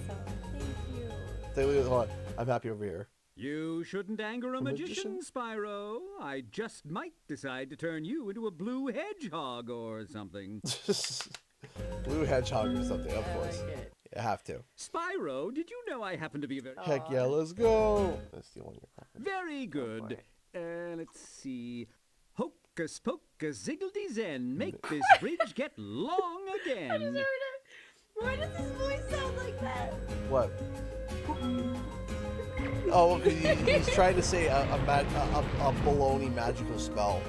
Thank you. Hold on. I'm happy over here. You shouldn't anger a magician, Spyro. I just might decide to turn you into a blue hedgehog or something. Blue hedgehog or something, of course. Like You have to. Spyro, did you know I happen to be a very... Heck yeah, let's go. Let's steal one of your crackers. Very good. Let's see. Hocus pocus ziggledy zen. Make this bridge get long again. I just heard it. Why does his voice sound like that? What? Oh, he's trying to say a baloney magical spell.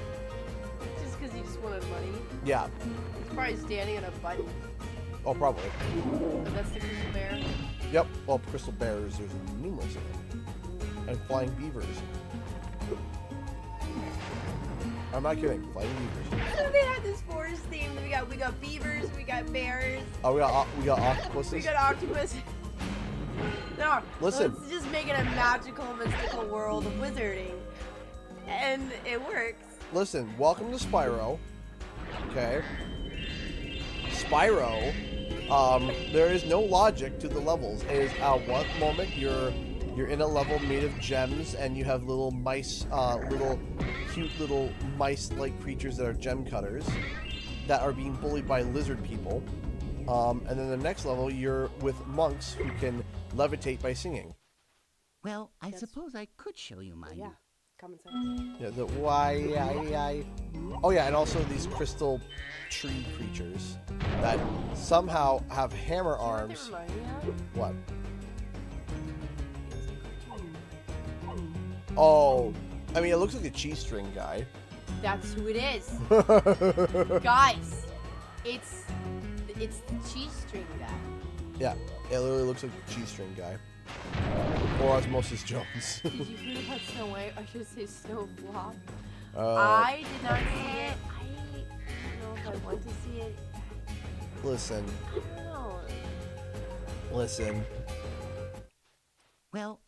Just because he just wanted money? Yeah. He's probably standing on a button. Oh, probably. But that's the crystal bear? Yep. Well, crystal bears, there's numerous of them. And flying beavers. I'm not kidding. Flying beavers. So they had this forest theme. We got beavers, we got bears. Oh, we got octopuses. We got octopus. No, listen. Let's just make it a magical, mystical world of wizarding, and it works. Listen, welcome to Spyro. Okay. Spyro. There is no logic to the levels. It is at one moment you're in a level made of gems, and you have little mice, cute little mice-like creatures that are gem cutters that are being bullied by lizard people. And then the next level, you're with monks who can levitate by singing. Well, I suppose I could show you mine. Yeah, common sense. Yeah, the why. Oh yeah, and also these crystal tree creatures that somehow have hammer arms. What? Oh, I mean, it looks like a cheese string guy. That's who it is. Guys, it's the cheese string guy. Yeah, it literally looks like a cheese string guy. Or Osmosis Jones. Did you hear about Snow White? I should say Snow Flop. I did not see it. I don't know if I want to see it. Listen. I don't know. Listen. Well,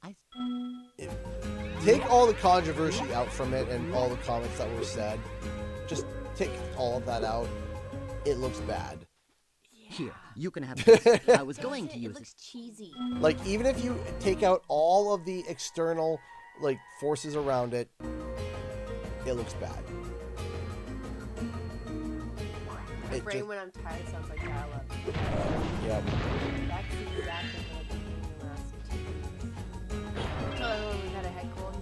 Take all the controversy out from it and all the comments that were said. Just take all of that out. It looks bad. Here, you can have this. I was going to use it. It looks cheesy. Like, even if you take out all of the external, like, forces around it, it looks bad. My It brain just, when I'm tired sounds like dial-up. yeah. That's exactly what I've been doing the last 2 weeks. So everyone, we've had a head cold.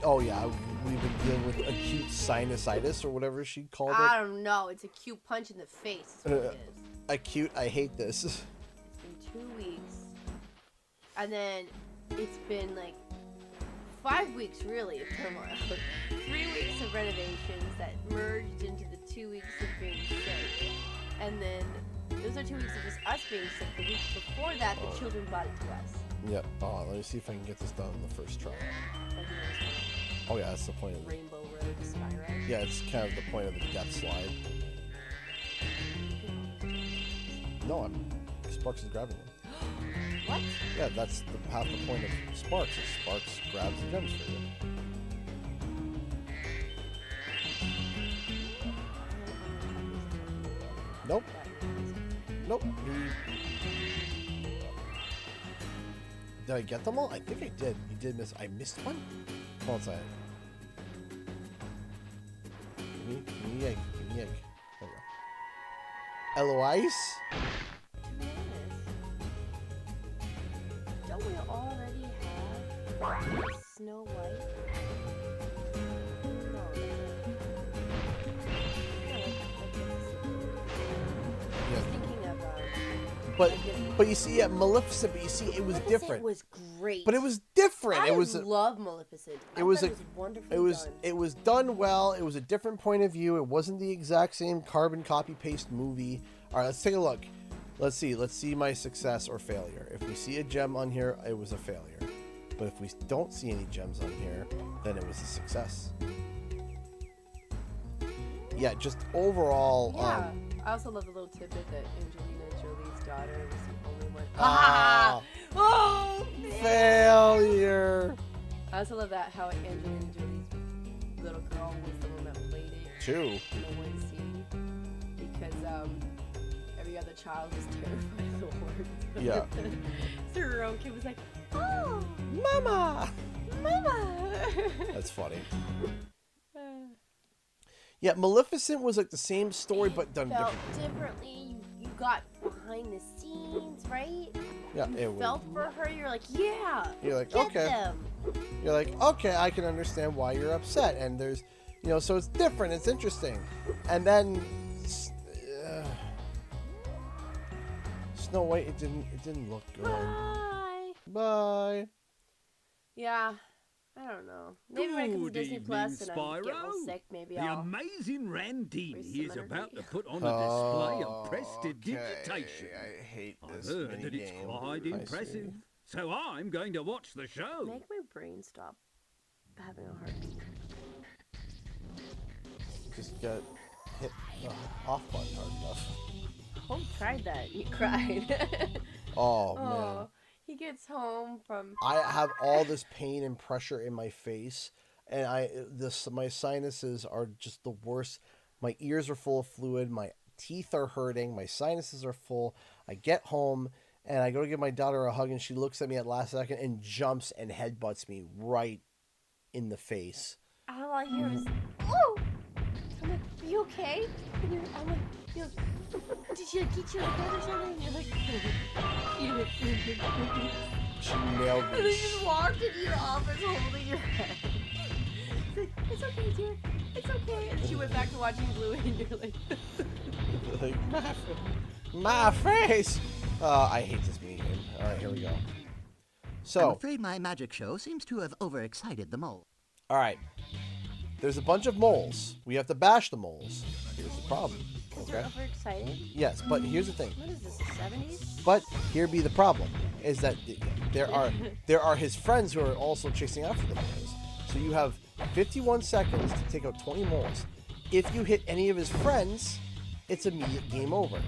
Oh yeah, we've been dealing with acute sinusitis or whatever she called it. I don't know. It's a cute punch in the face. That's what it is. Acute. I hate this. It's been 2 weeks. And then it's been like 5 weeks really of turmoil. 3 weeks of renovations that merged into the 2 weeks of being sick. And then those are 2 weeks of just us being sick. The week before that, the children brought it to us. Yep. Oh, let me see if I can get this done in the first try. Oh yeah, that's the point of it. Rainbow Road Spyro. Yeah, it's kind of the point of the death slide. No, Sparks is grabbing them. What? Yeah, that's half the point of Sparks. Is Sparks grabs the gems for you. Nope. Nope. Did I get them all? I think I did. You did miss. I missed one? Hold on a second. Give me egg. Give me egg. There we go. Eloise? Don't we already have Snow White? No, I was thinking of But you see, yeah, Maleficent. But you see, it was Maleficent different. was great. But it was different. I It was. love Maleficent. It was it was wonderfully done. It was done well. It was a different point of view. It wasn't the exact same carbon copy paste movie. All right, let's take a look. Let's see my success or failure. If we see a gem on here, it was a failure. But if we don't see any gems on here, then it was a success. Yeah, just overall. Yeah. I also love the little tidbit that Angelina Jolie's daughter was the only one. Ah, Oh, failure. I also love that how Angelina Jolie's little girl was the one that played it. True. In the one scene, because every other child was terrified of the horns. Yeah. So her own kid was like, "Oh, Mama. Mama." That's funny. Yeah, Maleficent was like the same story but done felt differently. differently. You got behind the scenes, right? Yeah, you it felt for her. You're like, yeah. You're like, get okay. them. You're like, okay, I can understand why you're upset, and there's, so it's different, it's interesting, and then Snow White, it didn't look good. Bye. Bye. Yeah, I don't know. Maybe when it comes to Good Disney evening, Plus and I get a little Spyro. sick, maybe The I'll. amazing Randini Raise is some about to energy. put on a display of prestidigitation. I hate I've this heard that it's minigame. quite I see. impressive. So I'm going to watch the show. Make my brain stop having a heartbeat. Just got hit the off button hard enough. Hope tried that. He cried. Oh, man. He gets home from. I have all this pain and pressure in my face, and my sinuses are just the worst. My ears are full of fluid. My teeth are hurting. My sinuses are full. I get home and I go to give my daughter a hug, and she looks at me at last second and jumps and headbutts me right in the face. All I hear is, "Oh!" I'm like, "Are you okay?" And I'm like, "Did she get you a gun or something?" And you're like, She nailed and then me. you just walked into your office holding your head. It's like, "It's okay, dear. It's okay." And she went back to watching Bluey, and you're like, Like, my face. I hate this minigame. All right, here we go. I'm So, afraid my magic show seems to have overexcited the mole. all right. There's a bunch of moles. We have to bash the moles. Here's the problem. "Is it overexcited? Yes, but here's the thing. What is this, the 70s?" But here be the problem: is that there are his friends who are also chasing after the moles. So you have 51 seconds to take out 20 moles. If you hit any of his friends, it's immediate game over.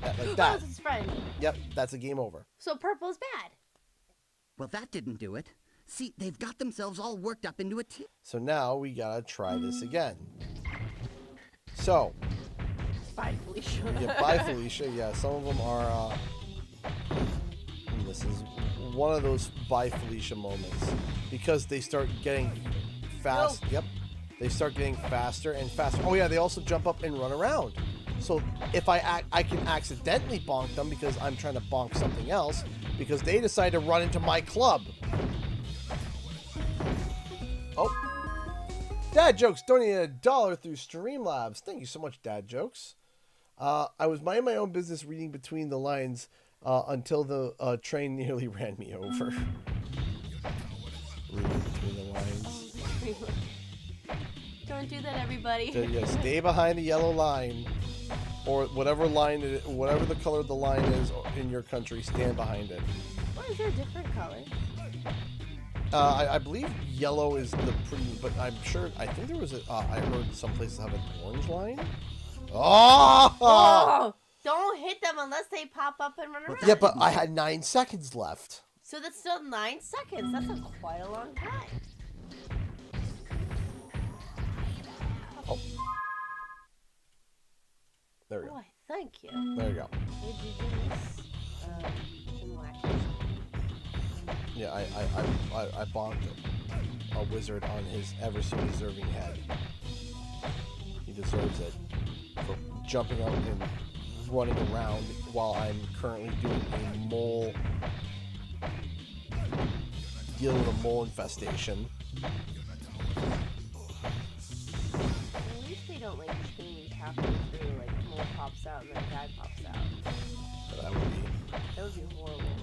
Like Oh, that. it's his friend. Yep, that's a game over. So purple's bad. Well, that didn't do it. See, they've got themselves all worked up into a team. So now we gotta try this again. So, Bye, Felicia. yeah, bye Felicia. Yeah, some of them are. This is one of those bye Felicia moments because they start getting fast. No. Yep, they start getting faster and faster. Oh yeah, they also jump up and run around. So if I can accidentally bonk them because I'm trying to bonk something else because they decide to run into my club. Oh. Dad Jokes donated $1 through Streamlabs. Thank you so much, Dad Jokes. I was minding my own business reading between the lines until the train nearly ran me over. Reading between the lines. Don't do that, everybody. So, yeah, stay behind the yellow line. Or whatever line, whatever the color of the line is in your country, stand behind it. Why is there different colors? I believe yellow is the pretty, but I'm sure, I think there was a, I heard some places have an orange line. Oh! Whoa! Don't hit them unless they pop up and run around. Yeah, but I had 9 seconds left. So that's still 9 seconds. That's quite a long time. Oh. There we go. Why, thank you. There you go. Did you do this? In wax? Yeah, I bonked a wizard on his ever so deserving head. He deserves it for jumping out and running around while I'm currently doing a mole, dealing with a mole infestation. At least they don't like change halfway through, like mole pops out and then guy pops out. But that would be horrible.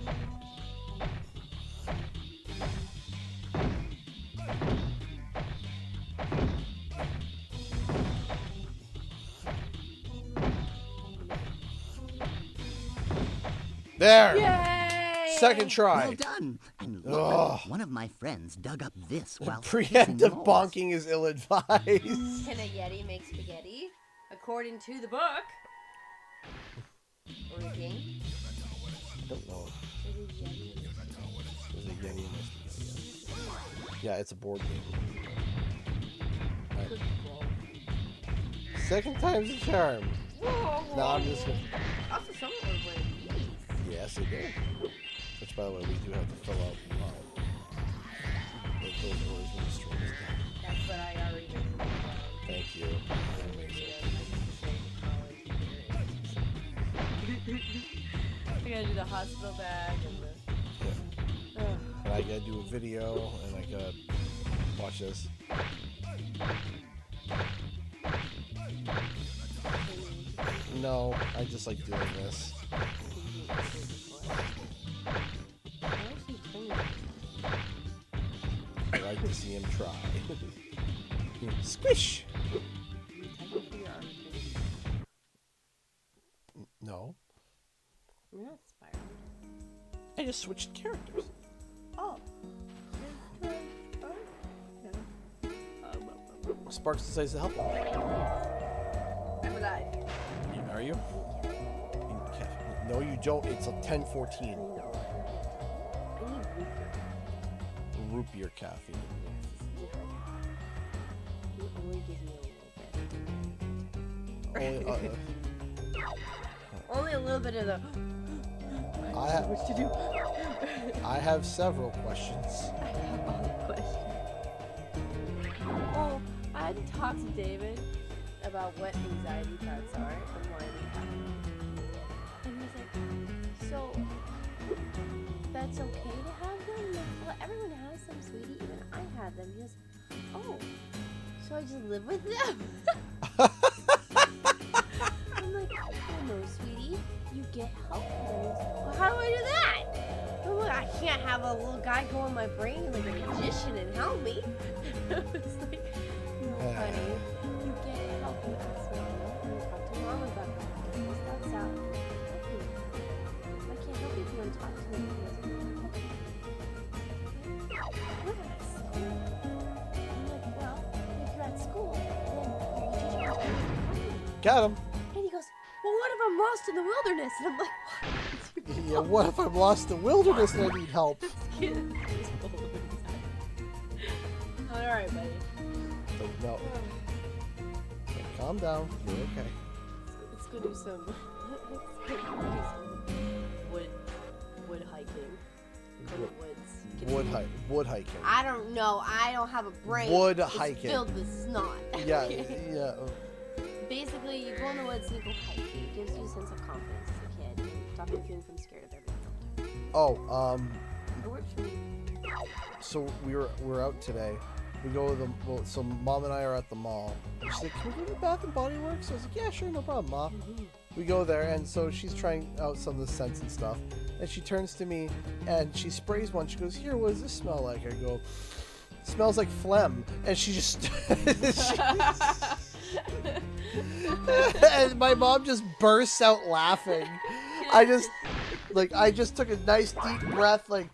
There! Yay! Second try. Well done. And look, one of my friends dug up this while Preemptive bonking is ill-advised. Can a Yeti make spaghetti? According to the book. Or the game? I don't know. There's a Yeti in this. There's a Yeti in this. Yeah, it's a board game. Right. Second time's a charm. Whoa, No, I'm just gonna... Also, someone was wearing these. Yes, it did. Which, by the way, we do have to fill out those orders when the stream is done. That's what I already did. Thank you. We gotta do the hospital bag and the... Yeah. And I gotta do a video, and I gotta watch this. No, I just like doing this. I like to see him try. Squish! No. You're not Spyro. I just switched characters. Oh. Sparks decides to help him. I'm alive. Are you? No, you don't. It's a 10:14. I need Root beer caffeine. He only gives me a little bit. Only a little bit of the... I have what to do. I have several questions. I have all the questions. Oh, I had to talk to David about what anxiety thoughts are and why we have them. And he's like, so that's okay to have them? I'm like, well, everyone has them, sweetie. Even I have them. He goes, oh, so I just live with them? I'm like, oh no, sweetie. You get help from them. He's like, well, how do I do that? I'm like, I can't have a little guy go in my brain like a magician and help me. It's like, no, honey, you get help with this one. I'm gonna talk to mom about that. What's that sound? I can't help you if you don't talk to me. We're at school. I'm like, well, if you're at school, then you teach me. Got him. And he goes, well, what if I'm lost in the wilderness? And I'm like, what? Yeah, what if I'm lost in the wilderness and I need help? This kid is alright, buddy. Like, no. Okay, calm down. You're okay. Let's go do some, wood hiking. Go to the woods. Wood hiking. I don't know. I don't have a brain. Wood It's hiking. filled with snot. Yeah, yeah. basically, you go in the woods and you go hiking. It gives you a sense of confidence as a kid and stop you feeling from scared of everything. Oh, It works for me. so we're out today. We go to the so Mom and I are at the mall. She's like, "Can we go to Bath and Body Works?" I was like, "Yeah, sure, no problem, Ma." We go there, and so she's trying out some of the scents and stuff. And she turns to me, and she sprays one. She goes, "Here, what does this smell like?" I go, "It smells like phlegm." And she just, and my mom just bursts out laughing. I just took a nice deep breath, like,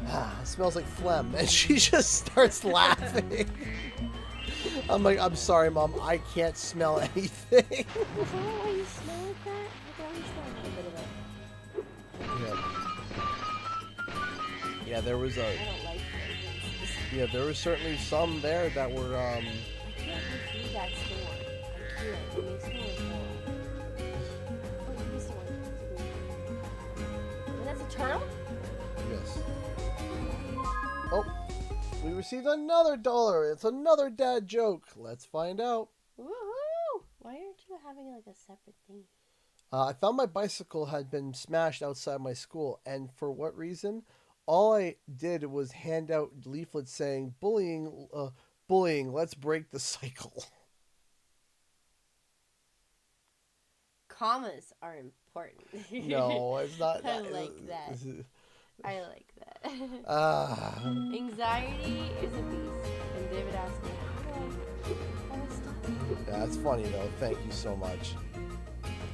it smells like phlegm, and she just starts laughing. I'm like, "I'm sorry, Mom, I can't smell anything." Is that why you smell like that? I always smell a little bit of it. Yeah, there was I don't like fragrances. yeah, there were certainly some there that were I can't go through that store. I can't. It makes me like oh, this one. And that's a turtle? yes. Oh, we received another $1. It's another dad joke. Let's find out. Woohoo! Why aren't you having like a separate thing? I found my bicycle had been smashed outside my school, and for what reason? All I did was hand out leaflets saying, bullying, let's break the cycle." Commas are important. No, it's not. I like that. I like that. Anxiety is a beast. And David asked me, how do I stop it? Yeah, that's funny though. Thank you so much.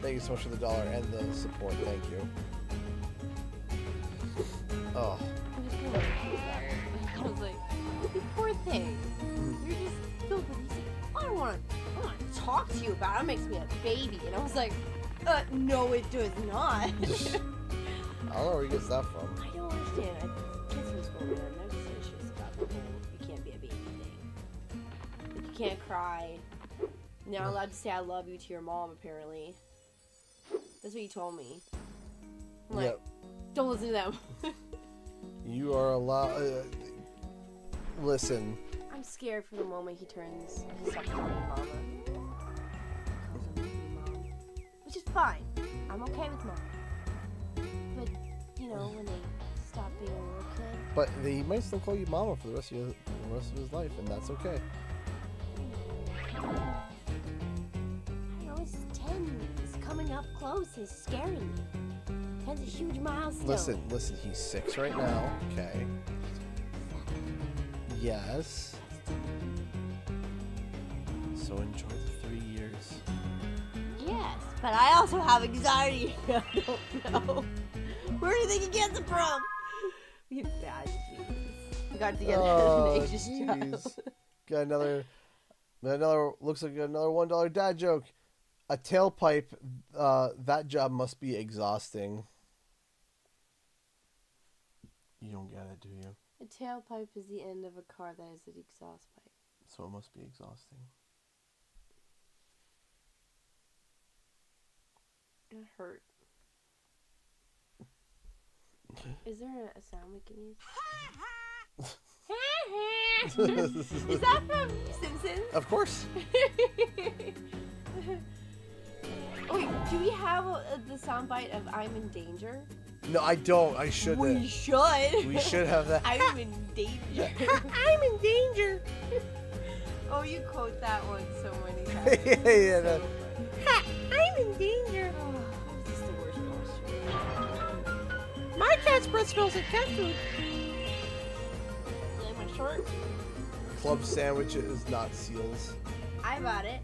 Thank you so much for the $1 and the support. Thank you. Oh. I'm just gonna I was like, you poor thing. You're just filled with these. I don't want to talk to you about it. It makes me a baby. And I was like, no, it does not. I don't know where he gets that from. I don't understand. Kids from school, man, they're just issues about the whole you can't be a baby thing. Like, you can't cry. You're not allowed to say I love you to your mom, apparently. That's what you told me. I'm like, don't listen to them. You are allowed. Listen. I'm scared for the moment he turns he stops calling me mama. Calls her mom. Which is fine. I'm okay with mom. But, you know, when they stop being a little kid. But he might still call you mama for the rest of his life, and that's okay. I know he's 10. He's coming up close. He's scaring me. That's a huge milestone. Listen, he's 6 right now, okay? Yes. So enjoy the 3 years. Yes, but I also have anxiety. I don't know. Where do you think he gets it from? We have bad genes. We got together as an ages child. Got another, looks like another $1 dad joke. A tailpipe, that job must be exhausting. You don't get it, do you? A tailpipe is the end of a car that has an exhaust pipe. So it must be exhausting. It hurt. Is there a sound we can use? Is that from Simpsons? Of course. Wait, do we have the soundbite of I'm in danger? No, I don't. I shouldn't. We should. We should have that. I'm in danger. I'm in danger. Oh, you quote that one so many times. Yeah. I'm in danger. Oh, this is the worst posture. My cat's breath smells like cat food. Like my short? Club sandwiches, not seals. I bought it.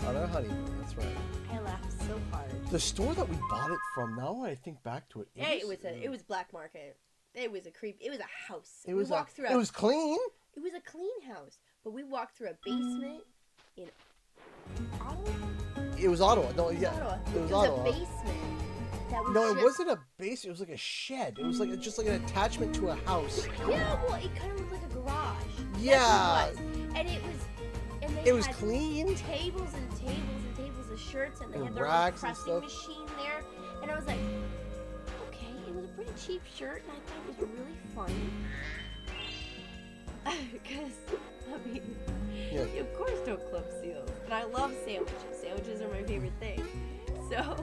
On our honeymoon, that's right. I laughed so hard. The store that we bought it from, now when I think back to it, It was black market. It was a creep. It was a house. It was through. It was clean. It was a clean house, but we walked through a basement in Ottawa. It was Ottawa. No, yeah, Ottawa. it was a Ottawa. basement. That was No, just... it wasn't a basement. It was like a shed. It was like just like an attachment to a house. Yeah, well, it kind of looked like a garage. Yeah. That's what it was. And it was. And they It was had clean. Tables and tables and tables of shirts, and they And had their own racks and pressing stuff. machine there. And I was like, okay, it was a pretty cheap shirt, and I thought it was really funny. Because I mean, Yeah. you of course don't club seals. And I love sandwiches. Sandwiches are my favorite thing. So,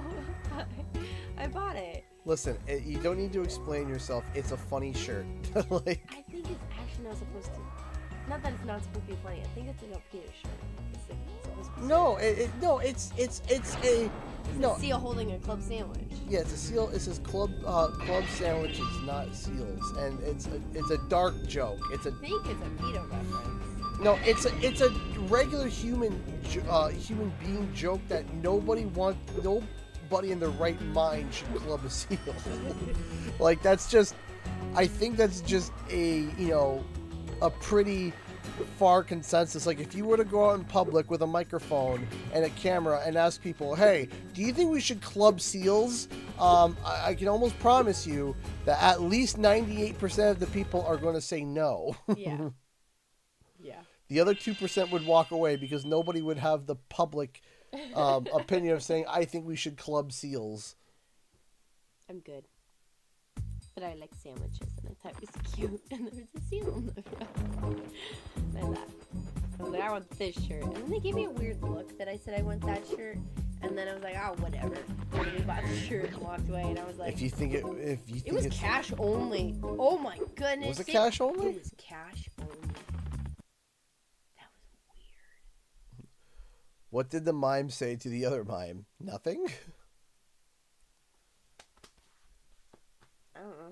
I bought it. Listen, you don't need to explain yourself. It's a funny shirt. Like, I think it's actually not supposed to. Not that it's not supposed to be funny. I think it's like a penis shirt. It's like, supposed to be no, no, it's a no. a seal holding a club sandwich. Yeah, it's a seal. It says club sandwiches, not seals, and it's a dark joke. It's a I think it's a pedo reference. no. It's a regular human being joke that nobody in their right mind should club a seal. Like that's just. I think that's just a a pretty far consensus. Like if you were to go out in public with a microphone and a camera and ask people, hey, do you think we should club seals? I can almost promise you that at least 98% of the people are going to say no. Yeah. Yeah. The other 2% would walk away because nobody would have the public opinion of saying, I think we should club seals. I'm good. But I like sandwiches, and I thought it was cute, and there was a seal on the front. And I laughed. I was like, I want this shirt. And then they gave me a weird look that I said I want that shirt. And then I was like, oh, whatever. And then we bought the shirt and walked away, and I was like... It was cash only. Oh my goodness. Was it cash only? It was cash only. That was weird. What did the mime say to the other mime? Nothing? I don't know.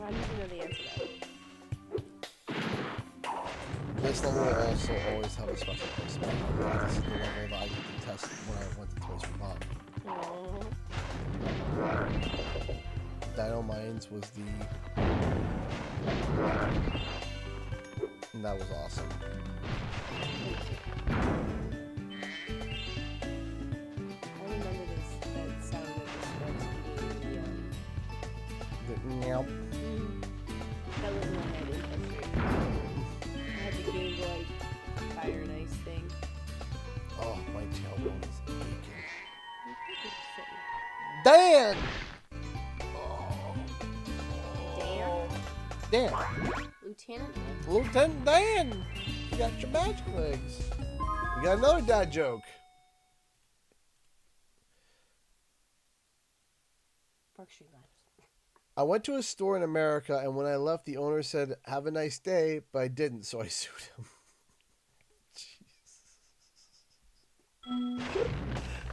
I need to know the answer to that. This level will also always have a special place. This is the level that I get to test when I went to Toys for Bob. Dino Mines was and that was awesome. I remember that sound of the sparks eating the Meow. That was one I didn't touch. I had the Game Boy Fire and Ice thing. Oh, my tailbone is aching. Dan! Dan! Lieutenant Dan! You got your magic legs. We got another dad joke. Park Street Lives. I went to a store in America, and when I left, the owner said, "Have a nice day," but I didn't, so I sued him. Jeez.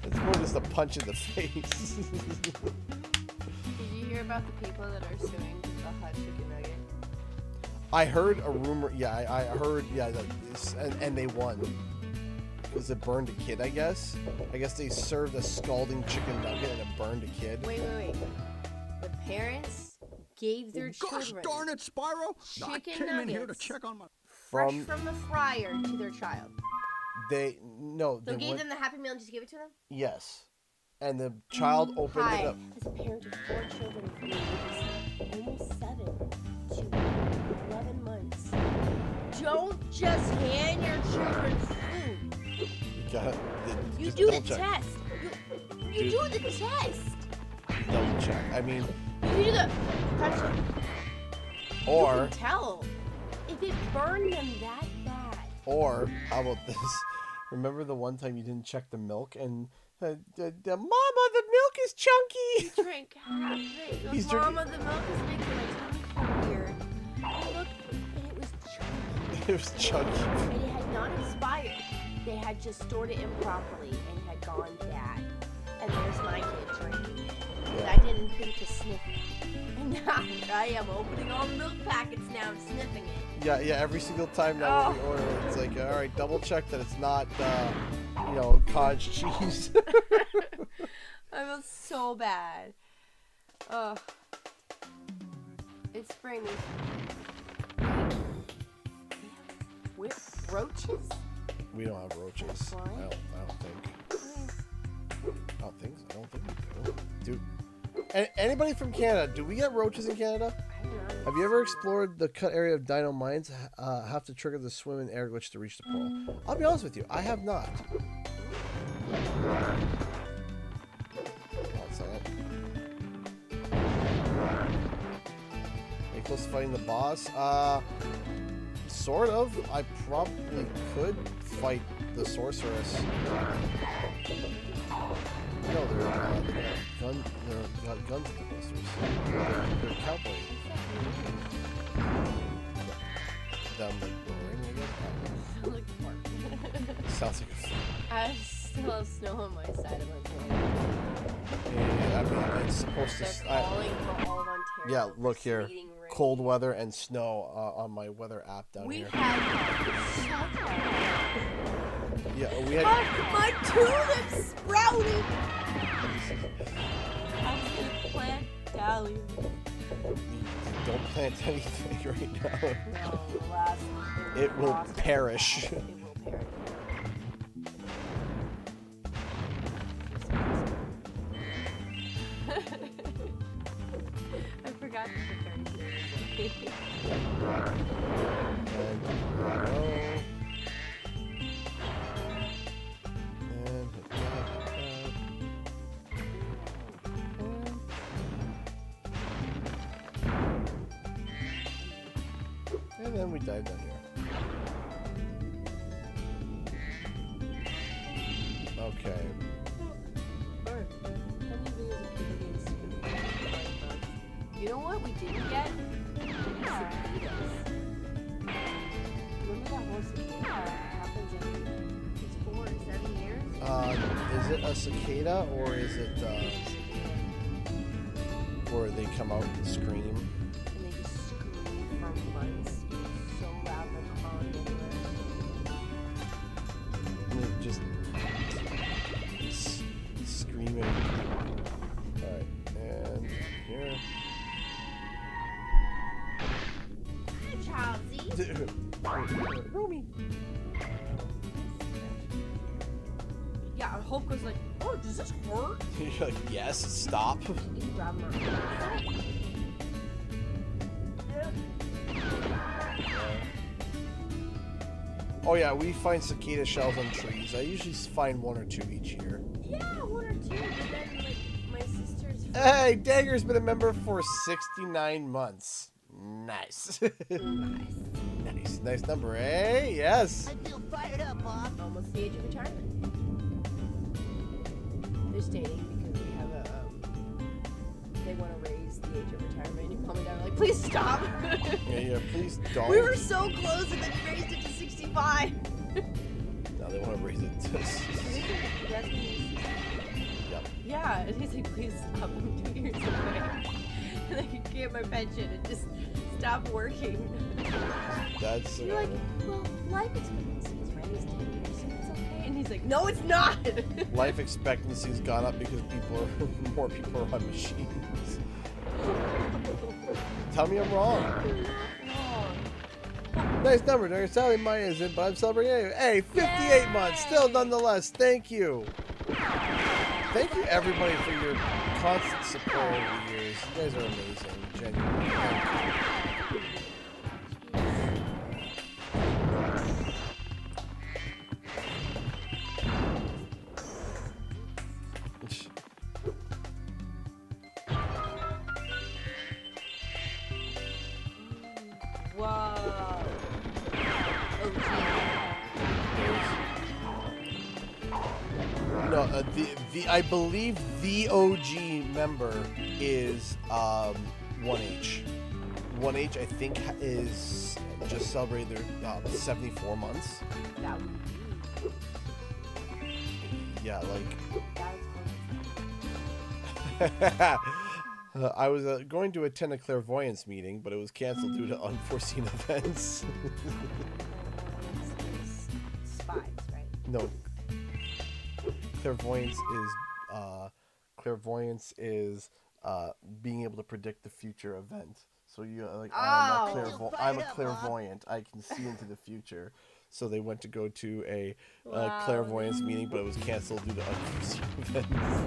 It's more just a punch in the face. Did you hear about the people that are suing the hot chicken nugget? I heard a rumor. Yeah, I heard. Yeah, and they won. Because it burned a kid, I guess. I guess they served a scalding chicken nugget and it burned a kid. Wait. The parents gave their children. Gosh darn it, Spyro! Chicken I came in here to check on my. Fresh from the fryer to their child. They gave them the Happy Meal and just gave it to them? Yes. And the child opened it up. As a parent of 4 children from ages almost 7 to 11 months, don't just hand your children food. You do the test. You do the test. Double check. I mean, you do the touch it. Or you can tell if it burned them that bad. Or how about this? Remember the one time you didn't check the milk and the mama, the milk is chunky. He drank half of it. Mama, the milk is making my tummy feel weird. I looked and it was chunky. It was chunky. And it had not expired. They had just stored it improperly and had gone bad. And there's my kid drinking it. But I didn't think to sniff it. And now I am opening all the milk packets now and sniffing it. Yeah, every single time now when we order it, it's like, all right, double check that it's not, cottage cheese. I feel so bad. Ugh. It's spring. Roaches? We don't have roaches. Why? I don't think. I don't think we do. Anybody from Canada, do we get roaches in Canada? I don't know. Have you ever explored the cut area of Dino Mines? Have to trigger the swim and air glitch to reach the pole. I'll be honest with you, I have not. close to fighting the boss? Sort of. I probably could fight the sorceress. No, they're guns with the blisters. They're cowboy. Them like roaring, I guess. Sounds like I still have snow on my side of my board. yeah, I mean, it's supposed to. They're calling for all of Ontario. Yeah, look for here. sleeting rain. Cold weather and snow on my weather app down We here. had Yeah, we had. my tulips sprouted. I was gonna plant dahlias. Don't plant anything right now. No, the last It will frost perish. It will perish. I forgot to prepare you. And hit that, and then we dive down here. Okay. You know what we didn't get? Cicadas. Remember that horse cicada that happens every 4 or 7 years? Is it a cicada or is it where they come out and scream? And they just scream for months. It's so loud they're calling And they just screaming. Alright, and here. Hi, Charlesy. Romy. Yeah, Hope goes like, oh, does this hurt? You're like, yes, stop. You can grab him Oh yeah, we find cicada shells on trees. I usually find 1 or 2 each year. Yeah, 1 or 2, but then, like, my sister's friend. Hey, Dagger's been a member for 69 months. Nice. Nice. Nice number, eh? Yes. I feel fired up, Bob. Almost the age of retirement. They're stating because we have a, they want to raise the age of retirement. And your mom and dad are like, please stop. Yeah, please don't. We were so close and then raised it to 65. Now they want to raise it to... Yep. Yeah, and he's like, please stop. I'm 2 years away. And I can get my pension and just stop working. That's... You're like, well, life expectancy is raised 10 years, so it's okay. And he's like, no, it's not. Life expectancy's gone up because more people are on machines. Tell me I'm wrong. Nice number, Dagger. Sadly, mine isn't, but I'm celebrating anyway. Hey, 58 months. Still, nonetheless, thank you. Thank you, everybody, for your constant support over the years. You guys are amazing. Genuinely. Thank you. Whoa. No, I believe the OG member is 1H. 1H, I think, is just celebrated their 74 months. That would Yeah, like. that's I was going to attend a clairvoyance meeting, but it was canceled due to unforeseen events. spies, right? No. Clairvoyance is being able to predict the future event. So you like I'm a clairvoyant. I can see into the future. So they went to go to a clairvoyance meeting, but it was canceled due to unforeseen events.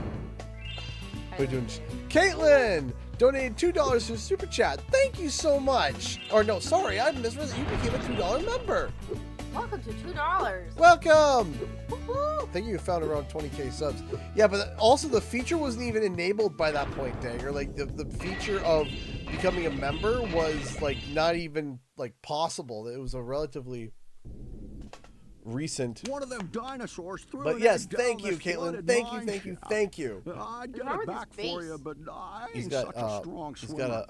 We're doing. Caitlin donated $2 to Super Chat. Thank you so much. Or no, sorry, I misread. You became a $2 member. Welcome to $2. Welcome! I think you found around 20k subs. Yeah, but also the feature wasn't even enabled by that point, Dagger. Like, the feature of becoming a member was, like, not even, like, possible. It was a relatively recent... One of them dinosaurs threw But an yes, egg down thank you, this Caitlin. flooded Thank you, mine thank you, shaft. thank you. I'd get wrong it with back his for you, face? but I He's ain't got, such a strong he's swimmer. got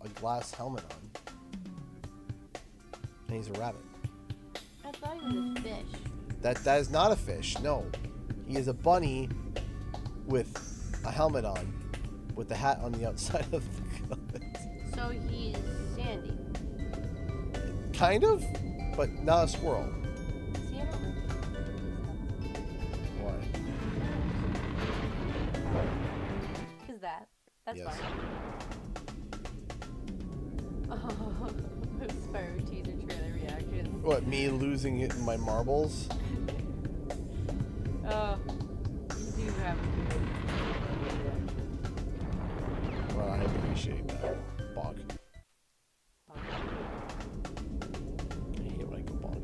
a glass helmet on. And he's a rabbit. I thought he was a fish. That is not a fish, no. He is a bunny with a helmet on, with the hat on the outside of the helmet. So he's Sandy. Kind of, but not a squirrel. See, I don't Why? Because that's Yes. fine. Oh, Spyro teaser trailer reaction. What, me losing it in my marbles? Oh, you do have a good Well, I appreciate that. Bonk. I hate when I go bonk.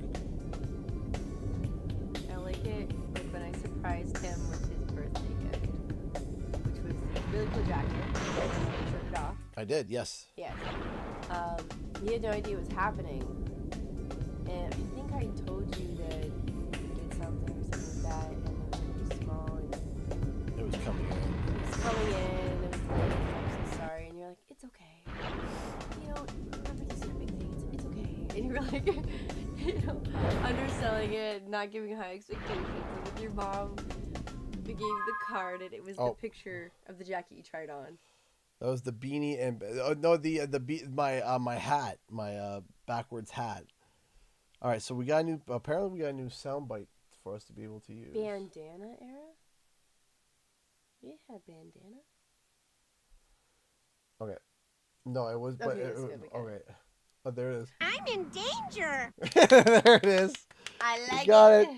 I like it like when I surprised him with his birthday gift, which was a really cool jacket. I took it off. I did, yes. Yes. He had no idea what was happening. And I think I told you that he did something or something like that, and it was really small, and It was coming in. it was coming in, it was like, I'm so sorry, and you're like, it's okay. You know, remember these are big things, it's okay. And you were like, you know, underselling it, not giving high expectations, and with your mom, we gave you the card, and it was the picture of the jacket you tried on. That was the beanie and my hat, my backwards hat. All right, so we got a new. Apparently, we got a new soundbite for us to be able to use. Bandana era? We had bandana. Okay. No, it was. But Okay, that's good, we got okay. Oh, there it is. I'm in danger. There it is. I like got it.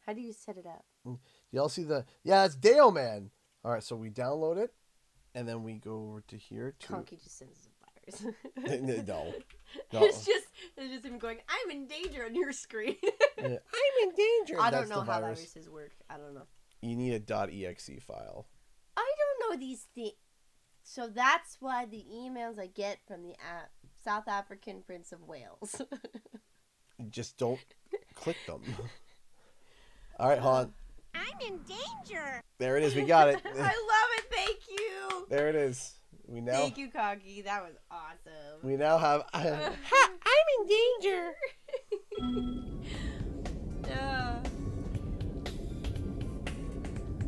How do you set it up? Y'all see the? Yeah, it's Dale Man. All right, so we download it, and then we go over to here. Conky just sends us a virus. No. It's just him going, I'm in danger on your screen. Yeah, I'm in danger. I That's don't know the how virus. viruses work. I don't know. You need a .exe file. I don't know these things. So that's why the emails I get from the South African Prince of Wales. Just don't click them. All right, hold on. I'm in danger. There it is. We got it. I love it. Thank you. There it is. We now. Thank you, Conky. That was awesome. We now have. I'm in danger.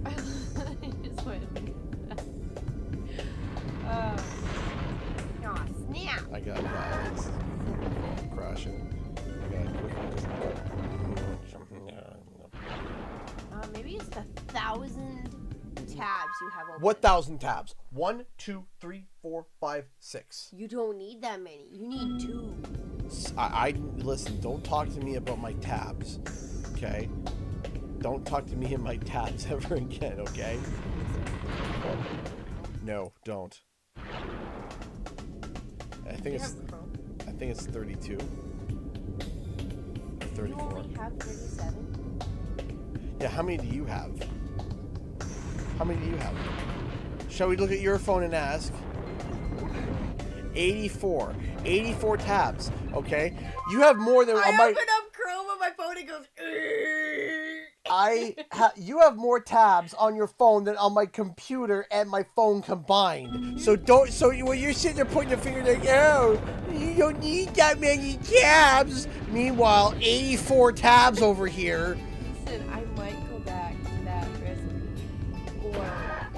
I just went. Oh, snap. I got that. It's crashing. I gotta quickly just. Maybe it's the 1,000 tabs you have open. What 1,000 tabs? 1, 2, 3, 4, 5, 6. You don't need that many. You need 2. I listen. Don't talk to me about my tabs, okay? Don't talk to me in my tabs ever again, okay? No, don't. I think it's 32. Or 34. You only have 37? Yeah, how many do you have? How many do you have? Shall we look at your phone and ask? 84. 84 tabs, okay? You have more than... I open up Chrome on my phone and it goes... you have more tabs on your phone than on my computer and my phone combined. So don't... So when you're sitting there pointing your finger like, oh, you don't need that many tabs. Meanwhile, 84 tabs over here. Listen, I might go back to that recipe. Or...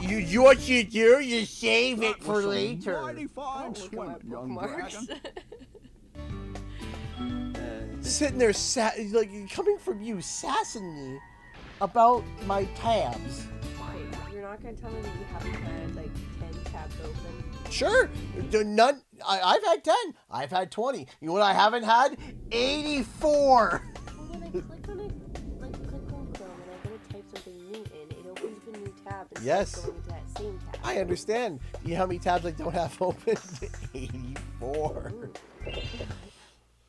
You what you do? You save it for later. Mighty fine swimming, young dragon. Sitting there, like coming from you, sassing me about my tabs. Okay, you're not gonna tell me that you haven't had like 10 tabs open? Sure, none. I've had 10. I've had 20. You know what I haven't had? 84. Well, when I click on it, like click on Chrome and I gotta type something new in, it opens up a new tab instead Yes. of going into that same tab. I understand. You know how many tabs I don't have open? 84.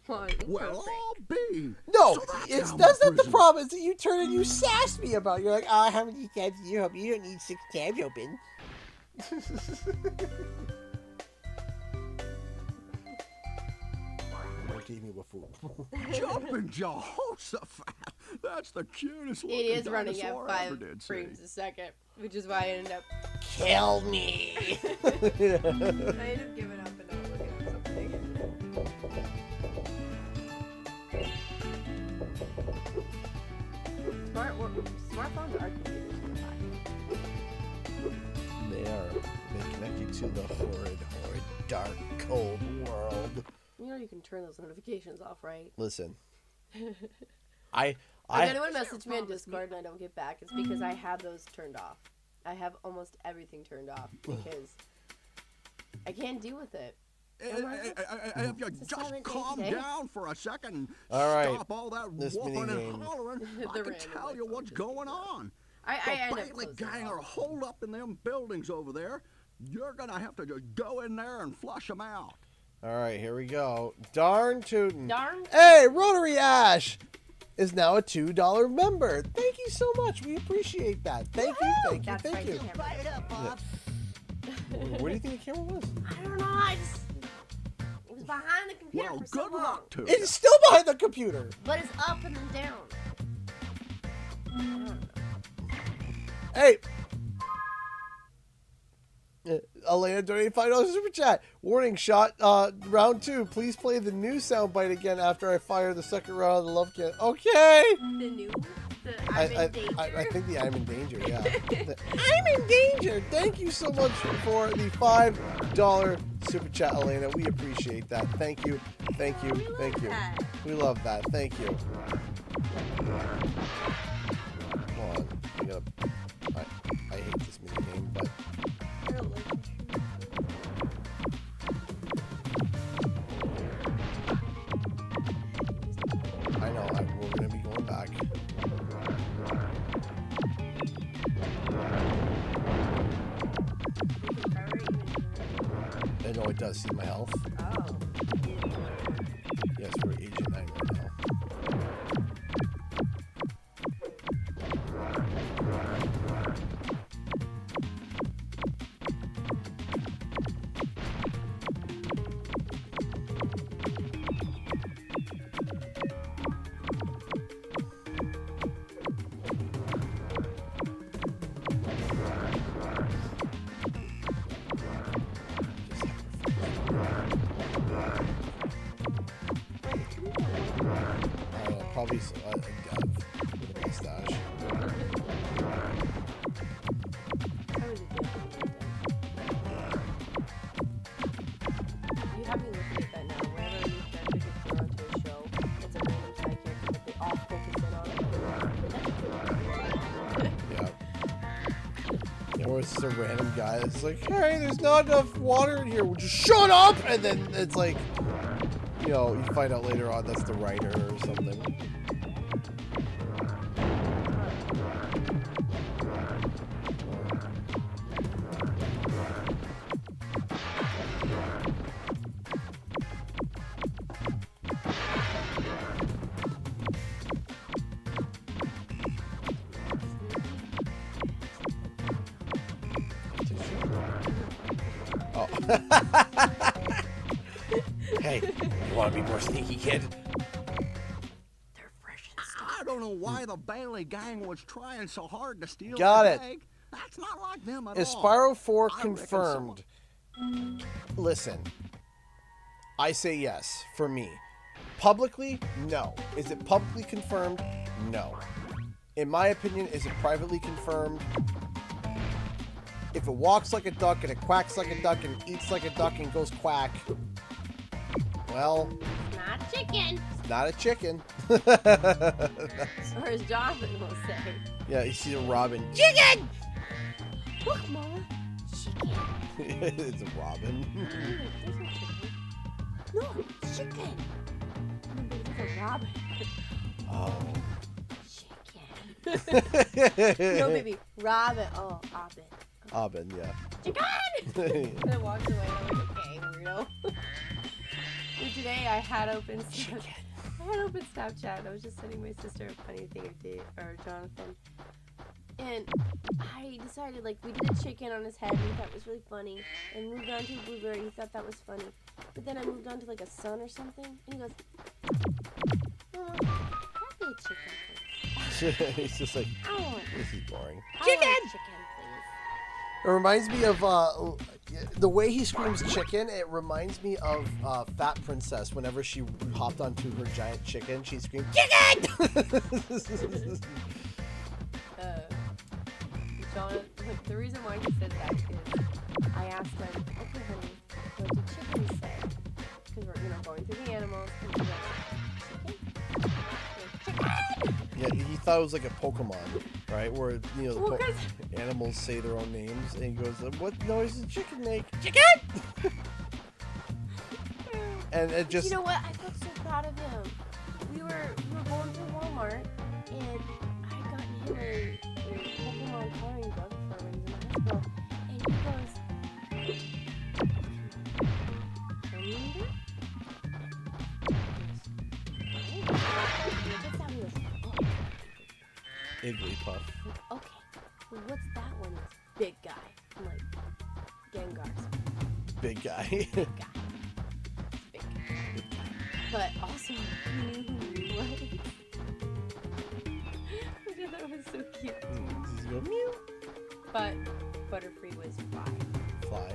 One. Well, I'll be. No, So that's it's how that's my not the prison- problem. It's that you turn and you sass me about it. You're like, oh, how many tabs do you open? You don't need 6 tabs open. Gave me food. Jumping Jehoshaphat. That's the cutest It looking is running at dinosaur I 5 ever did see. frames a second, which is why I ended up. Kill me. I ended up giving up and not looking at something. Smartphones are computers. They connect you to the horrid, dark, cold world. You know you can turn those notifications off, right? Listen, If anyone messaged me on Discord and I don't get back, it's because I have those turned off. I have almost everything turned off because I can't deal with it. If you just calm down for a second and all right. stop all that This whooping and minigame. hollering, I can tell you what's going on. I The end up Bailey closing gang it are off. holed up in them buildings over there. You're gonna have to just go in there and flush them out. All right, here we go. Darn tootin'. Darn. Hey, Rotary Ash is now a $2 member. Thank you so much. We appreciate that. Thank you. That's Thank right, you. the camera. What do you think the camera was? I don't know. It was behind the computer Well, for so good long. luck to you. It's still behind the computer. But it's up and then down. Hey. Elena donated $5 super chat. Warning shot. Round 2. Please play the new soundbite again after I fire the second round of the love kit. Okay. The new? I'm in danger? I think the I'm in danger, yeah. I'm in danger. Thank you so much for the $5 super chat, Elena. We appreciate that. Thank you. Thank you. Thank you. that. We love that. Thank you. Hold on. I hate this minigame, but I don't like it. I know we're gonna be going back. I know it does. See my health. Oh. Yes, we're Agent 9 right now. Probably a guy with a mustache. You have me looking at that now. Whenever a new character gets thrown onto a show, it's a random side character that they all focus in on. Yeah. Or it's just a random guy that's like, hey, there's not enough water in here. Would you shut up? And then it's like, you know, you find out later on that's the writer or something. Oh. Hey, you want to be more sneaky, kid? They're fresh and I don't know why the Bailey gang was trying so hard to steal Got the it. bag. That's not like them at Is all. Spyro 4 I reckon confirmed? Listen, I say yes for me. Publicly, no. Is it publicly confirmed? No. In my opinion, is it privately confirmed? If it walks like a duck and it quacks like a duck and eats like a duck and goes quack, well, not chicken. it's not a chicken. Or as Jonathan will say. Yeah, you see a robin. Chicken! Look, Mama. Chicken. It's a robin. No, chicken. It's a robin. Oh. Chicken. No, baby. Robin. Oh, Robin. Robin, yeah. Chicken! And it walks away. I'm like, okay, weirdo. And today I had open Snapchat. I was just sending my sister a funny thing of Jonathan. And I decided, like, we did a chicken on his head, and he thought it was really funny. And moved on to a blueberry, he thought that was funny. But then I moved on to, like, a sun or something, and he goes, Mama, can I be a chicken, please? He's just like, I want this is boring. chicken, please. It reminds me of the way he screams chicken. It reminds me of Fat Princess. Whenever she hopped onto her giant chicken, she screamed chicken. Jonathan, the reason why he said that is I asked him, okay, honey, what do chickens say? Because we're, going through the animals. And he goes, chicken? Yeah, he thought it was like a Pokemon, right? Where the animals say their own names, and he goes, "What noise does a chicken make? Chicken!" And it just. You know what? I felt so proud of him. We were going to Walmart, and I had gotten him a Pokemon coloring book for when he was in high school, and he goes, Igglypuff. Okay, well, what's that one? It's big guy. I'm like, Gengar's Big guy. big guy. Big guy. But also, he knew who he was. I thought that was so cute. Just go meow. But Butterfree was 5.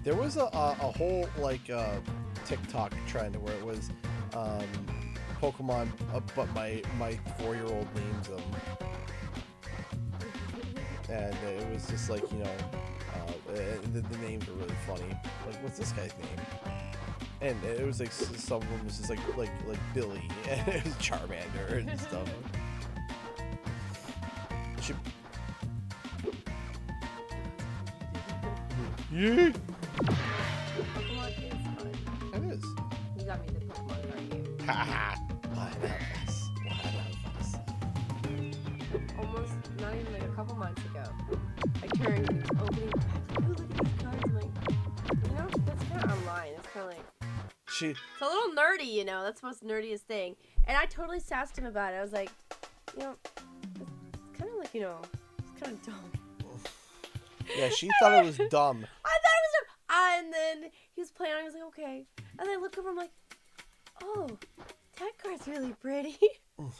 There was a whole TikTok trend where it was Pokemon, but my 4-year-old names them, and it was just like the names were really funny. Like, what's this guy's name? And it was like some of them was just like Billy, and it was Charmander and stuff. Yeah. Pokemon is fun. It is. You got me the Pokemon card game. Haha. One of us. Almost, not even like a couple months ago, I turned opening. Ooh, look at these cards. I'm like, that's kind of online. It's kind of like. It's a little nerdy, That's the most nerdiest thing. And I totally sassed him about it. I was like, it's kind of like, it's kind of dumb. Yeah, she thought it was dumb. I thought it was dumb. And then he was playing. I was like, okay. And then I look over. I'm like, oh, that card's really pretty. And then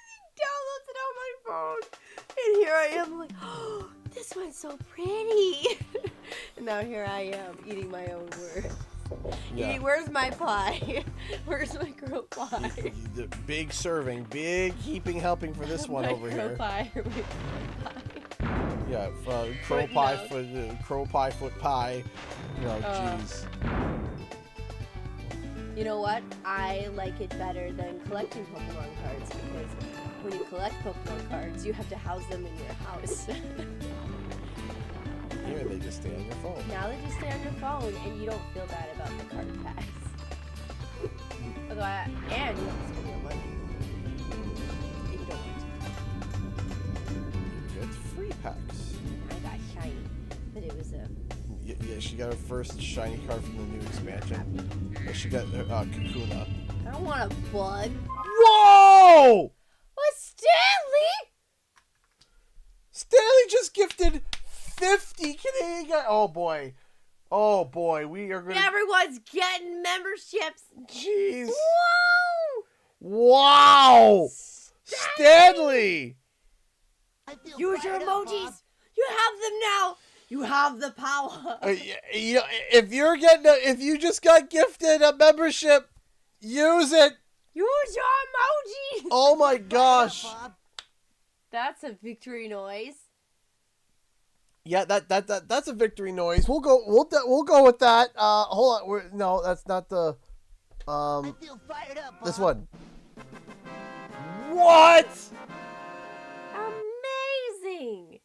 he downloads it on my phone. And here I am. I'm like, oh, this one's so pretty. And now here I am eating my own words. Yeah. Where's my pie? Where's my crow pie? The big serving, big heaping helping for this one over here. Pie. Yeah, crow pie foot pie. Jeez. You know what? I like it better than collecting Pokemon cards because when you collect Pokemon cards, you have to house them in your house. Here they just stay on your phone. Now they just stay on your phone, and you don't feel bad about the card packs. And you don't spend your money. If you don't want You get free packs. to. I got shiny, but it was a. Yeah, she got her first shiny card from the new expansion. She got Kakuna. I don't want a bug. Whoa! What, Stanley? Stanley just gifted 50 Canadian. Oh boy, we are gonna. Everyone's getting memberships. Jeez. Whoa! Wow! Stanley! Use your emojis. You have them now. You have the power. If you just got gifted a membership, use it. Use your emojis. Oh my gosh. That's a victory noise. Yeah, that's a victory noise. We'll go with that. Hold on. No, that's not the. I feel fired up, this one. What? Amazing.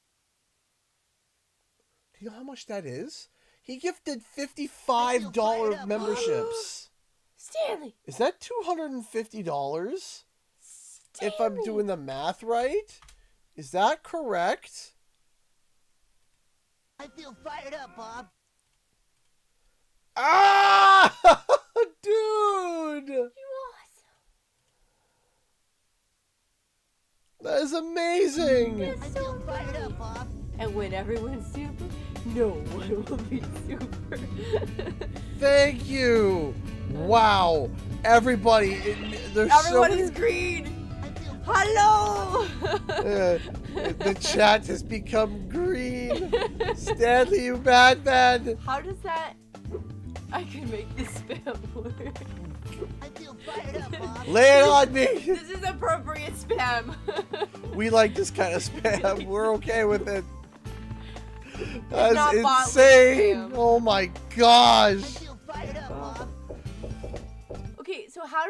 Do you know how much that is? He gifted $55 memberships. Stanley. Is that $250? If I'm doing the math right? Is that correct? I feel fired up, Bob. Ah! Dude! You That is amazing! awesome. So fired up, Bob. And when everyone's super, no one will be super. Thank you! Wow! Everybody, there's so Everyone many... is green. Hello! The chat has become green. Stanley, you madman! How does that... I can make this spam work. I feel fired up, Bob. Lay it on me! This is appropriate spam. We like this kind of spam. We're okay with it. not That's bot insane! spam. Oh my gosh! Okay, so how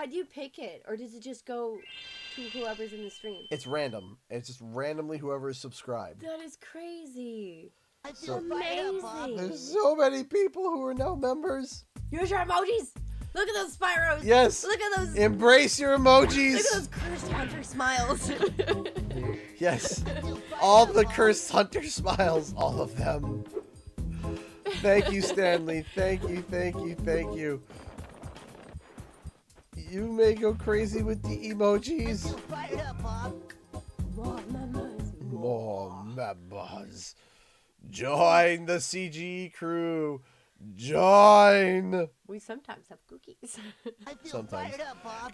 do you pick it? Or does it just go to whoever's in the stream? It's random. It's just randomly whoever is subscribed. That is crazy. I feel amazing. There's so many people who are now members. Here's your emojis. Look at those Spyros. Yes. Look at those. Embrace your emojis. Look at those cursed hunter smiles. Yes. All the cursed hunter smiles. All of them. Thank you, Stanley. Thank you, thank you, thank you. You may go crazy with the emojis. More members. Join the CG crew. Join. We sometimes have cookies. Sometimes.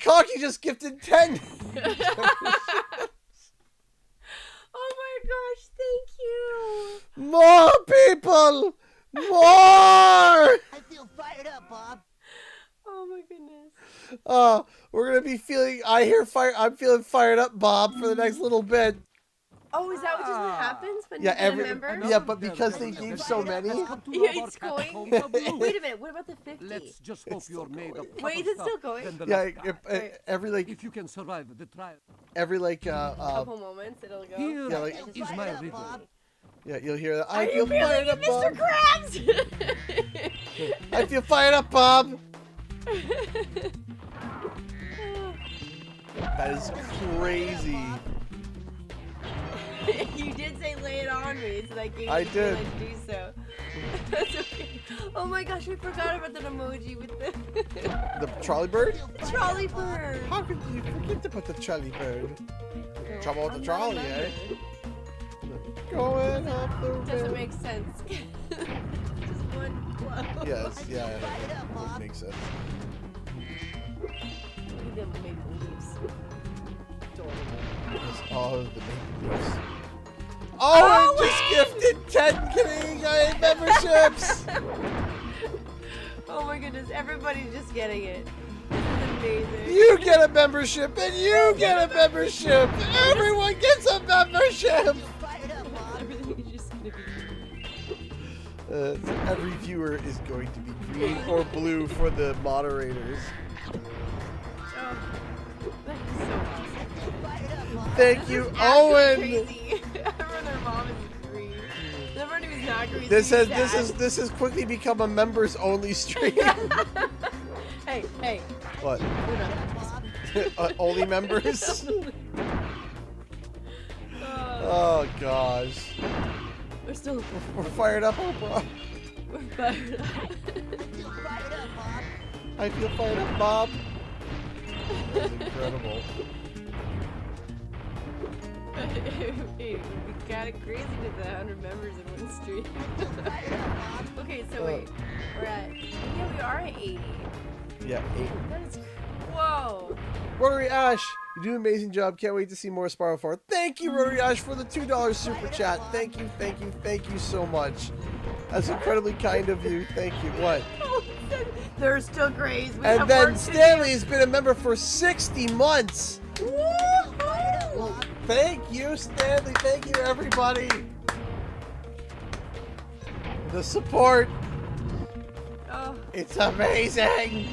Cocky just gifted 10. Oh my gosh, thank you. More people. More. I feel fired up, Bob. Oh my goodness. We're gonna be feeling. I'm feeling fired up, Bob, for the next little bit. Oh, is that what just what happens when Yeah, you get a member? yeah, but because they gave so many. Yeah, it's going. Wait a minute. What about the 50? Let's just hope you're made of. Wait, is it still going? Yeah, every like. If you can survive the trial. Every like couple moments, it'll go. Here yeah, like, is my riddle. Yeah, you'll hear that. Are I feel you feeling fired it, up, Bob. Mr. Krabs? I feel fired up, Bob. That is crazy. You did say lay it on me, so that gave me I the did. feeling to do so. That's okay. Oh my gosh, I forgot about that emoji with the The trolley bird? trolley bird. How could you forget to put the trolley bird? Trouble with the trolley, eh? Going up the Doesn't road. make sense. Just one blow. Yes, yeah, it makes sense. Look at them maple leaves. Yes, all of the maple leaves. Oh, it just gifted 10 Canadian memberships! Oh my goodness, everybody's just getting it. This is amazing. You get a membership, and you get a membership! Everyone gets a membership! Everything is just gonna be... Every viewer is going to be green or blue for the moderators. Oh, that is so awesome. Thank you, This is Owen! crazy. Everyone, their mom is green. Everyone who's not green. This has quickly become a members only stream. Hey. What? We're not Only members? Oh gosh. We're still. We're fired up, Oprah. We're fired up. I feel fired up, Bob. That's incredible. It would be kind of crazy to the 100 members in one stream. Okay, so wait. We're at. Yeah, we are at 80. Yeah, 8. That is. Whoa. Rotary Ash, you do an amazing job. Can't wait to see more Spyro 4. Thank you, Rotary Ash, for the $2 super chat. Thank you so much. That's incredibly kind of you. Thank you. What? They're still grays. We And have then work to Stanley has been a member for 60 months. Woo-hoo! Thank you, Stanley. Thank you, everybody. The support. Oh. It's amazing.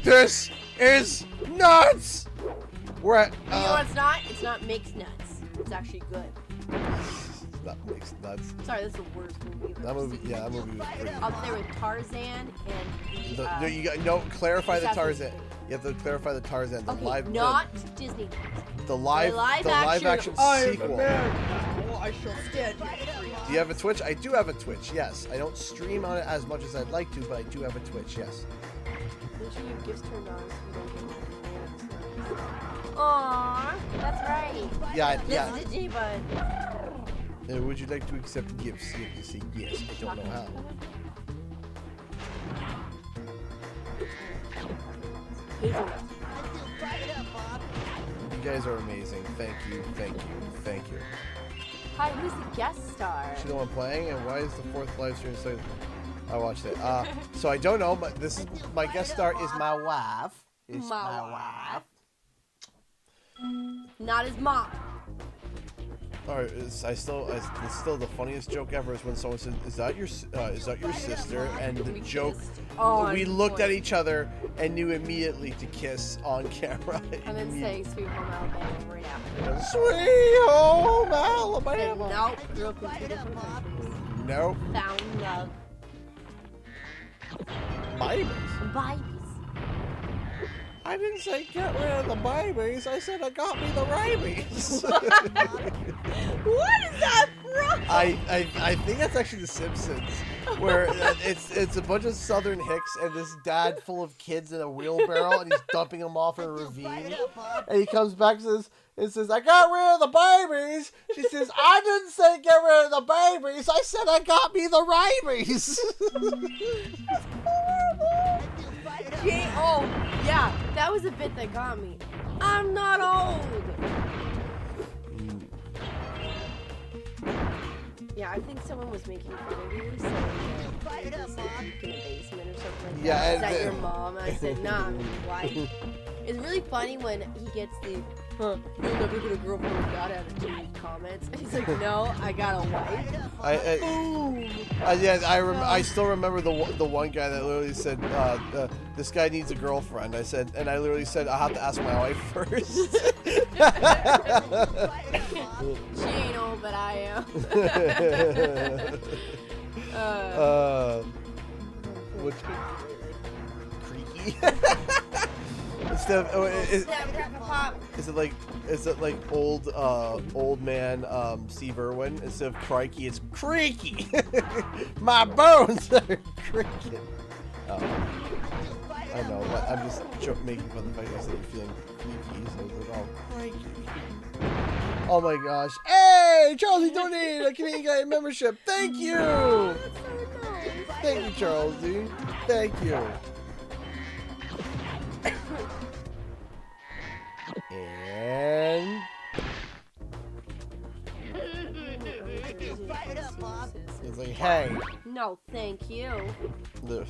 This is nuts. We're at. You know what it's not? It's not mixed nuts. It's actually good. It's not mixed nuts. Sorry, that's the worst movie I've That ever movie, seen. yeah, that movie was pretty. Up there with Tarzan and the. No, you got no. Clarify the Assassin's Tarzan. You have to clarify the Tarzan. The Okay, live. not Disney. The live action I am sequel. American. I shall stand here free. Do you have a Twitch? I do have a Twitch, yes. I don't stream on it as much as I'd like to, but I do have a Twitch, yes. Make sure you have gifts turned on so you don't get my. Aww, that's right. Yeah, This yeah. is the G-Bud. Would you like to accept gifts? You have to say yes. I don't know how. Hazelnut. You guys are amazing. Thank you, thank you, thank you. Hi, who's the guest star? You know what I'm playing, and why is the 4th live stream so? I watched it. So I don't know, but this is my guest star is my wife. Is my wife. Not his mom. Alright, it's still the funniest joke ever is when someone says, "Is that your sister?" And the joke, we looked at each other and knew immediately to kiss on camera. And then saying Sweet Home Alabama right after. Sweet Home Alabama. Nope, grew up in 2 different countries. Nope. Found love. Babies. Babies. I didn't say get rid of the babies. I said I got me the rabies. What is that from? I think that's actually The Simpsons, where it's a bunch of Southern hicks and this dad full of kids in a wheelbarrow and he's dumping them off in a ravine, and he comes back and says I got rid of the babies. She says I didn't say get rid of the babies. I said I got me the rabies. Oh, yeah, that was a bit that got me. I'm not old. Yeah, I think someone was making fun of you, saying that you just like in a basement or something like Yeah, that. Is that your mom? And I said, nah, I'm his wife. It's really funny when he gets the, you'll never get a girlfriend with that attitude comments. And he's like, no, I got a wife. Boom. I still remember the one guy that literally said, this guy needs a girlfriend. I literally said, I'll have to ask my wife first. She ain't old, but I am. Which creaky? Instead of, is it like old man Steve Irwin? Instead of crikey, it's creaky. My bones are creaking. I know, but I'm just making fun of the fact that I said you're feeling creaky, so I was like, oh, crikey. Oh my gosh. Hey, Charles, you donated a Canadian Guy membership. Thank you. Oh, that's so nice. Thank you, Charles, dude. Thank you. And it's like, hey. No, thank you. You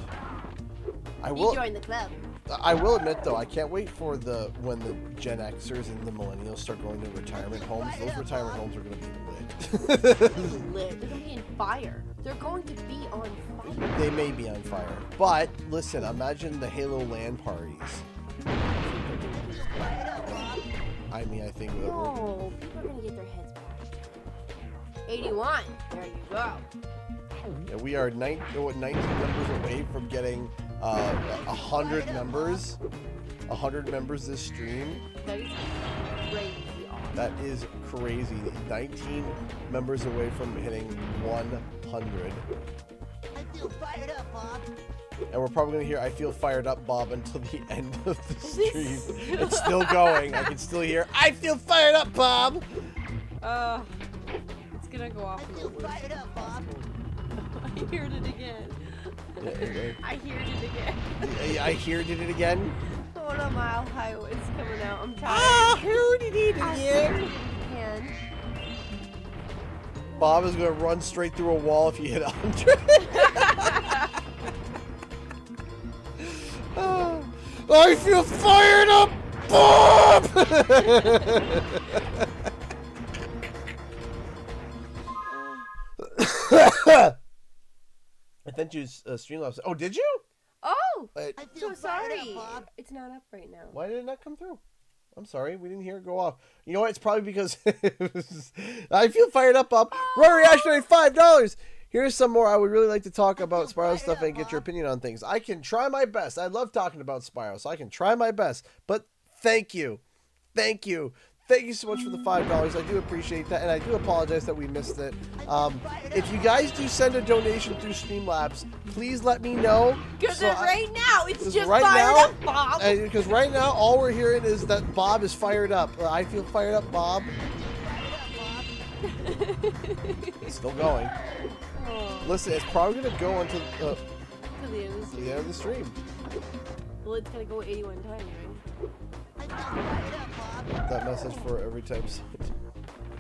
joined the club. I will admit though, I can't wait for when the Gen Xers and the millennials start going to retirement homes. Those retirement homes are going to be lit. Lit. They're going to be in fire. They're going to be on fire. They may be on fire. But listen, imagine the Halo LAN parties. I mean, I think no, people are going to get their heads bashed. 81. There you go. Yeah, we are 19 members away from getting 100 members. 100 members this stream. That is crazy awesome. That is crazy. 19 members away from hitting 100. I feel fired up, Bob. And we're probably going to hear I Feel Fired Up, Bob, until the end of the stream. It's still going. I can still hear I Feel Fired Up, Bob. It's going to go off in the worst possible. I heard it again. I heard it again. I heard it again. Hold on, Mile Highway's coming out. I'm tired. I heard it again. I heard it again. Bob is going to run straight through a wall if you hit 100. I feel fired up, Bob! I sent you Streamlabs. Oh, did you? Oh! Wait. I'm so sorry. It's not up right now. Why did it not come through? I'm sorry, we didn't hear it go off. You know what? It's probably because I feel fired up, Bob. Roy Reaction, $5. Here's some more. I would really like to talk about Spyro stuff and get your opinion on things. I can try my best. I love talking about Spyro, so I can try my best. But thank you. Thank you. thank you so much for the $5. I do appreciate that, and I do apologize that we missed it. If you guys do send a donation through Streamlabs, please let me know. Because right now, it's just right fired now, up, Bob. Because right now, all we're hearing is that Bob is fired up. I feel fired up, Bob. It's still going. Oh. Listen, it's probably going to go until To the the end of the stream. Well, it's gonna go 81 times, right? That message for every time.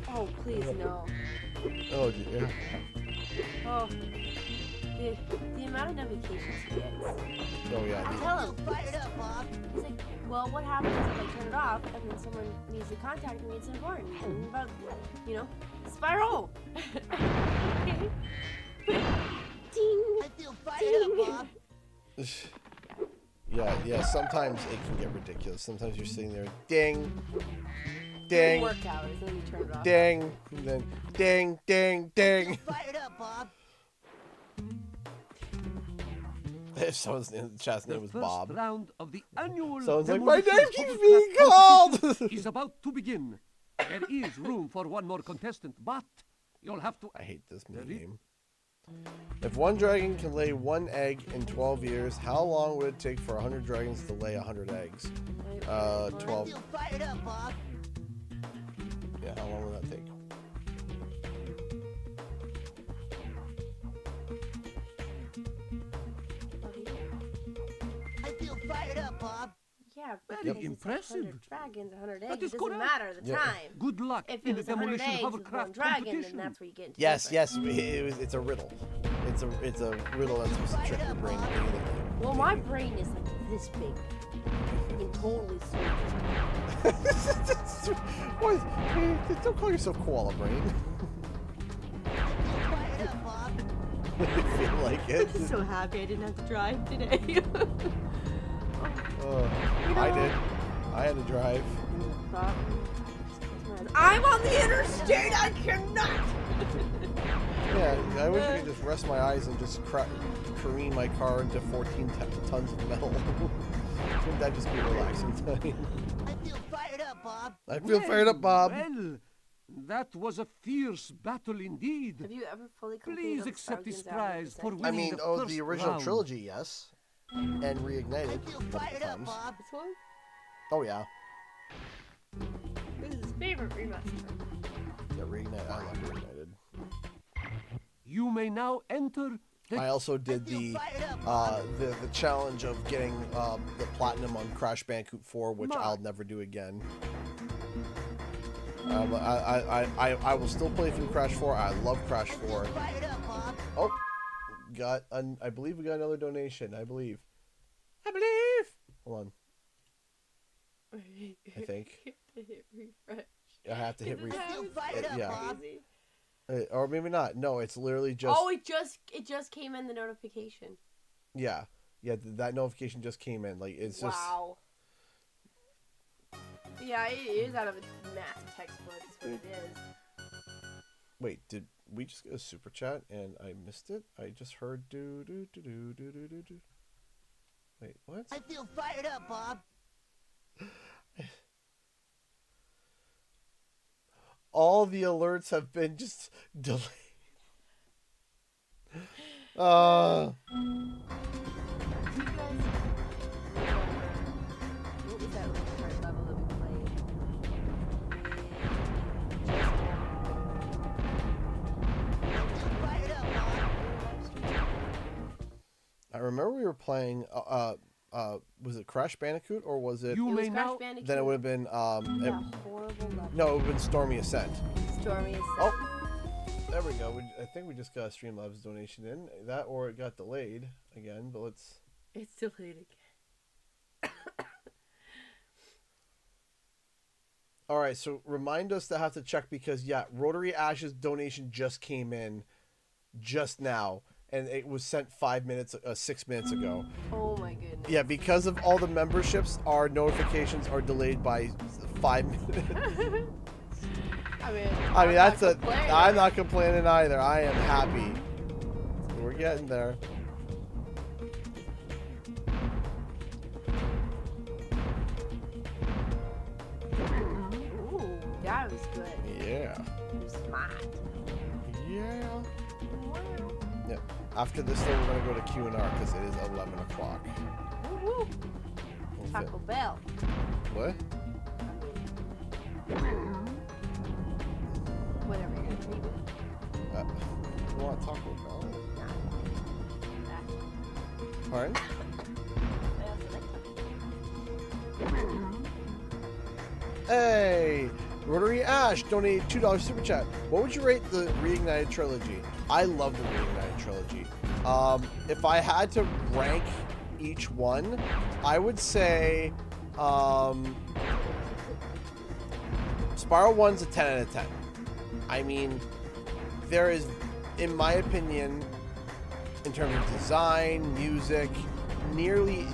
Oh, please, no. Oh, yeah. Oh. The amount of notifications he gets. Oh, yeah. I tell him. He's like, well, what happens if I turn it off and then someone needs to contact me? It's important. And about, you know, Spyro! Ding! I feel fired up, Bob. Yeah, sometimes it can get ridiculous. Sometimes you're sitting there, ding, ding, Work hours, and then you turn it off. ding, and then ding, ding, ding. Fired up, Bob. If someone's in the chat's name was Bob. Round of the annual Someone's like, my demolition name keeps hovercraft being called. competition is about to begin. There is room for one more contestant, but you'll have to. I hate this game. If one dragon can lay one egg in 12 years, how long would it take for 100 dragons to lay 100 eggs? 12. I feel fired up, Bob. Yeah, how long would that take? I feel fired up, Bob. Yeah, but Very if it's impressive. 100 dragons, 100 That eggs, is it doesn't correct. matter the Yeah. time. Good luck If in it the was 100 demolition eggs with one hovercraft dragon, then competition. that's where you get into Yes, different. yes, it's a riddle. It's a riddle that's supposed to trick your brain. Well, my brain is like this big. And totally sweet. What? Don't call yourself koala brain. Fired up, Bob. I feel like it. I'm so happy I didn't have to drive today. I did. I had to drive. I'm on the interstate. I cannot. Yeah, I wish I could just rest my eyes and just careen my car into 14 tons of metal. Wouldn't that just be a relaxing time? I feel fired up, Bob. I feel fired up, Bob. Well, that was a fierce battle indeed. Have you ever fully completed Please those accept this Spartans out of prize for the winning I mean, the first the original round. trilogy, yes. And reignited I feel multiple fired up, times. Bob. This one? Oh, yeah. This is his favorite remaster. Yeah, reignited. I love reignited. You may now enter the I also did the challenge of getting the platinum on Crash Bandicoot 4, which I'll never do again. I will still play through Crash 4. I love Crash 4. Fired up, Bob. Oh, I believe we got another donation. I believe. Hold on. I think. Hit refresh. I have to hit I refresh. feel fired up, Yeah. Bob. Or maybe not. No, it's literally just. Oh, it just came in the notification. Yeah. Yeah, that notification just came in. Like, it's just. Wow. Yeah, it is out of a math textbook. That's what it is. Wait, did we just get a super chat and I missed it? I just heard do do do do do do do do. Wait, what? I feel fired up, Bob. All the alerts have been just delayed. Do you guys remember what was that retard level that we played? Fired up, Bob. I remember we were playing was it Crash Bandicoot or was it You It was may Crash now Bandicoot. then it would have been That horrible level. no, it would have been Stormy Ascent. Stormy is Oh, there we go. I think we just got a Streamlabs donation in. That or it got delayed again, but let's. It's delayed again. All right, so remind us to have to check because yeah, Rotary Ash's donation just came in just now, and it was sent 6 minutes ago. Oh my goodness. Yeah, because of all the memberships, our notifications are delayed by 5 minutes. I mean, I'm not complaining either. I am happy. We're getting there. Ooh. That was good. Yeah. You're smart. Yeah. Wow. Yeah. After this, though, we're gonna go to Q&R because it is 11 o'clock. Woo-woo. Taco Bell. What? Whatever you're gonna eat. You want Taco Bell? Nah. Pardon? Hey! Rotary Ash donated $2 super chat. What would you rate the Reignited trilogy? I love the Reignited trilogy. If I had to rank each one, I would say Spyro 1's a 10 out of 10. I mean, there is, in my opinion, in terms of design, music, nearly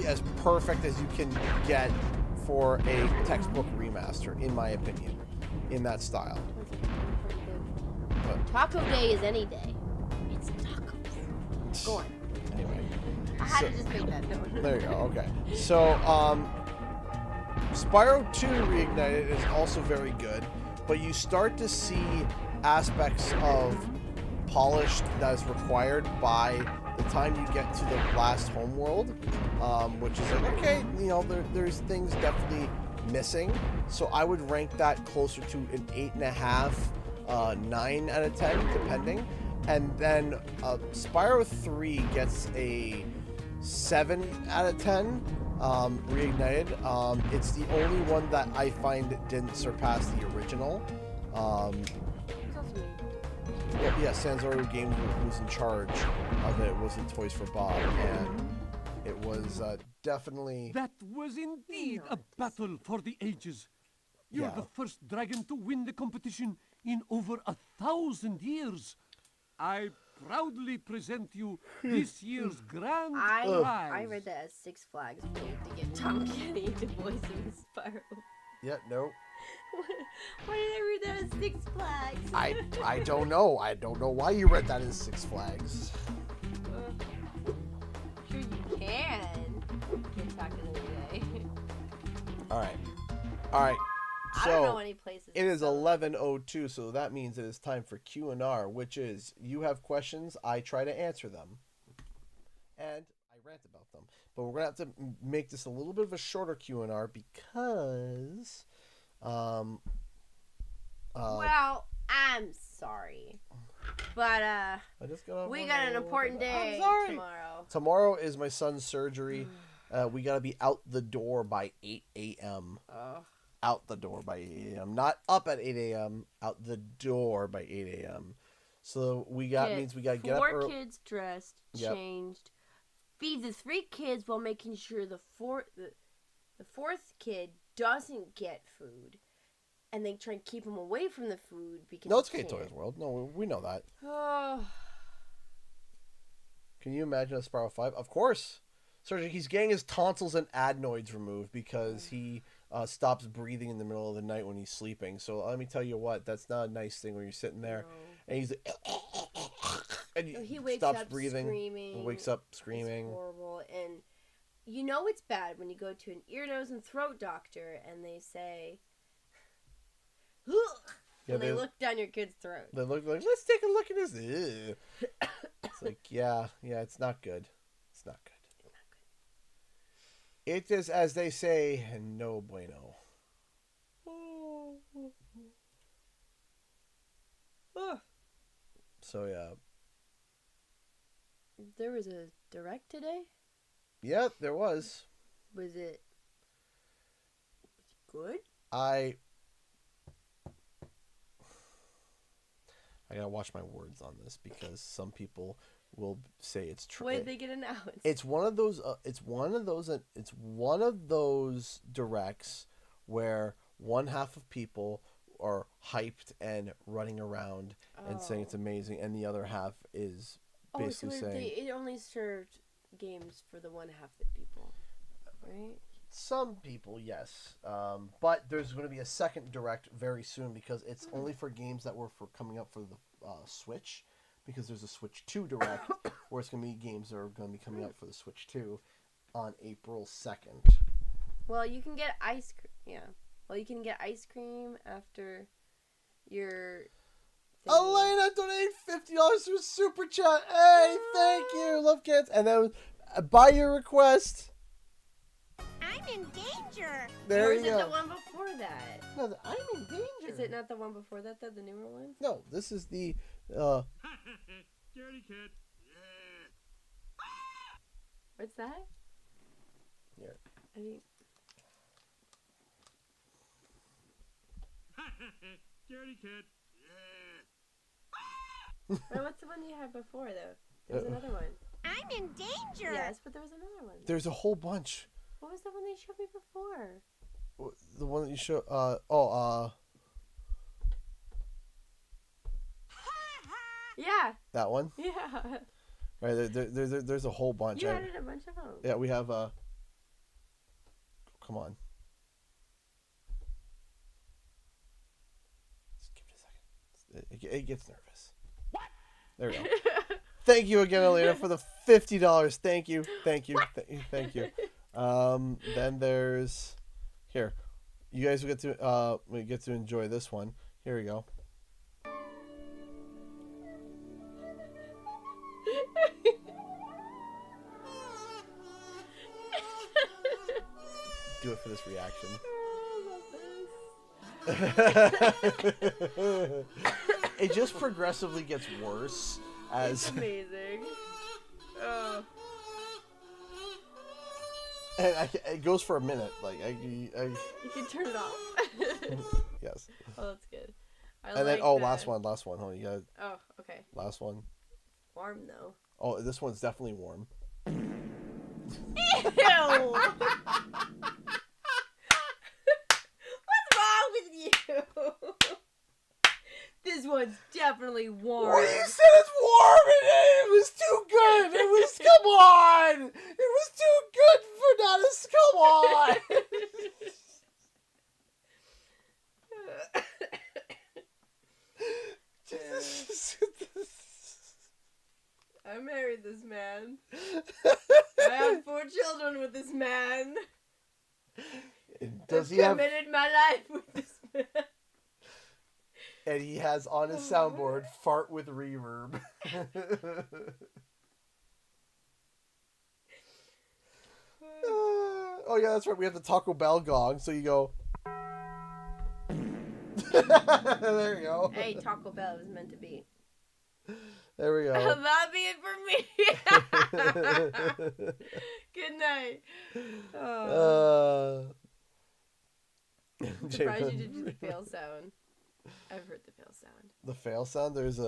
as perfect as you can get for a textbook remaster, in my opinion, in that style. But Taco Day is any day. It's tacos. Go on. anyway, I had to just make that note. there you go. Okay, so Spyro 2 Reignited is also very good, but you start to see aspects of polished that is required by the time you get to the last homeworld, which is like, okay, you know, there's things definitely missing. So I would rank that closer to an 8.5, 9 out of 10, depending. And then Spyro 3 gets a 7 out of 10, Reignited. It's the only one that I find didn't surpass the original. Well, yeah, Sanzoru Games was in charge of it. It was in Toys for Bob, and it was definitely... That was indeed a battle for the ages. You're the first dragon to win the competition in over 1,000 years. I proudly present you this year's grand prize. I read that as Six Flags paid to get Tom Kenny to voice him as Spyro. Yeah, no. Why did I read that as Six Flags? I don't know. I don't know why you read that as Six Flags. Sure you can. Get back another day. Alright. I don't know any places. It is 11:02, so that means it is time for Q&R, which is you have questions, I try to answer them, and I rant about them. But we're gonna have to make this a little bit of a shorter Q&R because, well, I'm sorry, but we got an important day tomorrow. Tomorrow is my son's surgery. We gotta be out the door by 8 a.m. Out the door by 8 a.m. Not up at 8 a.m. Out the door by 8 a.m. So means we gotta get up early. 4 kids dressed, changed, feed the 3 kids while making sure the fourth kid doesn't get food, and they try and keep him away from the food because no, it's okay, Toys World. No, we know that. Can you imagine a Spyro 5? Of course. Sergeant, he's getting his tonsils and adenoids removed because he stops breathing in the middle of the night when he's sleeping. So let me tell you what, that's not a nice thing when you're sitting there and he's like, and he wakes stops up breathing. screaming. He wakes up screaming. It's horrible. And you know it's bad when you go to an ear, nose, and throat doctor and they say, ugh, and they look down your kid's throat. They look like, let's take a look at this. Ew. It's like, yeah, it's not good. It's not good. It is, as they say, no bueno. So, yeah. There was a direct today? Yeah, there was. Was it good? I gotta watch my words on this because some people will say it's true. When did they get announced? It's one of those. It's one of those directs where one half of people are hyped and running around and saying it's amazing, and the other half is basically saying it only served games for the one half of the people, right? Some people, yes, but there's going to be a second direct very soon because it's only for games that were coming up for the Switch. Because there's a Switch 2 direct, where it's going to be games that are going to be coming out for the Switch 2 on April 2nd. Well, you can get ice cream. Yeah. Well, you can get ice cream after your... Elena donated $50 to a super chat. Hey, thank you. Love kids. And then by your request. I'm in danger. There or you is go. it the one before that? No, I'm in danger. Is it not the one before that, though? The newer one? No, this is the... Scaredy cat. What's that? Here. I mean... Scaredy cat. Well, what's the one you had before, though? There was another one. I'm in danger. Yes, but there was another one. There's a whole bunch. What was the one they showed me before? The one that you show... Yeah. That one? Yeah. Right, there's a whole bunch. You added a bunch of them. Yeah, we have... Come on. Just give it a second. It gets nervous. What? There we go. Thank you again, Elena, for the $50. Thank you. Thank you. Thank you. Then there's... Here. You guys will get to enjoy this one. Here we go. Do it for this reaction. It just progressively gets worse as... It's amazing. Oh. And it goes for a minute. Like You can turn it off. Yes. Oh, that's good. And then last one. Hold on, you got. Oh, okay. Last one. Warm though. Oh, this one's definitely warm. Ew! What's wrong with you? This one's definitely warm. Well, you said it's warm and it was too good. It was, come on. It was too good for not us. Come on. I married this man. I have 4 children with this man. Does I've he have... committed my life with this man. And he has on his soundboard, fart with reverb. Oh yeah, that's right. We have the Taco Bell gong, so you go... There you go. Hey, Taco Bell was meant to be. There we go. That'll be it for me. Good night. I'm surprised you did the fail sound. I've heard the fail sound. The fail sound? There's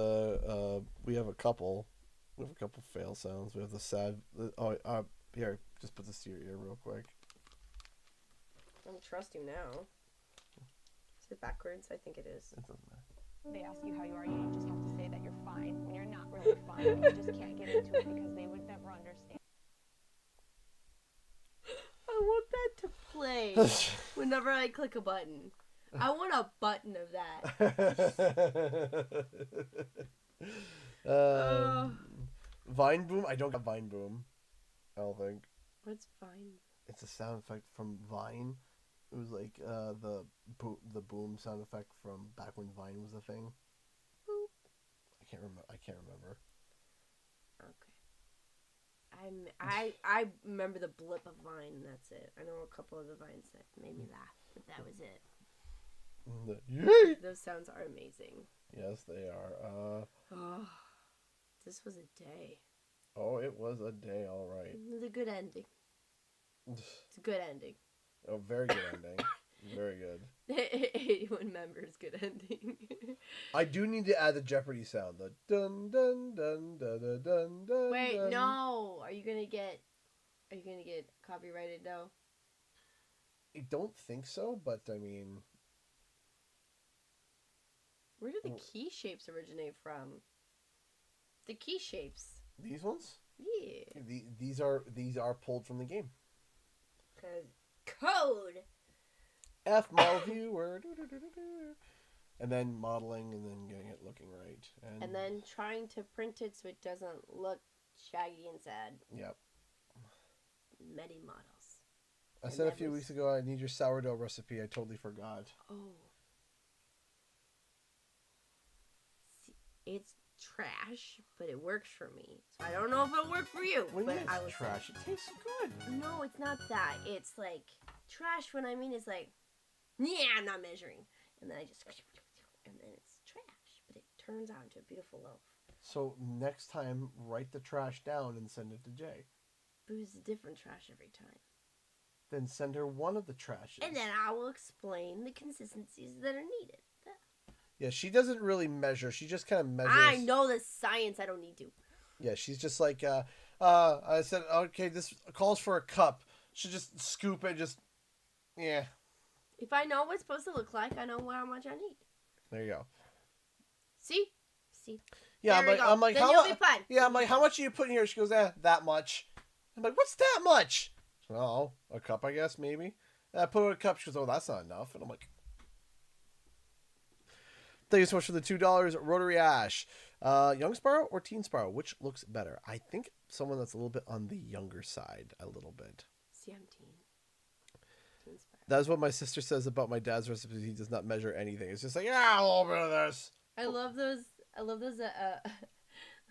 we have a couple. We have a couple fail sounds. We have the sad... here, just put this to your ear real quick. I don't trust you now. Is it backwards? I think it is. It doesn't matter. They ask you how you are, you just have to say that you're fine when you're not really fine. You just can't get into it because they would never understand. I want that to play whenever I click a button. I want a button of that. Vine Boom? I don't got Vine Boom. I don't think. What's Vine? It's a sound effect from Vine. It was like the boom sound effect from back when Vine was a thing. Boop. I can't remember. Okay. I remember the blip of Vine, and that's it. I know a couple of the Vines that made me laugh, but that was it. Those sounds are amazing. Yes, they are. This was a day. Oh, it was a day, all right. It was a good ending. It's a good ending. Oh, very good ending. Very good. 81 members, good ending. I do need to add the Jeopardy sound. The dun dun dun dun dun dun dun. Wait, dun. no. Are you gonna get copyrighted though? I don't think so, but I mean, where did the key shapes originate from? The key shapes. These ones? Yeah. These are pulled from the game. Code. F model viewer. And then modeling, and then getting it looking right, and then trying to print it so it doesn't look shaggy and sad. Yep. Many models. I said a few weeks ago I need your sourdough recipe. I totally forgot. Oh. See, it's trash, but it works for me. So I don't know if it'll work for you. What do you mean I it's trash? It tastes good. No, it's not that. It's like trash. What I mean is like, yeah, I'm not measuring, and then I just, and then it's trash, but it turns out into a beautiful loaf. So next time, write the trash down and send it to Jay. But it's different trash every time. Then send her one of the trashes. And then I will explain the consistencies that are needed. Yeah, she doesn't really measure. She just kind of measures. I know the science. I don't need to. Yeah, she's just like, I said, okay, this calls for a cup. She just scoop it, just, yeah. If I know what it's supposed to look like, I know how much I need. There you go. See? Yeah, there I'm like, then how you'll much? be fine. Yeah, I'm like, how much are you putting here? She goes, that much. I'm like, what's that much? Oh, a cup, I guess, maybe. And I put it in a cup. She goes, oh, that's not enough. And I'm like, thank you so much for the $2, Rotary Ash. Young Spyro or Teen Spyro? Which looks better? I think someone that's a little bit on the younger side, a little bit. See, I'm teen. Teen Spyro. That's what my sister says about my dad's recipes. He does not measure anything. It's just like, yeah, a little bit of this. I love those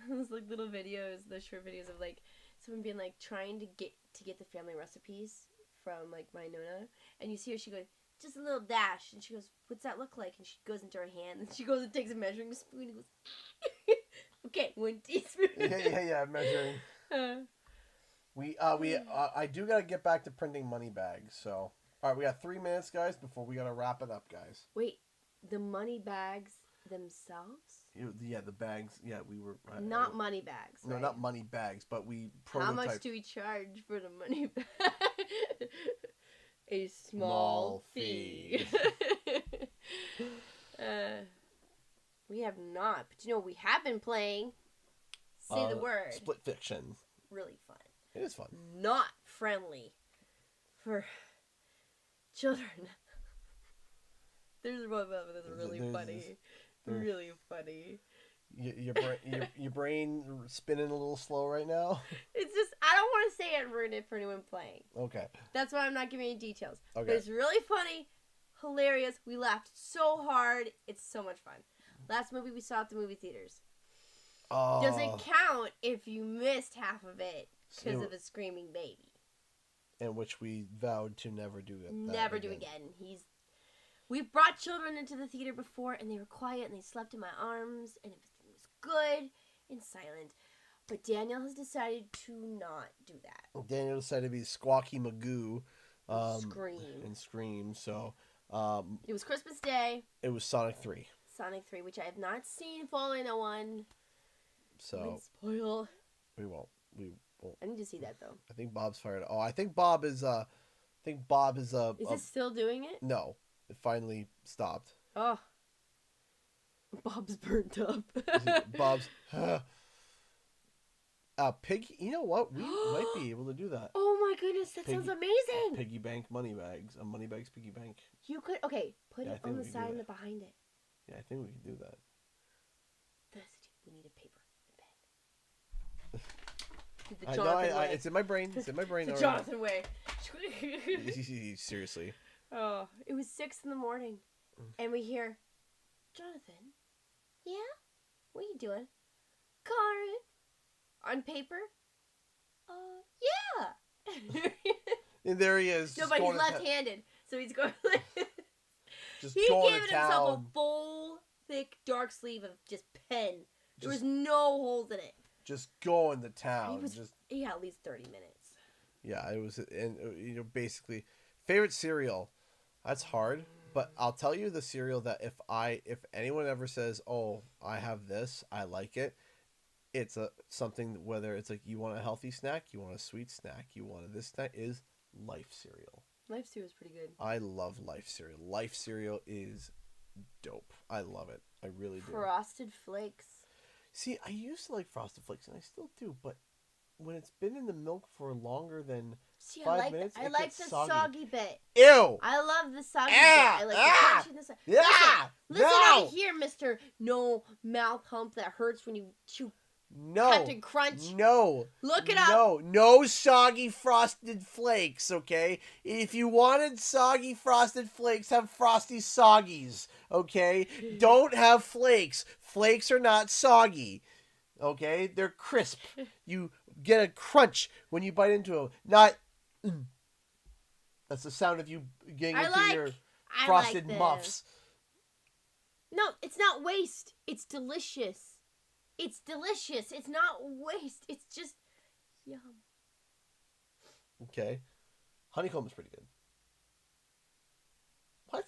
those like little videos, those short videos of like someone being like trying to get the family recipes from like my Nona, and you see her, she goes, just a little dash, and she goes, what's that look like? And she goes into her hand, and she goes and takes a measuring spoon and goes, okay, 1 teaspoon. yeah, measuring. I do gotta get back to printing money bags. So, all right, we got 3 minutes, guys, before we gotta wrap it up, guys. Wait, the money bags themselves? Yeah, the bags. Yeah, we were not money bags. No, right? not money bags, but we prototyped. How much do we charge for the money bag? A small fee. We have not, but you know we have been playing. Say the word. Split Fiction. Really fun. It is fun. Not friendly for children. There's one of them that's really funny. Really funny. Your brain spinning a little slow right now. It's just I don't want to say it and ruin it for anyone playing. Okay. That's why I'm not giving any details. Okay. But it's really funny, hilarious. We laughed so hard. It's so much fun. Last movie we saw at the movie theaters. Doesn't count if you missed half of it because of a screaming baby. In which we vowed to never do it. Never do again. We've brought children into the theater before, and they were quiet, and they slept in my arms, and everything was good and silent. But Daniel has decided to not do that. Daniel decided to be Squawky Magoo. Scream. Scream. So, it was Christmas Day. It was Sonic 3. Sonic 3, which I have not seen following that one. So. Spoil. We won't. I need to see that, though. I think Bob's fired. Oh, I think Bob is, Is it still doing it? No. It finally stopped. Oh. Bob's burnt up. Bob's... Piggy... You know what? We might be able to do that. Oh my goodness, that sounds amazing! Piggy bank money bags. A money bags piggy bank. You could... Okay, put it on the side and behind it. Yeah, I think we can do that. We need a paper and pen. The Jonathan way. It's in my brain. It's in my brain. The Jonathan way. Seriously. Oh, it was 6 a.m, and we hear, Jonathan, yeah? What are you doing? Coloring. On paper? Yeah. And there he is. No, but he's left-handed, so he's going just he going gave himself a full, thick, dark sleeve of just pen. There was no holes in it. Just going to town. Yeah, at least 30 minutes. Yeah, it was, and basically, favorite cereal. That's hard, but I'll tell you the cereal that if anyone ever says, "Oh, I have this, I like it," it's something, whether it's like you want a healthy snack, you want a sweet snack, you want this snack, is Life cereal. Life cereal is pretty good. I love Life cereal. Life cereal is dope. I love it. I really do. Frosted Flakes. See, I used to like Frosted Flakes, and I still do, but when it's been in the milk for longer than 5 minutes, I like the soggy bit. Ew! I love the soggy bit. I like the crunch in the side. Yeah! Listen out here, Mr. No mouth hump that hurts when you chew No. Captain Crunch. No. Look it up. No. No soggy frosted flakes, okay? If you wanted soggy frosted flakes, have frosty soggies, okay? Don't have flakes. Flakes are not soggy, okay? They're crisp. You get a crunch when you bite into them. Not... That's the sound of you getting into your frosted muffs. No, it's not waste. It's delicious. It's delicious. It's not waste. It's just yum. Okay. Honeycomb is pretty good. What?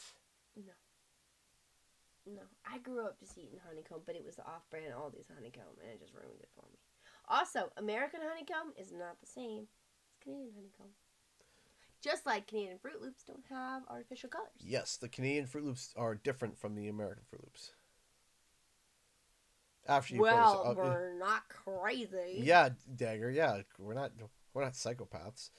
No. I grew up just eating honeycomb, but it was the off-brand Aldi's honeycomb, and it just ruined it for me. Also, American honeycomb is not the same as Canadian honeycomb. Just like Canadian Fruit Loops don't have artificial colors. Yes, the Canadian Fruit Loops are different from the American Fruit Loops. After you we're not crazy. Yeah, Dagger. Yeah, we're not psychopaths.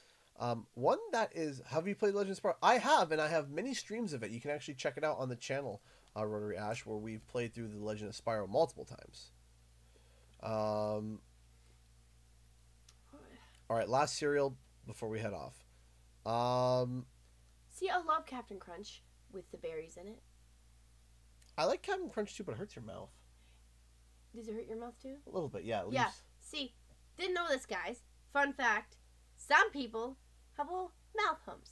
One that is, have you played Legend of Spyro? I have, and I have many streams of it. You can actually check it out on the channel, Rotary Ash, where we've played through the Legend of Spyro multiple times. All right, last cereal before we head off. See, I love Captain Crunch with the berries in it. I like Captain Crunch too, but it hurts your mouth. Does it hurt your mouth too? A little bit, yeah. Yeah. See, didn't know this, guys. Fun fact: some people have little mouth humps.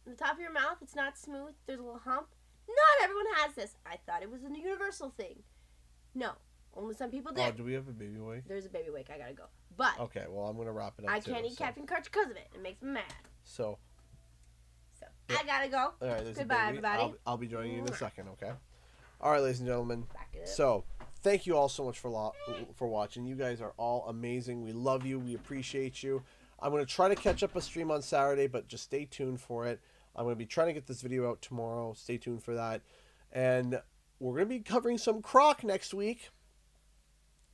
On the top of your mouth, it's not smooth. There's a little hump. Not everyone has this. I thought it was a universal thing. No, only some people did. Oh, do we have a baby wake? There's a baby wake. I gotta go. But okay, well, I'm gonna wrap it up. I can't eat Captain Crunch because of it. It makes me mad. So yeah. I gotta go. All right, goodbye, everybody. I'll be joining you in a second. Okay. All right, ladies and gentlemen. So thank you all so much for watching. You guys are all amazing. We love you. We appreciate you. I'm going to try to catch up a stream on Saturday, but just stay tuned for it. I'm going to be trying to get this video out tomorrow. Stay tuned for that. And we're going to be covering some Croc next week.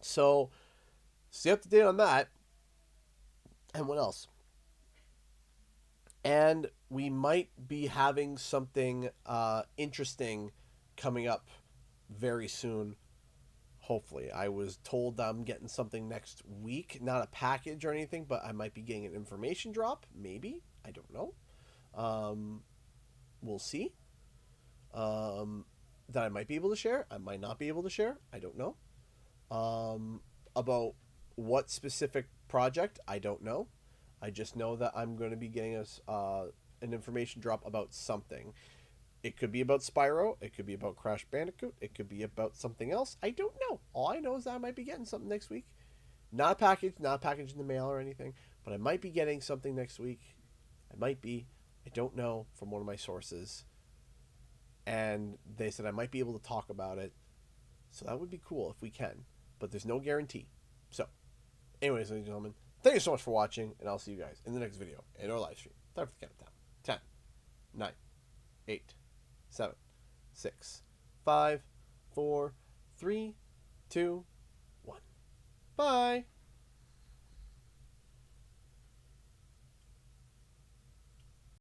So stay up to date on that. And what else? And we might be having something interesting coming up very soon. Hopefully. I was told I'm getting something next week. Not a package or anything, but I might be getting an information drop. Maybe. I don't know. We'll see. That I might be able to share. I might not be able to share. I don't know. About what specific project, I don't know. I just know that I'm going to be getting us an information drop about something. It could be about Spyro. It could be about Crash Bandicoot. It could be about something else. I don't know. All I know is that I might be getting something next week. Not a package in the mail or anything, but I might be getting something next week. I might be. I don't know, from one of my sources. And they said I might be able to talk about it. So that would be cool if we can. But there's no guarantee. So, anyways, ladies and gentlemen, thank you so much for watching, and I'll see you guys in the next video in our live stream. Time for the countdown. 10, 9, 8, 7, 6, 5, 4, 3, 2, 1. Bye.